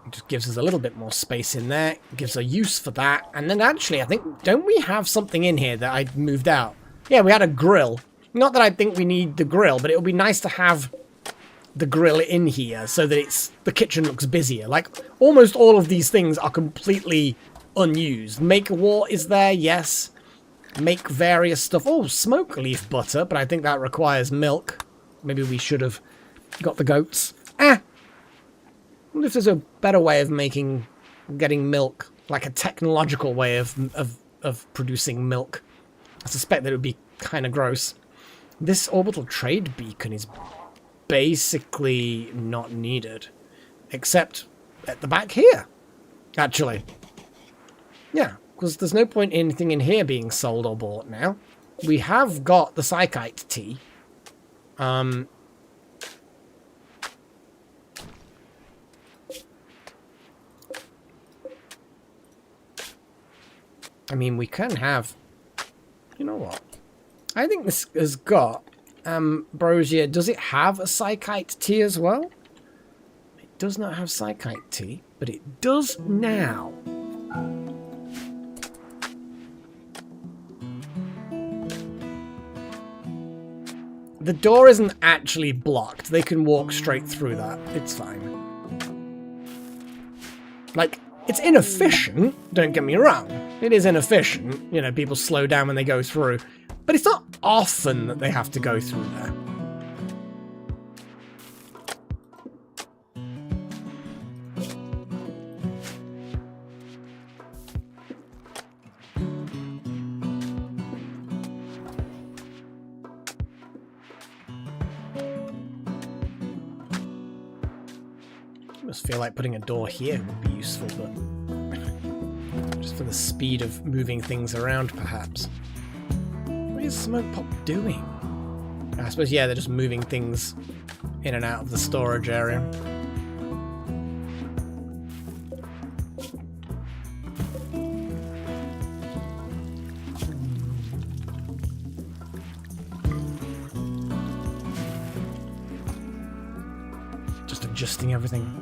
Just gives us a little bit more space in there. Gives a use for that. And then actually, I think, don't we have something in here that I moved out? Yeah, we had a grill. Not that I think we need the grill, but it would be nice to have the grill in here so that the kitchen looks busier. Like, almost all of these things are completely unused. Make wart is there, yes. Make various stuff. Oh, smoke leaf butter, but I think that requires milk. Maybe we should have got the goats. I wonder if there's a better way of getting milk, like a technological way of producing milk. I suspect that it would be kind of gross. This orbital trade beacon is basically not needed, except at the back here, actually. Yeah, because there's no point in anything in here being sold or bought now. We have got the psychite tea. I mean, we can have... You know what? I think this has got... Ambrosia, does it have a psychite tea as well? It does not have psychite tea, but it does now. The door isn't actually blocked. They can walk straight through that. It's fine. Like, it's inefficient, don't get me wrong. It is inefficient. You know, people slow down when they go through. But it's not often that they have to go through there. I must feel like putting a door here would be useful, but just for the speed of moving things around, perhaps. What is Smoke Pop doing? I suppose, yeah, they're just moving things in and out of the storage area. Just adjusting everything.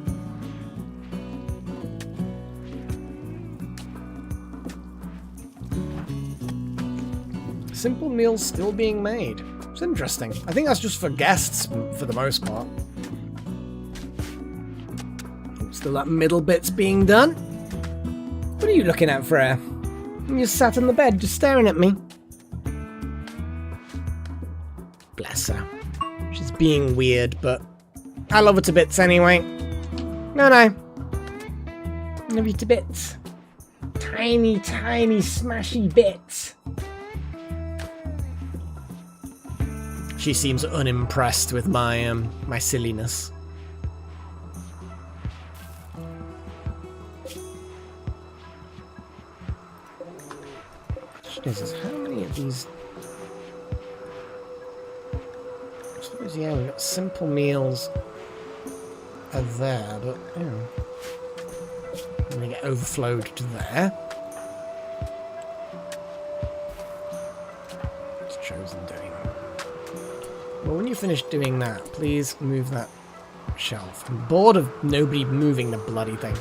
Simple meals still being made. It's interesting. I think that's just for guests for the most part. Still that middle bit's being done. What are you looking at, Freya? You sat on the bed just staring at me. Bless her. She's being weird, but I love her to bits anyway. No. Love you to bits. Tiny, tiny, smashy bits. She seems unimpressed with my my silliness. Jesus, how many of these? I suppose, yeah, we've got simple meals are there, but you know, and they get overflowed to there. What's Chosen doing? Well, when you finish doing that, please move that shelf. I'm bored of nobody moving the bloody thing.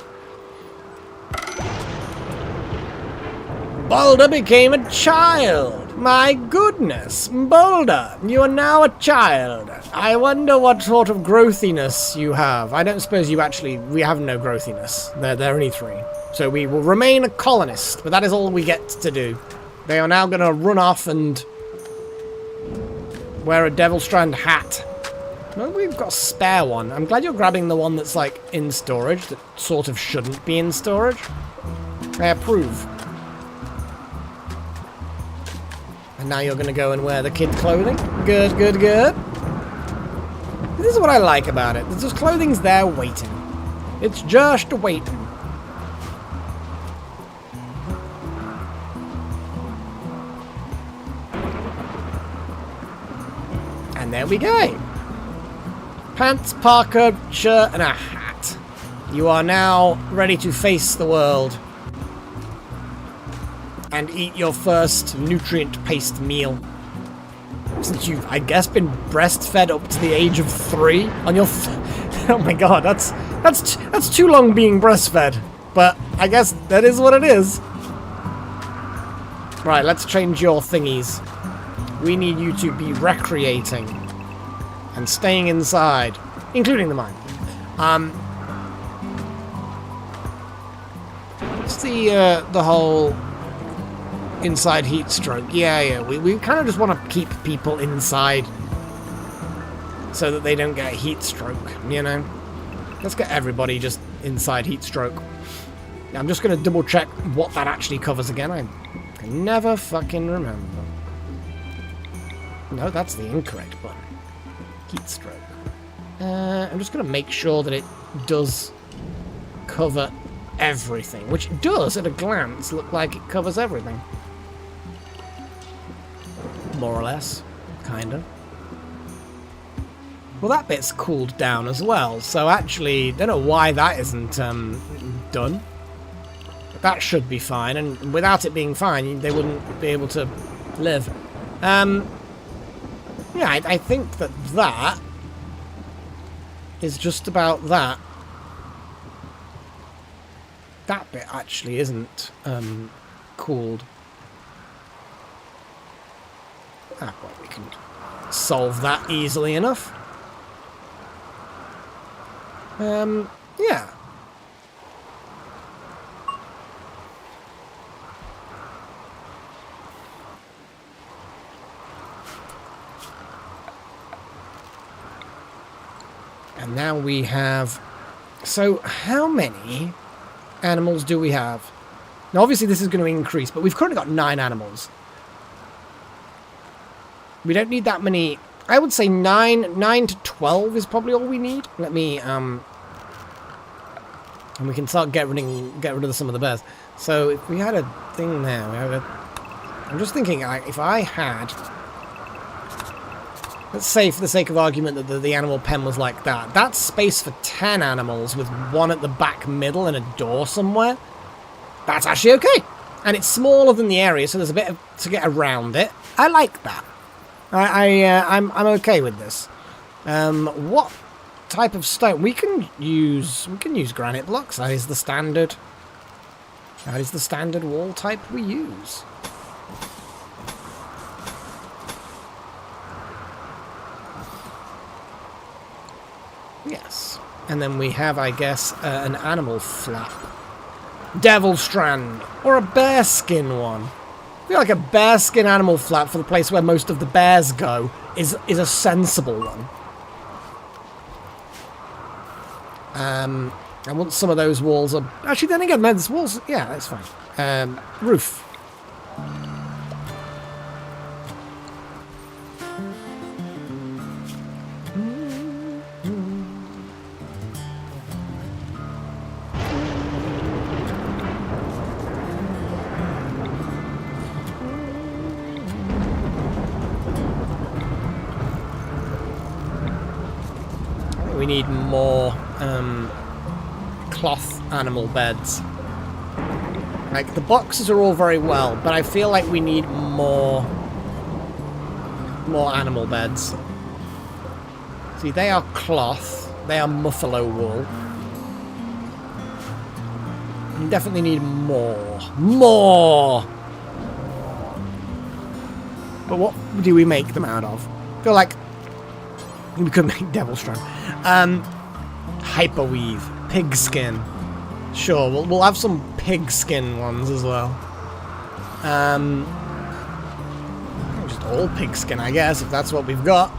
Boulder became a child! My goodness! Boulder, you are now a child. I wonder what sort of growthiness you have. I don't suppose you actually... We have no growthiness. They're only 3. So we will remain a colonist, but that is all we get to do. They are now going to run off and... wear a Devil Strand hat. No, we've got a spare one. I'm glad you're grabbing the one that's, like, in storage, that sort of shouldn't be in storage. I approve. And now you're going to go and wear the kid clothing. Good, good, good. This is what I like about it. There's just clothing's there waiting. It's just waiting. And there we go. Pants, parka, shirt, and a hat. You are now ready to face the world. And eat your first nutrient-paced meal. Since you've, I guess, been breastfed up to the age of 3 on your... oh my god, that's too long being breastfed. But I guess that is what it is. Right, let's change your thingies. We need you to be recreating and staying inside, including the mine. What's the whole inside heat stroke? Yeah, we kind of just want to keep people inside so that they don't get heat stroke, you know? Let's get everybody just inside heat stroke. I'm just going to double check what that actually covers again. I can never fucking remember. No, that's the incorrect button. Heat stroke. I'm just going to make sure that it does cover everything, which does, at a glance, look like it covers everything. More or less. Kind of. Well, that bit's cooled down as well, so actually, don't know why that isn't done. But that should be fine, and without it being fine, they wouldn't be able to live. Yeah, I think that is just about that. That bit actually isn't cooled. Ah, well, we can solve that easily enough. Yeah. And now we have... So, how many animals do we have? Now, obviously this is going to increase, but we've currently got 9 animals. We don't need that many... I would say 9 to 12 is probably all we need. Let me, and we can start get rid of some of the bears. So, if we had a thing there, I'm just thinking, if I had... Let's say, for the sake of argument, that the animal pen was like that. That's space for 10 animals with one at the back middle and a door somewhere. That's actually okay. And it's smaller than the area, so there's a bit to get around it. I like that. I'm okay with this. What type of stone? We can use granite blocks. That is the standard. That is the standard wall type we use. Yes. And then we have, I guess, an animal flap. Devil strand. Or a bearskin one. I feel like a bearskin animal flap for the place where most of the bears go is a sensible one. I want some of those walls up. Actually, then again, man, this walls... Yeah, that's fine. Roof. We need more cloth animal beds. Like, the boxes are all very well, but I feel like we need more animal beds. See, they are cloth. They are buffalo wool. We definitely need more. More! But what do we make them out of? I feel like we could make devil strand. Hyperweave. Pigskin. Sure, we'll have some pigskin ones as well. Just all pigskin, I guess, if that's what we've got.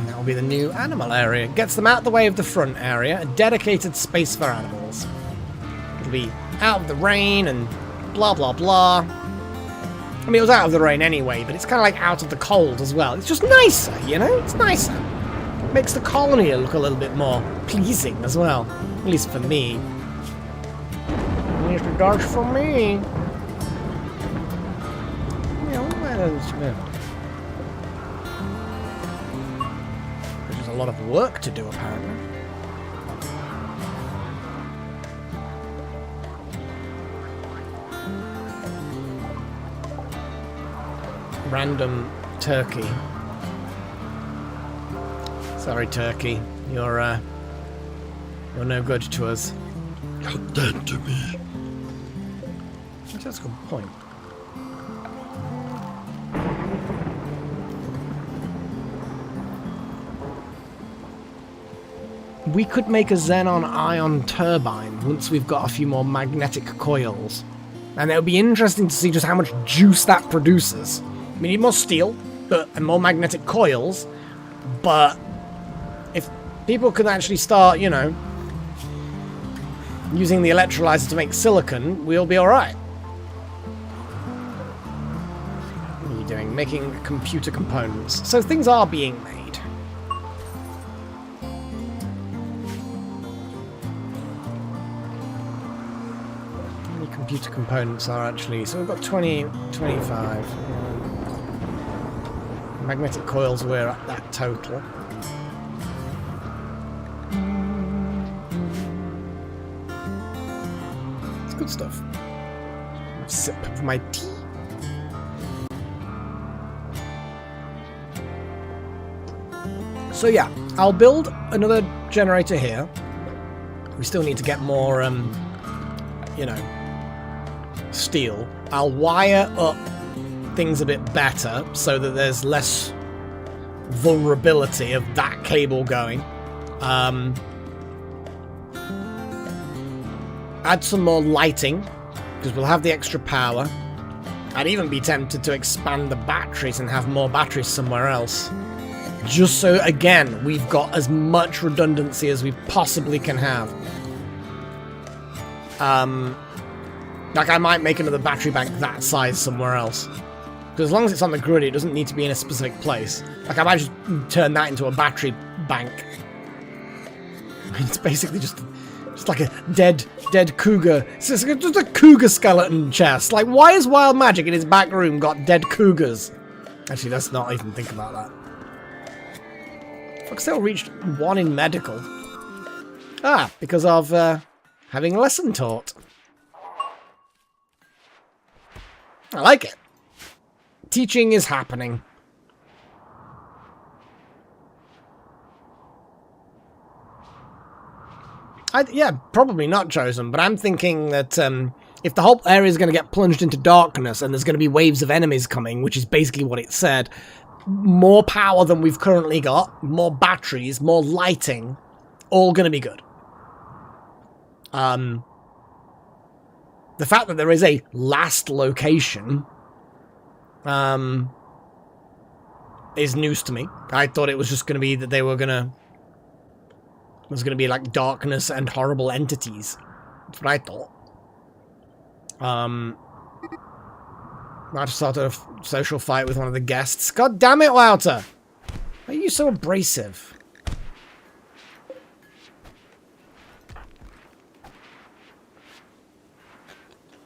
Now be the new animal area. Gets them out the way of the front area, a dedicated space for animals. It'll be out of the rain and blah blah blah. I mean, it was out of the rain anyway, but it's kind of like out of the cold as well. It's just nicer, you know? It's nicer. It makes the colony look a little bit more pleasing as well. At least for me. At least it does for me. There's a lot of work to do, apparently. Random turkey. Sorry, turkey. You're no good to us. You're dead to me. That's a good point. We could make a xenon ion turbine once we've got a few more magnetic coils. And it would be interesting to see just how much juice that produces. We need more steel and more magnetic coils, but if people can actually start, you know, using the electrolyzer to make silicon, we'll be alright. What are you doing? Making computer components. So things are being made. Computer components are actually, so we've got 20, 25. Magnetic coils, we're at that total. It's good stuff. Sip of my tea. So yeah, I'll build another generator here. We still need to get more, you know, steel. I'll wire up things a bit better so that there's less vulnerability of that cable going. Add some more lighting because we'll have the extra power. I'd even be tempted to expand the batteries and have more batteries somewhere else. Just so, again, we've got as much redundancy as we possibly can have. Like, I might make another battery bank that size somewhere else. Because as long as it's on the grid, it doesn't need to be in a specific place. Like, I might just turn that into a battery bank. It's basically just like a dead cougar. It's just a cougar skeleton chest. Like, why has Wild Magic in his back room got dead cougars? Actually, let's not even think about that. Fuck, still reached 1 in medical. Ah, because of having a lesson taught. I like it. Teaching is happening. Yeah, probably not chosen, but I'm thinking that if the whole area is going to get plunged into darkness and there's going to be waves of enemies coming, which is basically what it said, more power than we've currently got, more batteries, more lighting, all going to be good. The fact that there is a last location is news to me. I thought it was just going to be that they were going to... It was going to be like darkness and horrible entities. That's what I thought. I just started a social fight with one of the guests. God damn it, Wouter! Why are you so abrasive?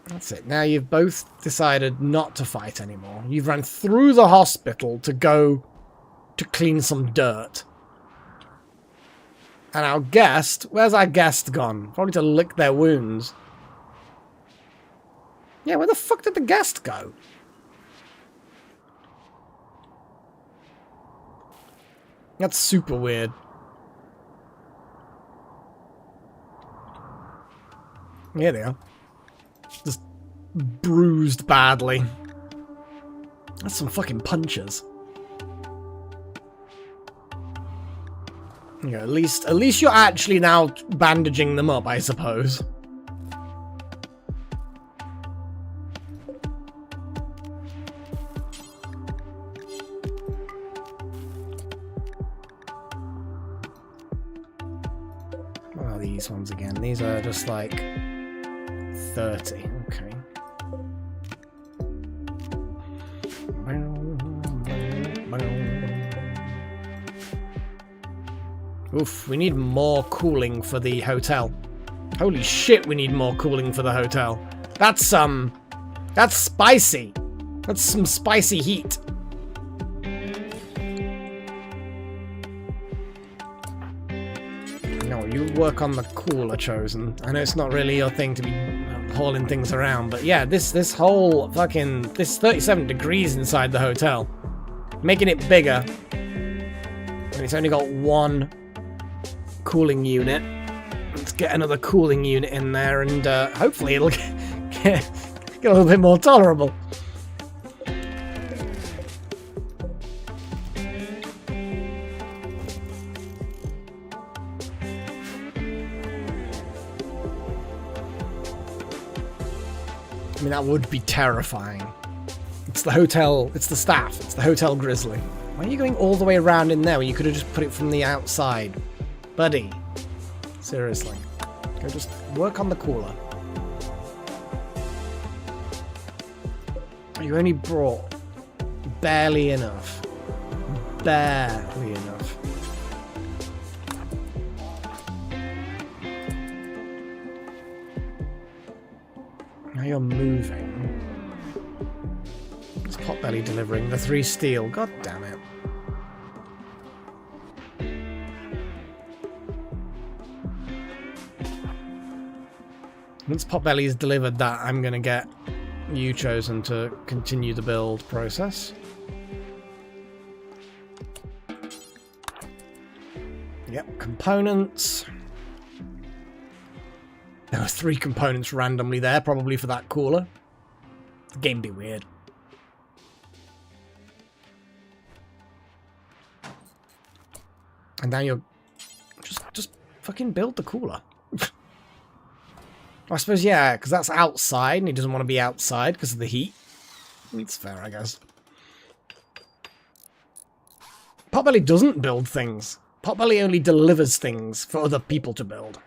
That's it. Now you've both decided not to fight anymore. You've run through the hospital to go to clean some dirt. And our guest... Where's our guest gone? Probably to lick their wounds. Yeah, where the fuck did the guest go? That's super weird. Here they are. Just bruised badly. That's some fucking punches. Yeah, at least you're actually now bandaging them up, I suppose. these ones again? These are just like 30. Okay. Oof, we need more cooling for the hotel. Holy shit, we need more cooling for the hotel. That's spicy. That's some spicy heat. No, you work on the cooler, Chosen. I know it's not really your thing to be hauling things around, but yeah, this whole fucking, this 37 degrees inside the hotel. Making it bigger. And it's only got one cooling unit. Let's get another cooling unit in there, and hopefully it'll get a little bit more tolerable. I mean, that would be terrifying. It's the hotel, it's the staff, it's the Hotel Grizzly. Why are you going all the way around in there when you could have just put it from the outside? Buddy. Seriously. Go just work on the cooler. You only brought barely enough. Barely enough. Now you're moving. It's Potbelly delivering the 3 steel. God damn it. Once Potbelly has delivered that, I'm going to get you Chosen to continue the build process. Yep, components. There were 3 components randomly there, probably for that cooler. The game be weird. And now you're... Just fucking build the cooler. I suppose, yeah, because that's outside, and he doesn't want to be outside because of the heat. It's fair, I guess. Potbelly doesn't build things. Potbelly only delivers things for other people to build.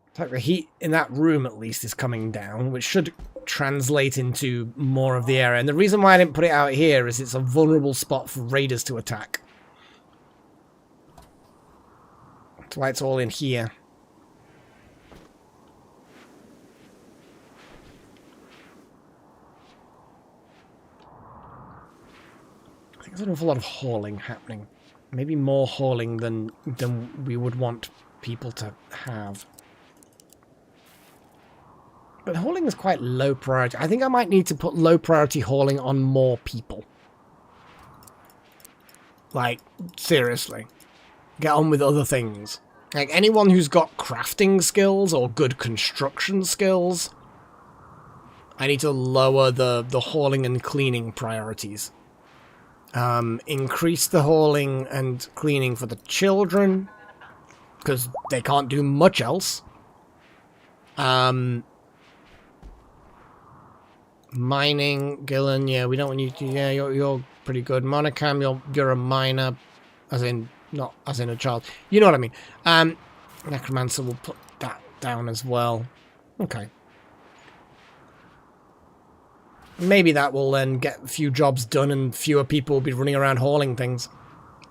It's like the heat in that room, at least, is coming down, which should translate into more of the area. And the reason why I didn't put it out here is it's a vulnerable spot for raiders to attack. That's why it's all in here. I think there's an awful lot of hauling happening. Maybe more hauling than we would want people to have. But hauling is quite low priority. I think I might need to put low priority hauling on more people. Like, seriously. Get on with other things. Like, anyone who's got crafting skills or good construction skills, I need to lower the hauling and cleaning priorities. Increase the hauling and cleaning for the children, because they can't do much else. Mining, Gillen, yeah, we don't want you to, yeah, you're pretty good. Monocam, you're a miner, as in, not as in a child. You know what I mean. Necromancer will put that down as well. Okay. Maybe that will then get a few jobs done and fewer people will be running around hauling things.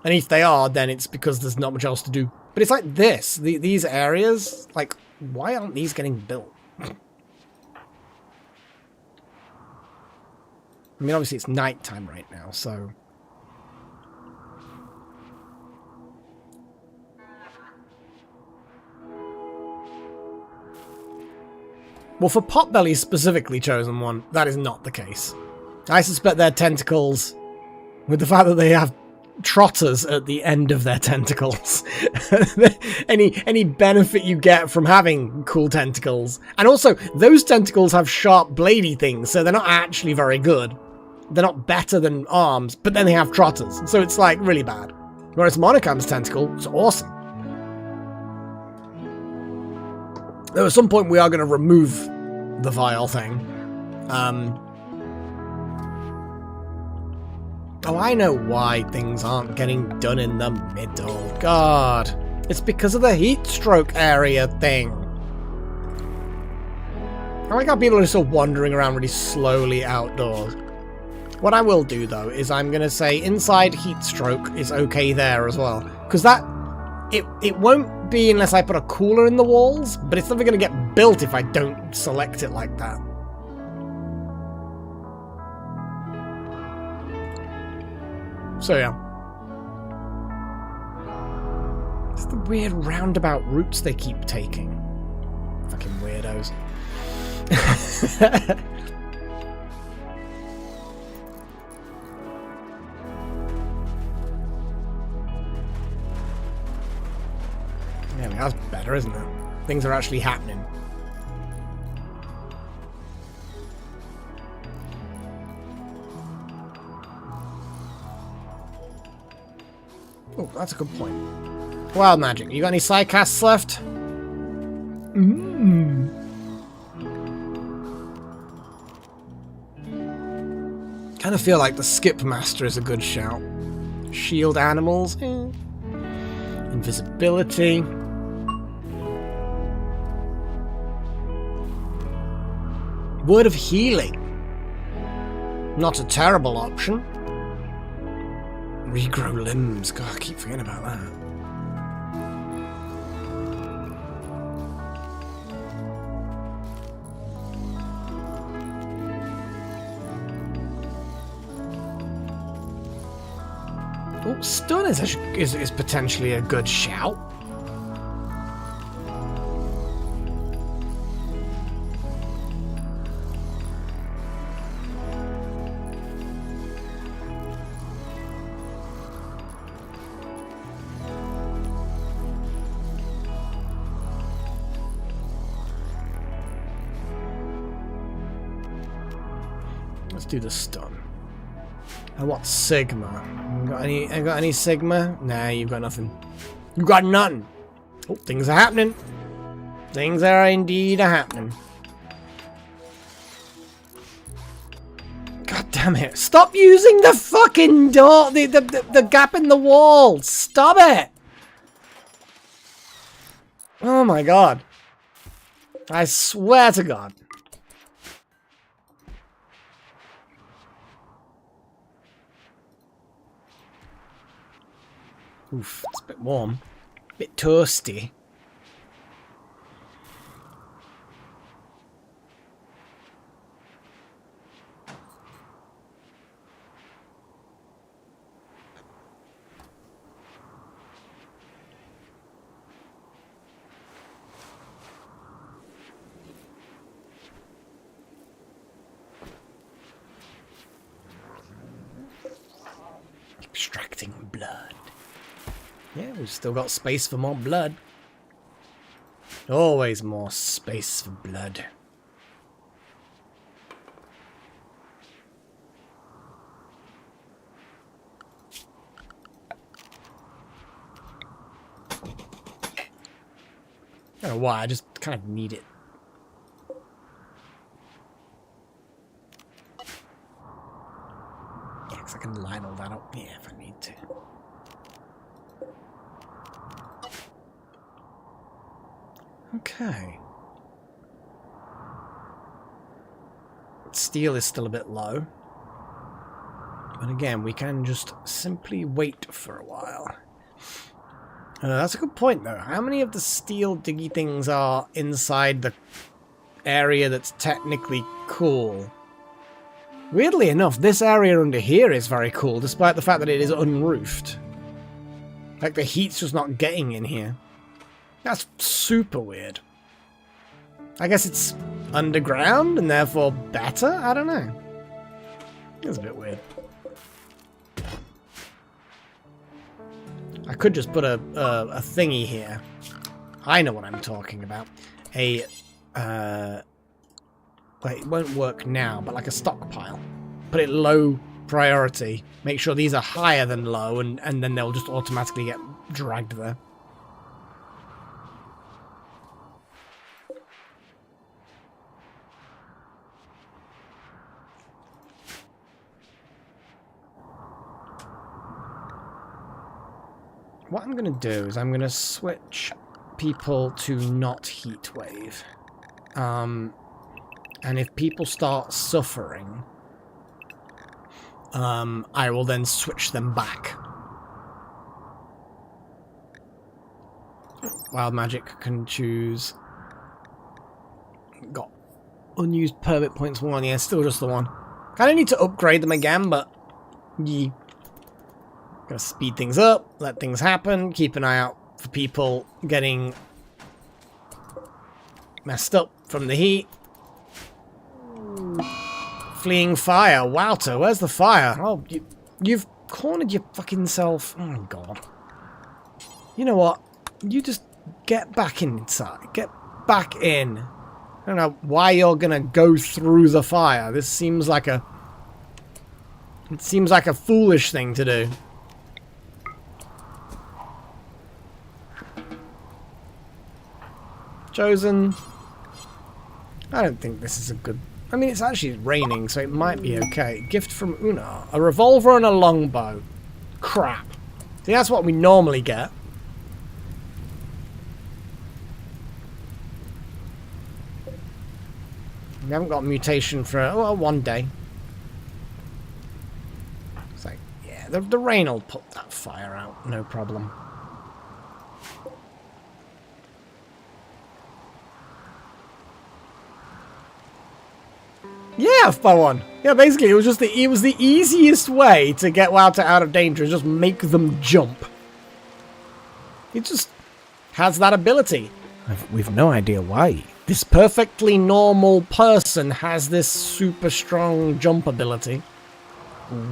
And if they are, then it's because there's not much else to do. But it's like this. These areas, like, why aren't these getting built? I mean, obviously it's nighttime right now, so... Well, for Potbelly's specifically chosen one, that is not the case. I suspect their tentacles, with the fact that they have trotters at the end of their tentacles, any benefit you get from having cool tentacles. And also, those tentacles have sharp bladey things, so they're not actually very good. They're not better than arms, but then they have trotters, so it's like really bad. Whereas Monocam's tentacle is awesome. Though at some point we are going to remove the vile thing. Oh, I know why things aren't getting done in the middle. God. It's because of the heat stroke area thing. I like how people are just wandering around really slowly outdoors. What I will do, though, is I'm going to say inside heat stroke is okay there as well. Because that... It won't be unless I put a cooler in the walls, but it's never going to get built if I don't select it like that. So, yeah. It's the weird roundabout routes they keep taking. Fucking weirdos. Yeah, I mean, that's better, isn't it? Things are actually happening. Oh, that's a good point. Wild magic. You got any psycasts left? Kind of feel like the skip master is a good shout. Shield animals. Invisibility. Word of healing. Not a terrible option. Regrow limbs. God, I keep forgetting about that. Oh, stun is potentially a good shout. Let's do the stun. And what's Sigma? Got any Sigma? Nah, you've got nothing. You got nothing. Oh, things are happening. Things are indeed happening. God damn it! Stop using the fucking door. The gap in the wall. Stop it. Oh my god. I swear to God. Oof, it's a bit warm. A bit toasty. Extracting blood. Yeah, we've still got space for more blood. Always more space for blood. I don't know why, I just kind of need it. Yeah, because I can line all that up, yeah, if I need to. Okay. Steel is still a bit low. But again, we can just simply wait for a while. That's a good point, though. How many of the steel diggy things are inside the area that's technically cool? Weirdly enough, this area under here is very cool, despite the fact that it is unroofed. Like, the heat's just not getting in here. That's super weird. I guess it's underground and therefore better? I don't know. It's a bit weird. I could just put a thingy here. I know what I'm talking about. Wait, it won't work now, but like a stockpile. Put it low priority. Make sure these are higher than low, and then they'll just automatically get dragged there. what I'm going to do is I'm going to switch people to not heat wave. And if people start suffering, I will then switch them back. Wild Magic can choose. Got unused permit points 1. Yeah, still just the one. Kind of need to upgrade them again, but you gotta speed things up, let things happen, keep an eye out for people getting messed up from the heat. Fleeing fire. Wouter, where's the fire? Oh, you've cornered your fucking self. Oh my god. You know what? You just get back inside. Get back in. I don't know why you're gonna go through the fire. This seems like a... It seems like a foolish thing to do. Chosen. I don't think this is a good... I mean, it's actually raining, so it might be okay. Gift from Una. A revolver and a longbow. Crap. See, that's what we normally get. We haven't got a mutation for, well, 1 day. It's like, yeah, the rain will put that fire out, no problem. Yeah, F1. Yeah, basically, it was the easiest way to get Wouter out of danger, is just make them jump. It just has that ability. We've no idea why. This perfectly normal person has this super strong jump ability.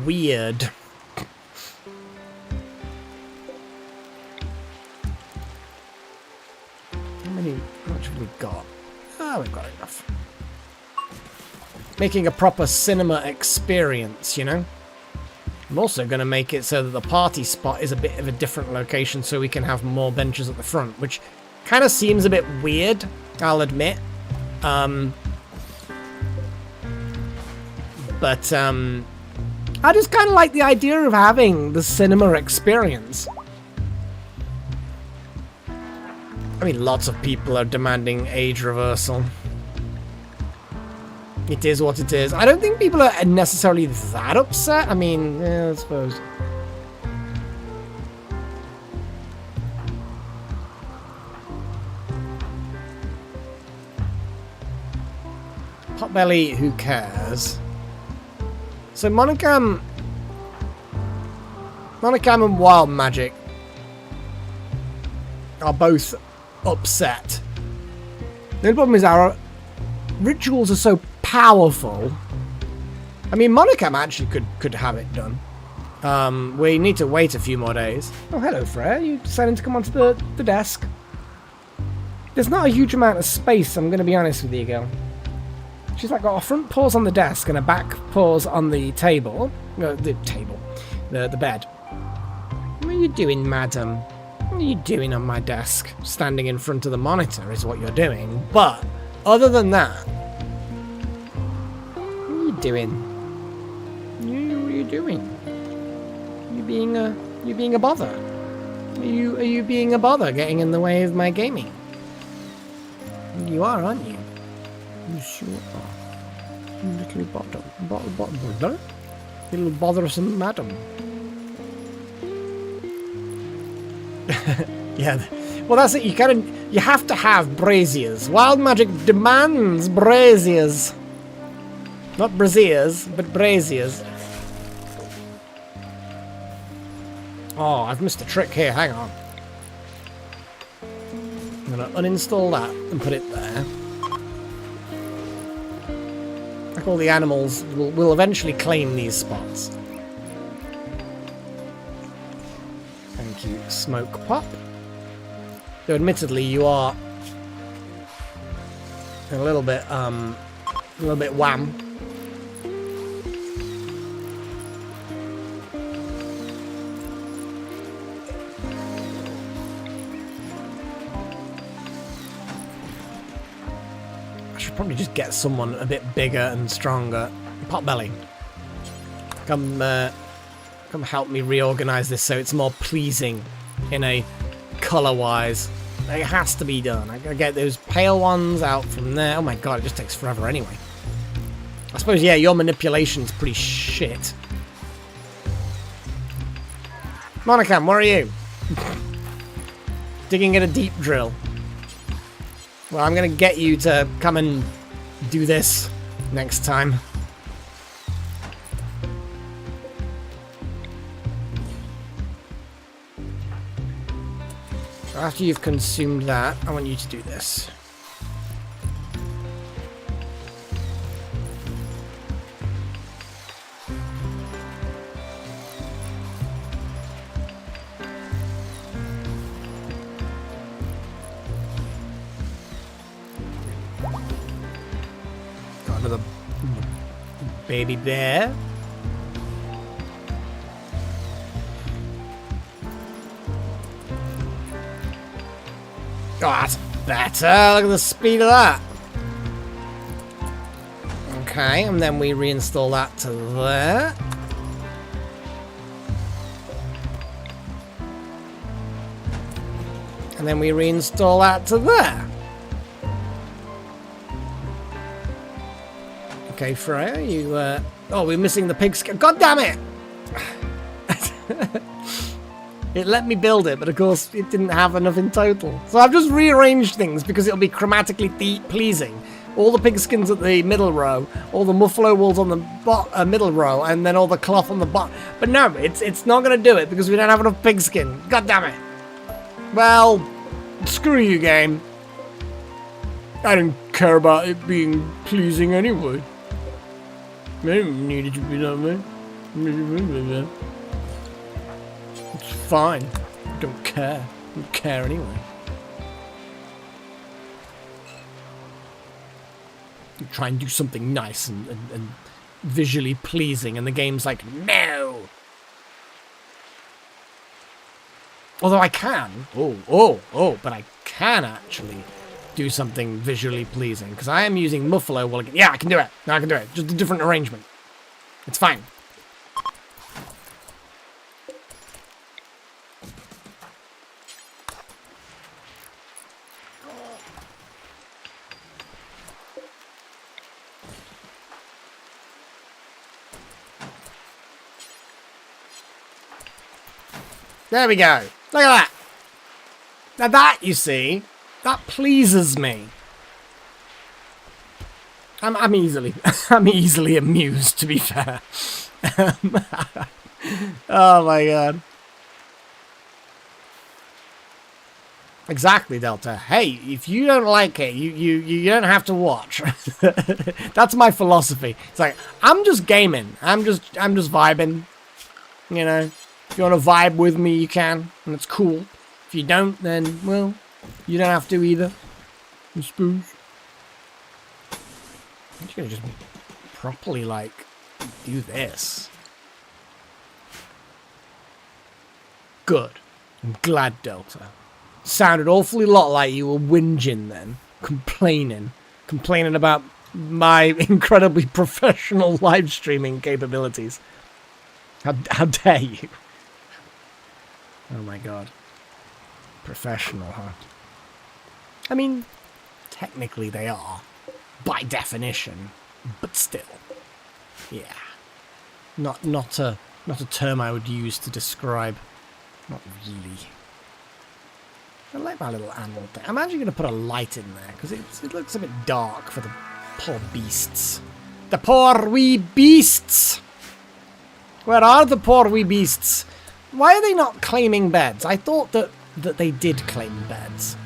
Weird. How much have we got? Oh, we've got enough. Making a proper cinema experience, you know? I'm also going to make it so that the party spot is a bit of a different location so we can have more benches at the front, which kind of seems a bit weird, I'll admit. But I just kind of like the idea of having the cinema experience. I mean, lots of people are demanding age reversal. It is what it is. I don't think people are necessarily that upset. I mean, yeah, I suppose. Potbelly, who cares? So Monocam and Wild Magic are both upset. The only problem is our rituals are so powerful. I mean, Monocam actually could have it done. We need to wait a few more days. Oh, hello, Freya. You decided to come onto the desk. There's not a huge amount of space, I'm going to be honest with you, girl. She's like got a front paws on the desk and a back paws on the table. No, the bed. What are you doing, madam? What are you doing on my desk? Standing in front of the monitor is what you're doing. But other than that, what are you doing? What are you doing? You being a bother? Are you being a bother, getting in the way of my gaming? You are, aren't you? You sure are. You little bother. Little bothersome madam. Yeah, well that's it, you have to have braziers. Wild Magic demands braziers. Not braziers, but braziers. Oh, I've missed a trick here, hang on. I'm gonna uninstall that and put it there. Like all the animals will eventually claim these spots. Thank you, Smoke Pop. Though admittedly you are a little bit wham. I should probably just get someone a bit bigger and stronger. Potbelly, come help me reorganize this so it's more pleasing in a color-wise. It has to be done. I gotta get those pale ones out from there. Oh my god, it just takes forever anyway. I suppose, yeah, your manipulation's pretty shit. Monocam, where are you? Digging in a deep drill. Well, I'm gonna get you to come and do this next time. After you've consumed that, I want you to do this. Got another baby bear. Oh, that's better. Look at the speed of that. Okay, and then we reinstall that to there. And then we reinstall that to there. Okay, Freya, you, oh, we're missing the pig skin. God damn it! It let me build it, but of course it didn't have enough in total. So I've just rearranged things because it'll be chromatically pleasing. All the pigskins at the middle row, all the muffalo wools on the middle row, and then all the cloth on the bottom. But no, it's not going to do it because we don't have enough pigskin. God damn it. Well, screw you, game. I don't care about it being pleasing anyway. I don't need it to be that way. It's fine. I don't care. I don't care anyway. You try and do something nice and visually pleasing, and the game's like, no! Although I can. But I can actually do something visually pleasing, because I am using Muffalo. Well, yeah, I can do it. No, I can do it. Just a different arrangement. It's fine. There we go. Look at that. Now that, you see, that pleases me. I'm easily amused, to be fair. Oh my god. Exactly, Delta. Hey, if you don't like it, you don't have to watch. That's my philosophy. It's like, I'm just gaming. I'm just vibing. You know. If you want to vibe with me, you can, and it's cool. If you don't, then, well, you don't have to either. I suppose. I'm just gonna just properly, like, do this. Good. I'm glad, Delta. Sounded awfully lot like you were whinging then. Complaining about my incredibly professional live streaming capabilities. How dare you? Oh my god. Professional, huh? I mean, technically they are. By definition. But still. Yeah. Not a term I would use to describe. Not really. I like my little animal thing. I'm actually going to put a light in there, because it looks a bit dark for the poor beasts. The poor wee beasts! Where are the poor wee beasts? Why are they not claiming beds? I thought that they did claim beds.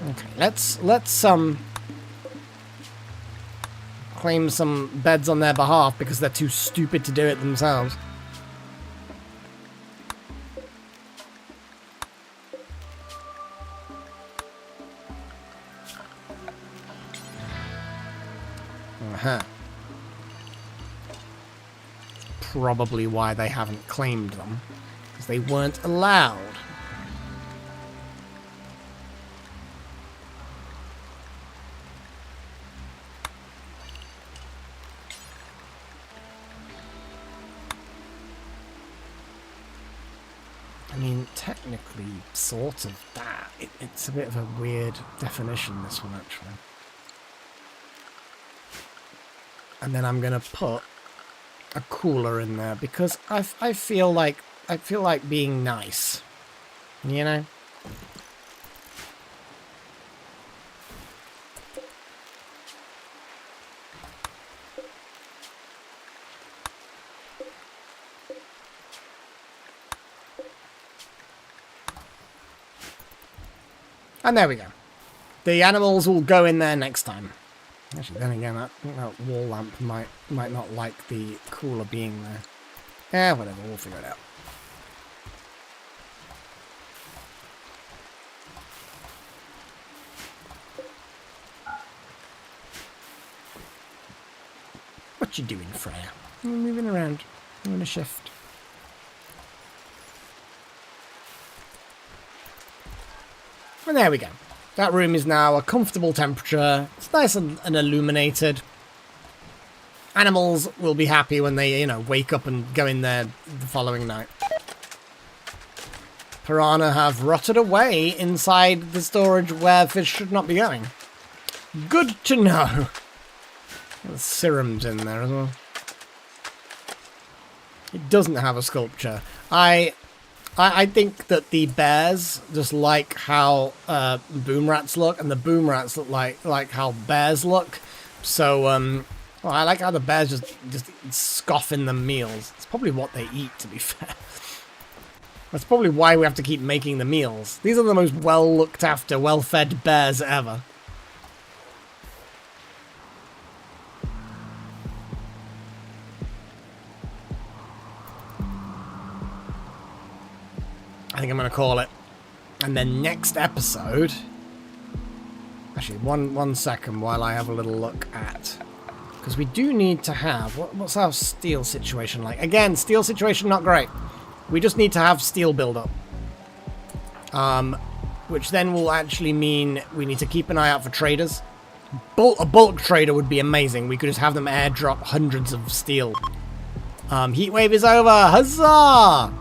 Okay, let's claim some beds on their behalf because they're too stupid to do it themselves. Uh-huh. Probably why they haven't claimed them. Because they weren't allowed. I mean, technically, sort of that. It's a bit of a weird definition, this one, actually. And then I'm going to put a cooler in there because I feel like being nice, you know? And there we go. The animals will go in there next time. Actually, then again, I think that wall lamp might not like the cooler being there. Yeah, whatever, we'll figure it out. What you doing, Freya? You're moving around. You're in a shift. And there we go. That room is now a comfortable temperature. It's nice and illuminated. Animals will be happy when they, wake up and go in there the following night. Piranha have rotted away inside the storage where fish should not be going. Good to know. There's serums in there as well. It doesn't have a sculpture. I think that the bears just like how boom rats look, and the boom rats look like how bears look. So I like how the bears just scoff in the meals. It's probably what they eat, to be fair. That's probably why we have to keep making the meals. These are the most well looked after, well fed bears ever. I think I'm going to call it. And then next episode... Actually, one second while I have a little look at... Because we do need to have... What's our steel situation like? Again, steel situation not great. We just need to have steel build up. Which then will actually mean we need to keep an eye out for traders. A bulk trader would be amazing. We could just have them airdrop hundreds of steel. Heatwave is over! Huzzah!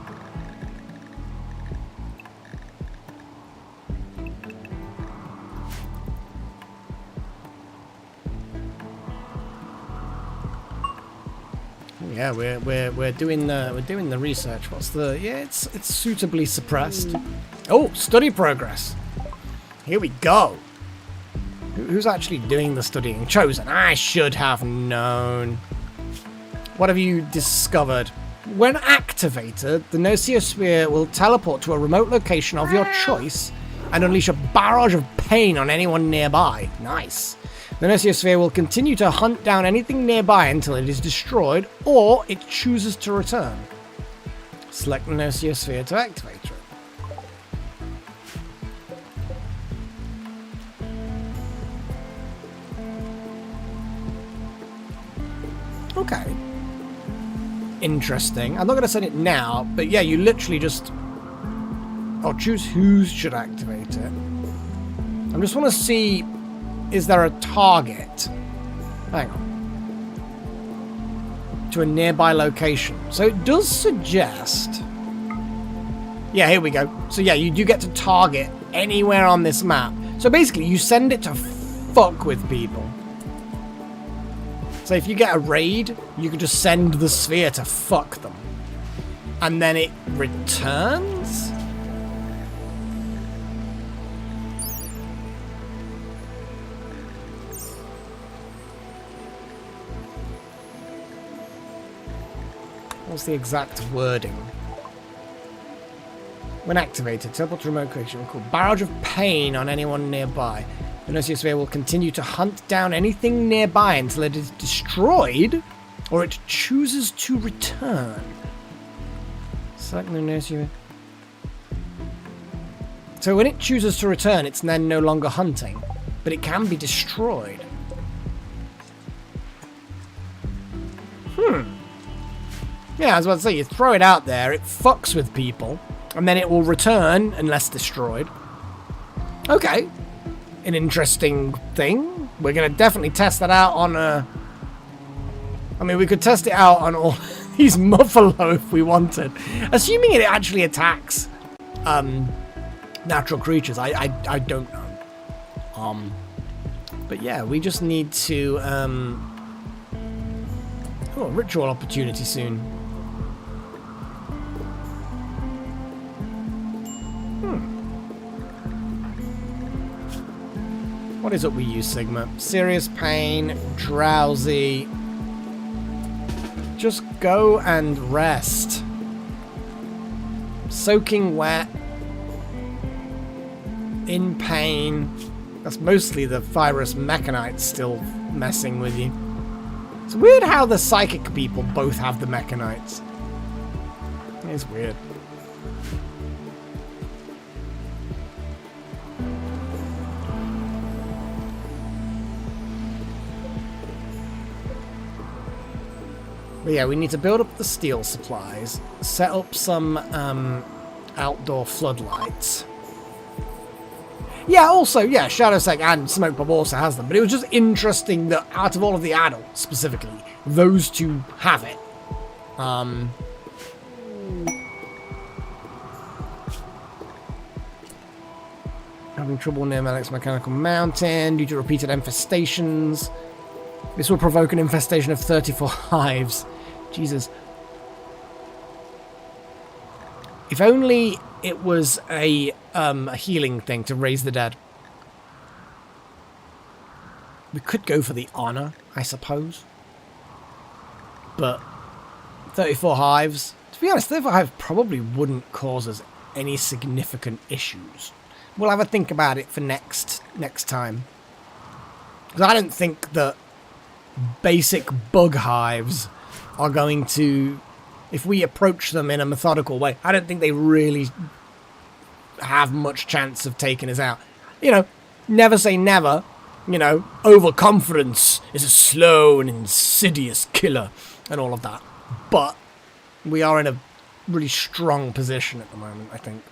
Yeah, we're doing the research. What's the... Yeah, it's suitably suppressed. Oh, study progress. Here we go. Who's actually doing the studying? Chosen. I should have known. What have you discovered? When activated, the Nosiosphere will teleport to a remote location of your choice and unleash a barrage of pain on anyone nearby. Nice. The Nosiosphere will continue to hunt down anything nearby until it is destroyed, or it chooses to return. Select the Nosiosphere to activate it. Okay. Interesting. I'm not going to send it now, but yeah, you literally just... Oh, choose who should activate it. I just want to see... Is there a target? Hang on. To a nearby location. So it does suggest... Yeah, here we go. So yeah, you do get to target anywhere on this map. So basically, you send it to fuck with people. So if you get a raid, you can just send the sphere to fuck them. And then it returns? What's the exact wording? When activated, teleport to remote location called barrage of pain on anyone nearby. The Nosiosphere will continue to hunt down anything nearby until it is destroyed, or it chooses to return. Select the Nosiosphere. So when it chooses to return, it's then no longer hunting, but it can be destroyed. Yeah, I was about to say, you throw it out there, it fucks with people, and then it will return unless destroyed. Okay. An interesting thing. We're going to definitely test that out on I mean, we could test it out on all these Muffalo if we wanted. Assuming it actually attacks natural creatures. I don't know. But yeah, we just need to ritual opportunity soon. What is it we use, Sigma? Serious pain, drowsy. Just go and rest. Soaking wet. In pain. That's mostly the virus mechanites still messing with you. It's weird how the psychic people both have the mechanites. It's weird. But yeah, we need to build up the steel supplies, set up some outdoor floodlights. Yeah, also, yeah, Shadowsec and Smoke Bomb also has them, but it was just interesting that out of all of the adults, specifically, those two have it. Having trouble near Malik's Mechanical Mountain due to repeated infestations. This will provoke an infestation of 34 hives. Jesus. If only it was a healing thing to raise the dead. We could go for the honor, I suppose. But 34 hives. To be honest, 34 hives probably wouldn't cause us any significant issues. We'll have a think about it for next time. Because I don't think that basic bug hives are going to, if we approach them in a methodical way, I don't think they really have much chance of taking us out. You know, never say never. You know, overconfidence is a slow and insidious killer and all of that. But we are in a really strong position at the moment, I think.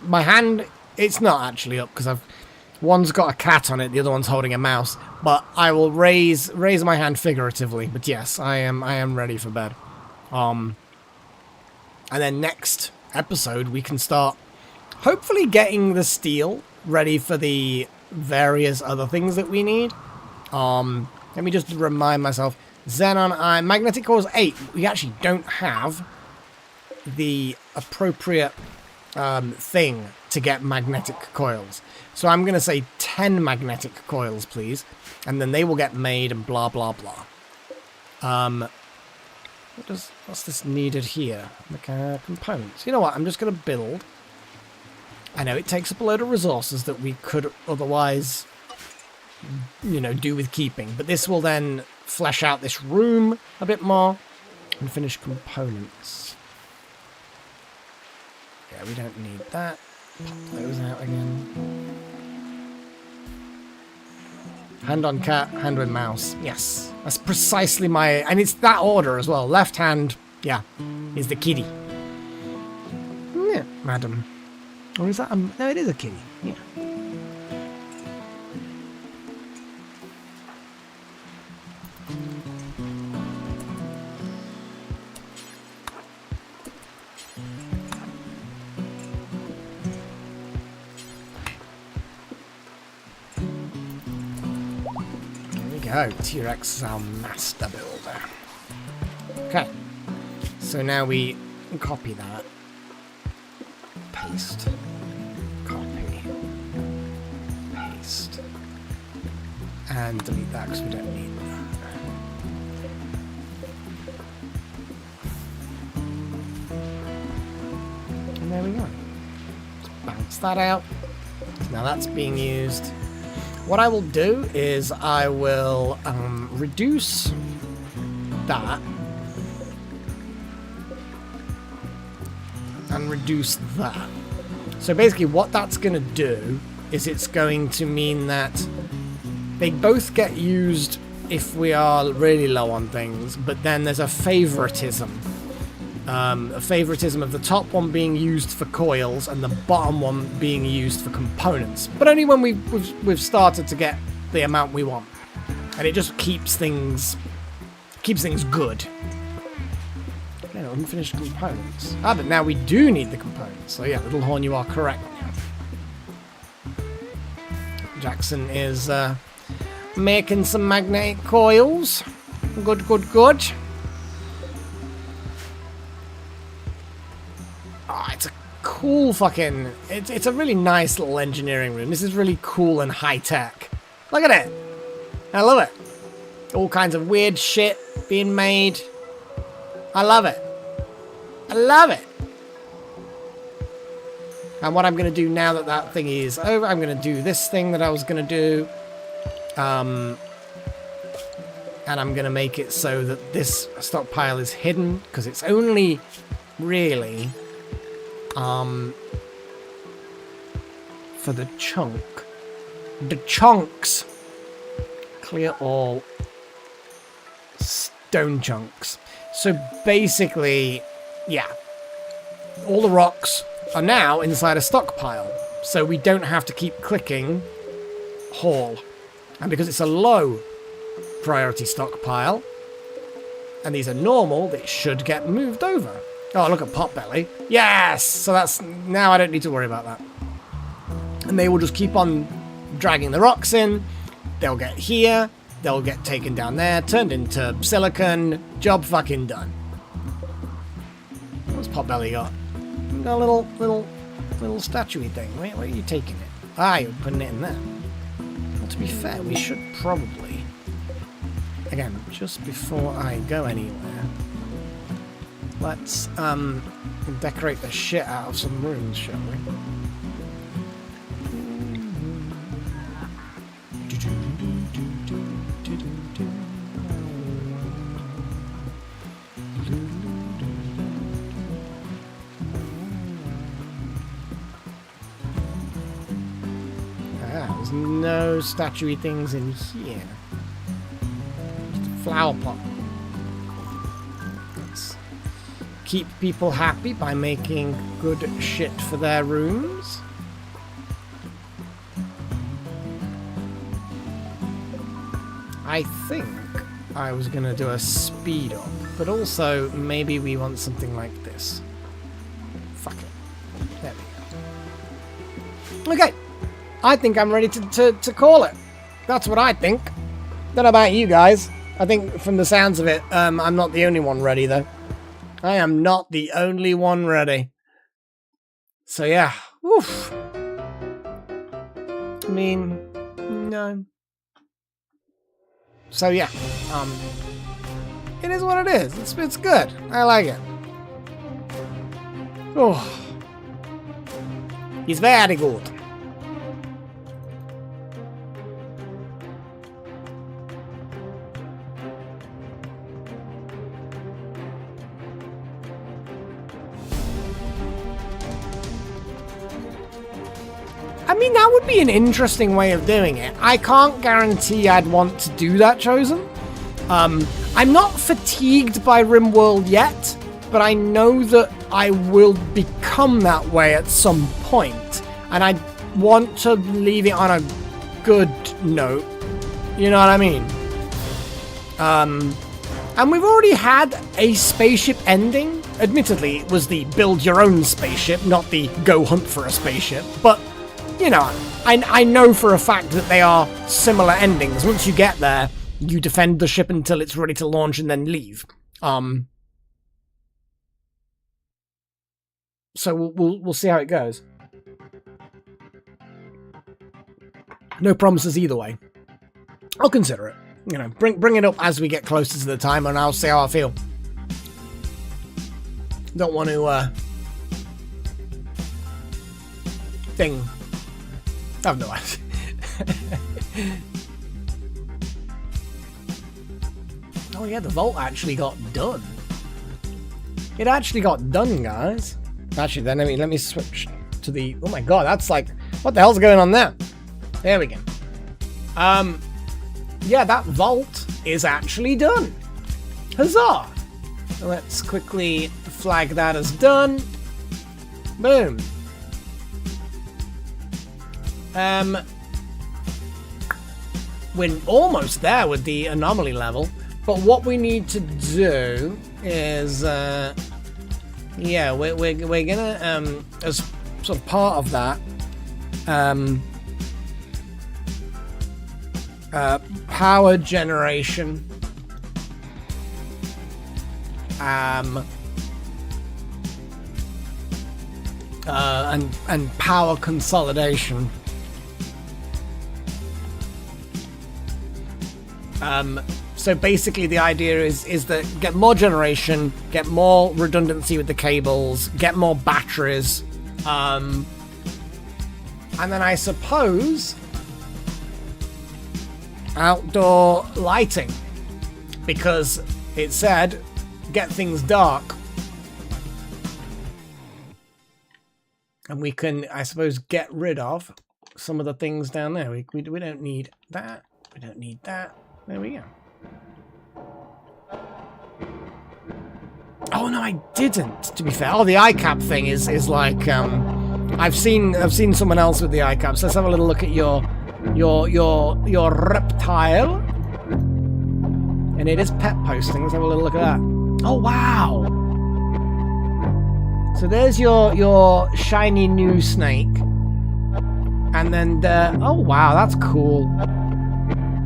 My hand, it's not actually up because one's got a cat on it, the other one's holding a mouse. But I will raise my hand figuratively. But yes, I am ready for bed. And then next episode we can start hopefully getting the steel ready for the various other things that we need. Let me just remind myself. Xenon magnetic cores 8. We actually don't have the appropriate thing to get magnetic coils. So I'm going to say 10 magnetic coils, please. And then they will get made and blah, blah, blah. What's this needed here? Components. You know what? I'm just going to build. I know it takes up a load of resources that we could otherwise, you know, do with keeping. But this will then flesh out this room a bit more and finish components. Yeah, we don't need that. Pop those out again. Hand on cat, hand with mouse. Yes, that's precisely my... And it's that order as well. Left hand, yeah, is the kitty. Yeah, madam. Or is that a... No, it is a kitty. Yeah. Oh, T-Rex is our master builder. Okay. So now we copy that. Paste. Copy. Paste. And delete that because we don't need that. And there we go. Just bounce that out. Now that's being used. What I will do is I will reduce that and reduce that. So basically what that's going to do is it's going to mean that they both get used if we are really low on things, but then there's a favoritism a favoritism of the top one being used for coils and the bottom one being used for components. But only when we've started to get the amount we want. And it just keeps things good. Okay, unfinished components. Ah, but now we do need the components. So yeah, Little Horn, you are correct. Jackson is making some magnetic coils. Good, good, good. Oh, it's a cool fucking... It's a really nice little engineering room. This is really cool and high-tech. Look at it. I love it. All kinds of weird shit being made. I love it. I love it. And what I'm going to do now that that thing is over, I'm going to do this thing that I was going to do. And I'm going to make it so that this stockpile is hidden, because it's only really for the chunk. The chunks. Clear all stone chunks. So basically, yeah, all the rocks are now inside a stockpile. So we don't have to keep clicking haul. And because it's a low priority stockpile, and these are normal, they should get moved over. Oh, look at Potbelly. Yes! So that's... Now I don't need to worry about that. And they will just keep on dragging the rocks in. They'll get here. They'll get taken down there, turned into silicon. Job fucking done. What's Potbelly got? Got a little statue-y thing. Where are you taking it? Ah, you're putting it in there. Well, to be fair, we should probably... Again, just before I go anywhere, let's decorate the shit out of some rooms, shall we? Ah, there's no statue-y things in here. Flower pot. Let's keep people happy by making good shit for their rooms. I think I was gonna do a speed up, but also maybe we want something like this. Fuck it. There we go. Okay. I think I'm ready to call it. That's what I think. Don't know about you guys. I think from the sounds of it, I'm not the only one ready, though. I am not the only one ready. So, yeah. Oof. I mean, no. So, yeah. It is what it is. It's good. I like it. Oh. It's very good. I mean, that would be an interesting way of doing it. I can't guarantee I'd want to do that, Chosen. I'm not fatigued by RimWorld yet, but I know that I will become that way at some point, and I want to leave it on a good note. You know what I mean? And we've already had a spaceship ending. Admittedly, it was the build your own spaceship, not the go hunt for a spaceship, but you know, I know for a fact that they are similar endings. Once you get there, you defend the ship until it's ready to launch and then leave. So we'll see how it goes. No promises either way. I'll consider it. You know, bring it up as we get closer to the time, and I'll see how I feel. Don't want to thing. I have no idea. Oh yeah, the vault actually got done. It actually got done, guys. Actually, then let me switch to the... Oh my god, that's like... What the hell's going on there? There we go. Yeah, that vault is actually done. Huzzah! Let's quickly flag that as done. Boom. We're almost there with the anomaly level, but what we need to do is, yeah, we're gonna, as sort of part of that, power generation, and power consolidation. So basically the idea is that get more generation, get more redundancy with the cables, get more batteries, and then I suppose outdoor lighting, because it said get things dark. And we can, I suppose, get rid of some of the things down there. We don't need that. We don't need that. There we go. Oh no, I didn't. To be fair, oh, the iCap thing is like I've seen someone else with the iCaps. Let's have a little look at your reptile, and it is pet posting. Let's have a little look at that. Oh wow. So there's your shiny new snake, and then oh wow, that's cool.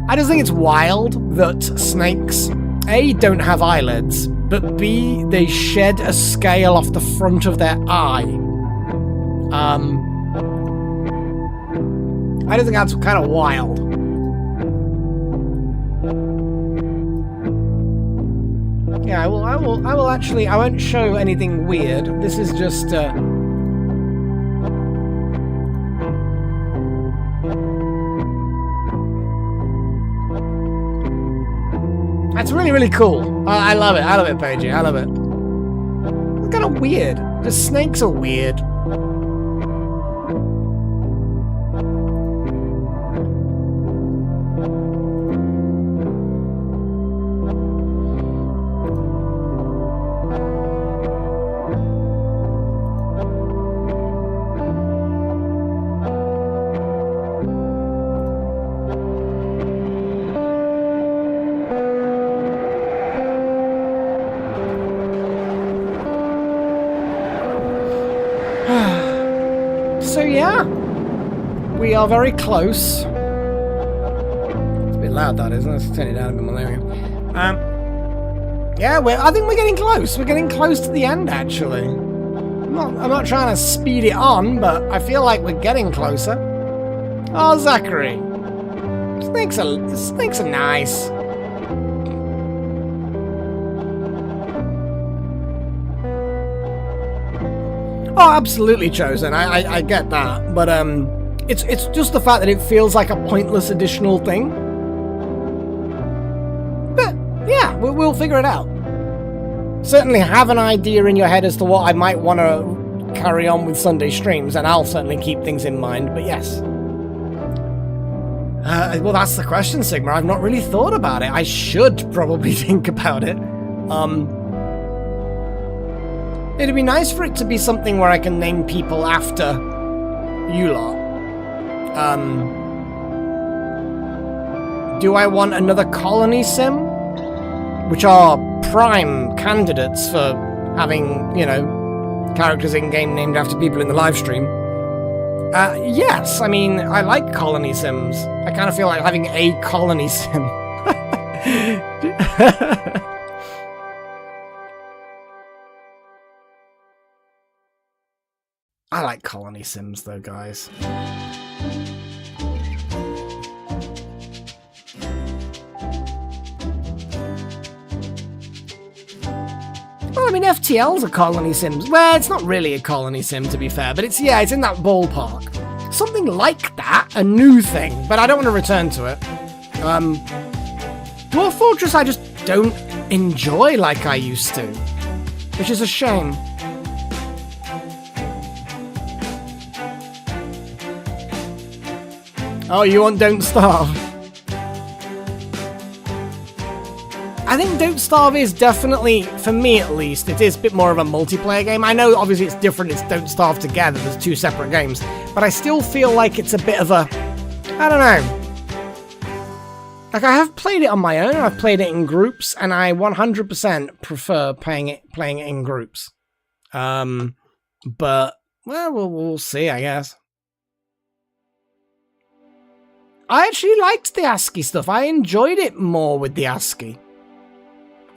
I just think it's wild that snakes A, don't have eyelids, but B, they shed a scale off the front of their eye. I just think that's kind of wild. Yeah, I will actually, I won't show anything weird. This is just, that's really, really cool. I love it. I love it, Paigey. I love it. It's kind of weird. The snakes are weird. So yeah, we are very close. It's a bit loud, that is. Let's turn it down a bit more. There we go. Yeah, I think we're getting close. We're getting close to the end, actually. I'm not trying to speed it on, but I feel like we're getting closer. Oh, Zachary, snakes are nice. Oh, absolutely, Chosen. I get that, but it's just the fact that it feels like a pointless additional thing. But yeah, we'll figure it out. Certainly have an idea in your head as to what I might want to carry on with Sunday streams, and I'll certainly keep things in mind. But yes, well, that's the question, Sigma. I've not really thought about it. I should probably think about it. It'd be nice for it to be something where I can name people after you lot. Do I want another colony sim? Which are prime candidates for having, you know, characters in-game named after people in the live stream. Yes, I mean, I like colony sims. I kind of feel like having a colony sim. I like colony sims though, guys. Well, I mean, FTL's a colony sim. Well, it's not really a colony sim, to be fair, but it's in that ballpark. Something like that, a new thing, but I don't want to return to it. Dwarf Fortress I just don't enjoy like I used to, which is a shame. Oh, you want Don't Starve? I think Don't Starve is definitely, for me at least, it is a bit more of a multiplayer game. I know obviously it's different, it's Don't Starve together, there's two separate games, but I still feel like it's a bit of a, I don't know. Like, I have played it on my own, I've played it in groups, and I 100% prefer playing it in groups. But, well, we'll see, I guess. I actually liked the ASCII stuff. I enjoyed it more with the ASCII.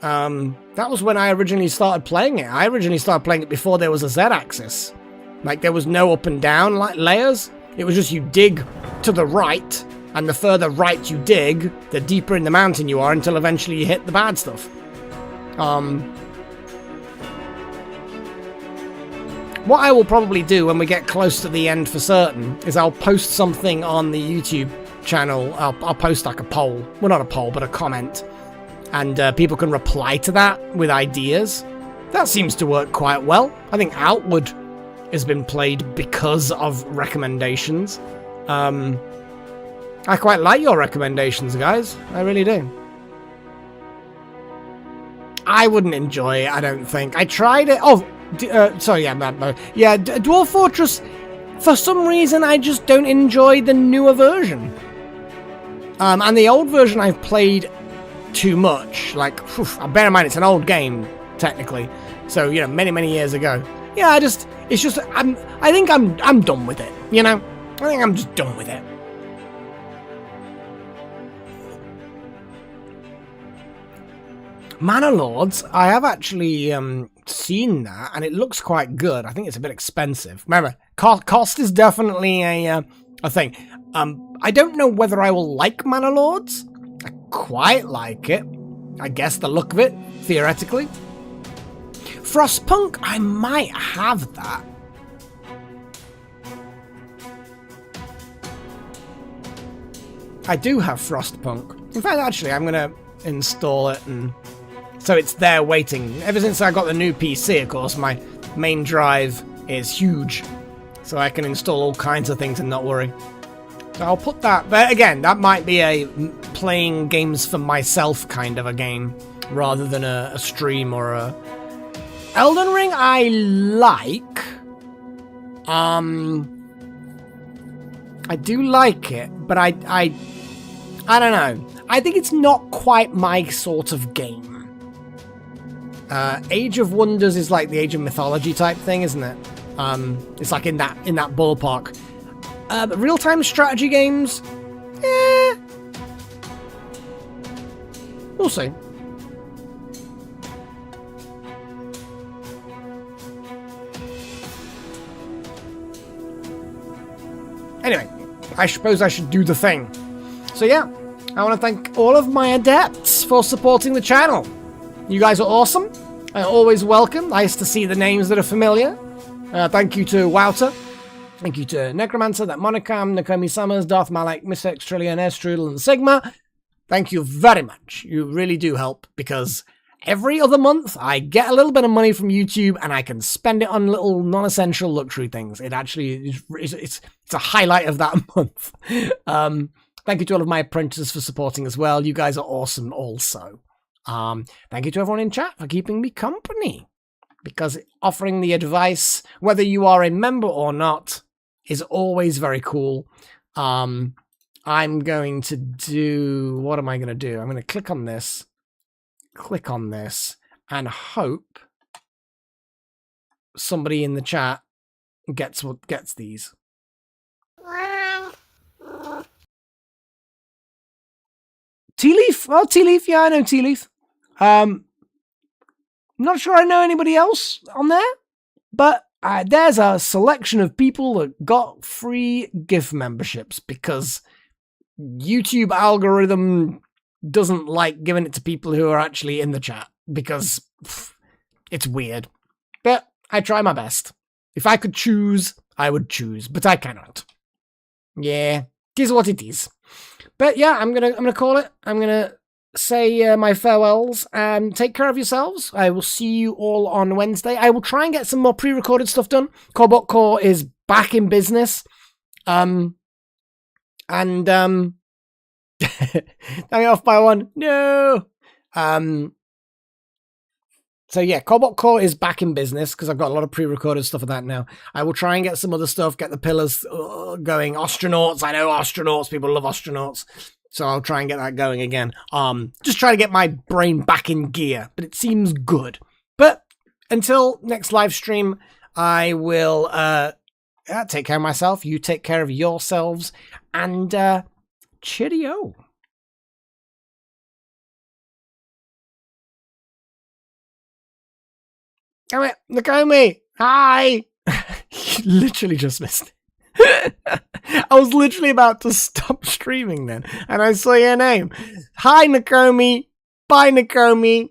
That was when I originally started playing it. I originally started playing it before there was a Z-axis. Like, there was no up and down layers. It was just you dig to the right, and the further right you dig, the deeper in the mountain you are until eventually you hit the bad stuff. What I will probably do when we get close to the end for certain is I'll post something on the YouTube channel. I'll post like a poll. Well, not a poll, but a comment. And people can reply to that with ideas. That seems to work quite well. I think Outward has been played because of recommendations. I quite like your recommendations, guys. I really do. I wouldn't enjoy it, I don't think. I tried it. Oh, sorry, yeah, yeah, Dwarf Fortress. For some reason, I just don't enjoy the newer version. And the old version I've played too much. Like, bear in mind, it's an old game, technically. So, you know, many years ago. Yeah, it's just, I think I'm done with it, you know? I think I'm just done with it. Manor Lords, I have actually seen that, and it looks quite good. I think it's a bit expensive. Remember, cost is definitely a thing. I don't know whether I will like Manor Lords. I quite like it. I guess the look of it, theoretically. Frostpunk, I might have that. I do have Frostpunk. In fact, actually, I'm going to install it, and so it's there waiting. Ever since I got the new PC, of course, my main drive is huge, so I can install all kinds of things and not worry. So I'll put that, but again, that might be a playing games for myself kind of a game, rather than a stream or a... Elden Ring I like. I do like it, but I don't know. I think it's not quite my sort of game. Age of Wonders is like the Age of Mythology type thing, isn't it? It's like in that ballpark. But real-time strategy games, we'll see. Anyway, I suppose I should do the thing. So yeah, I want to thank all of my adepts for supporting the channel. You guys are awesome. Always welcome. Nice to see the names that are familiar. Thank you to Wouter. Thank you to Necromancer, That Monocam, Nakomi Summers, Darth Malek, Miss X Trillion, Strudel, and Sigma. Thank you very much. You really do help, because every other month I get a little bit of money from YouTube and I can spend it on little non-essential luxury things. It actually is, it's a highlight of that month. Thank you to all of my apprentices for supporting as well. You guys are awesome also. Thank you to everyone in chat for keeping me company, because offering the advice, whether you are a member or not, is always very cool. I'm going to do... What am I going to do? I'm going to click on this, and hope somebody in the chat gets these. Tea Leaf? Oh, Tea Leaf. Yeah, I know Tea Leaf. Not sure I know anybody else on there, but there's a selection of people that got free GIF memberships because YouTube algorithm doesn't like giving it to people who are actually in the chat, because it's weird. But I try my best. If I could choose, I would choose, but I cannot. Yeah, it is what it is. But yeah, I'm gonna call it. I'm gonna say my farewells, and take care of yourselves. I will see you all on Wednesday. I will try and get some more pre-recorded stuff done. Corebot Core is back in business. I'm off by one. No. So yeah, Cobalt Core is back in business because I've got a lot of pre-recorded stuff of that now. I will try and get some other stuff, get the pillars going. Astronauts, I know astronauts. People love astronauts. So I'll try and get that going again. Just try to get my brain back in gear, but it seems good. But until next live stream, I will take care of myself. You take care of yourselves, and cheerio. Come here, Nakomi. Hi. You literally just missed it. I was literally about to stop streaming then, and I saw your name. Hi, Nakomi. Bye, Nakomi.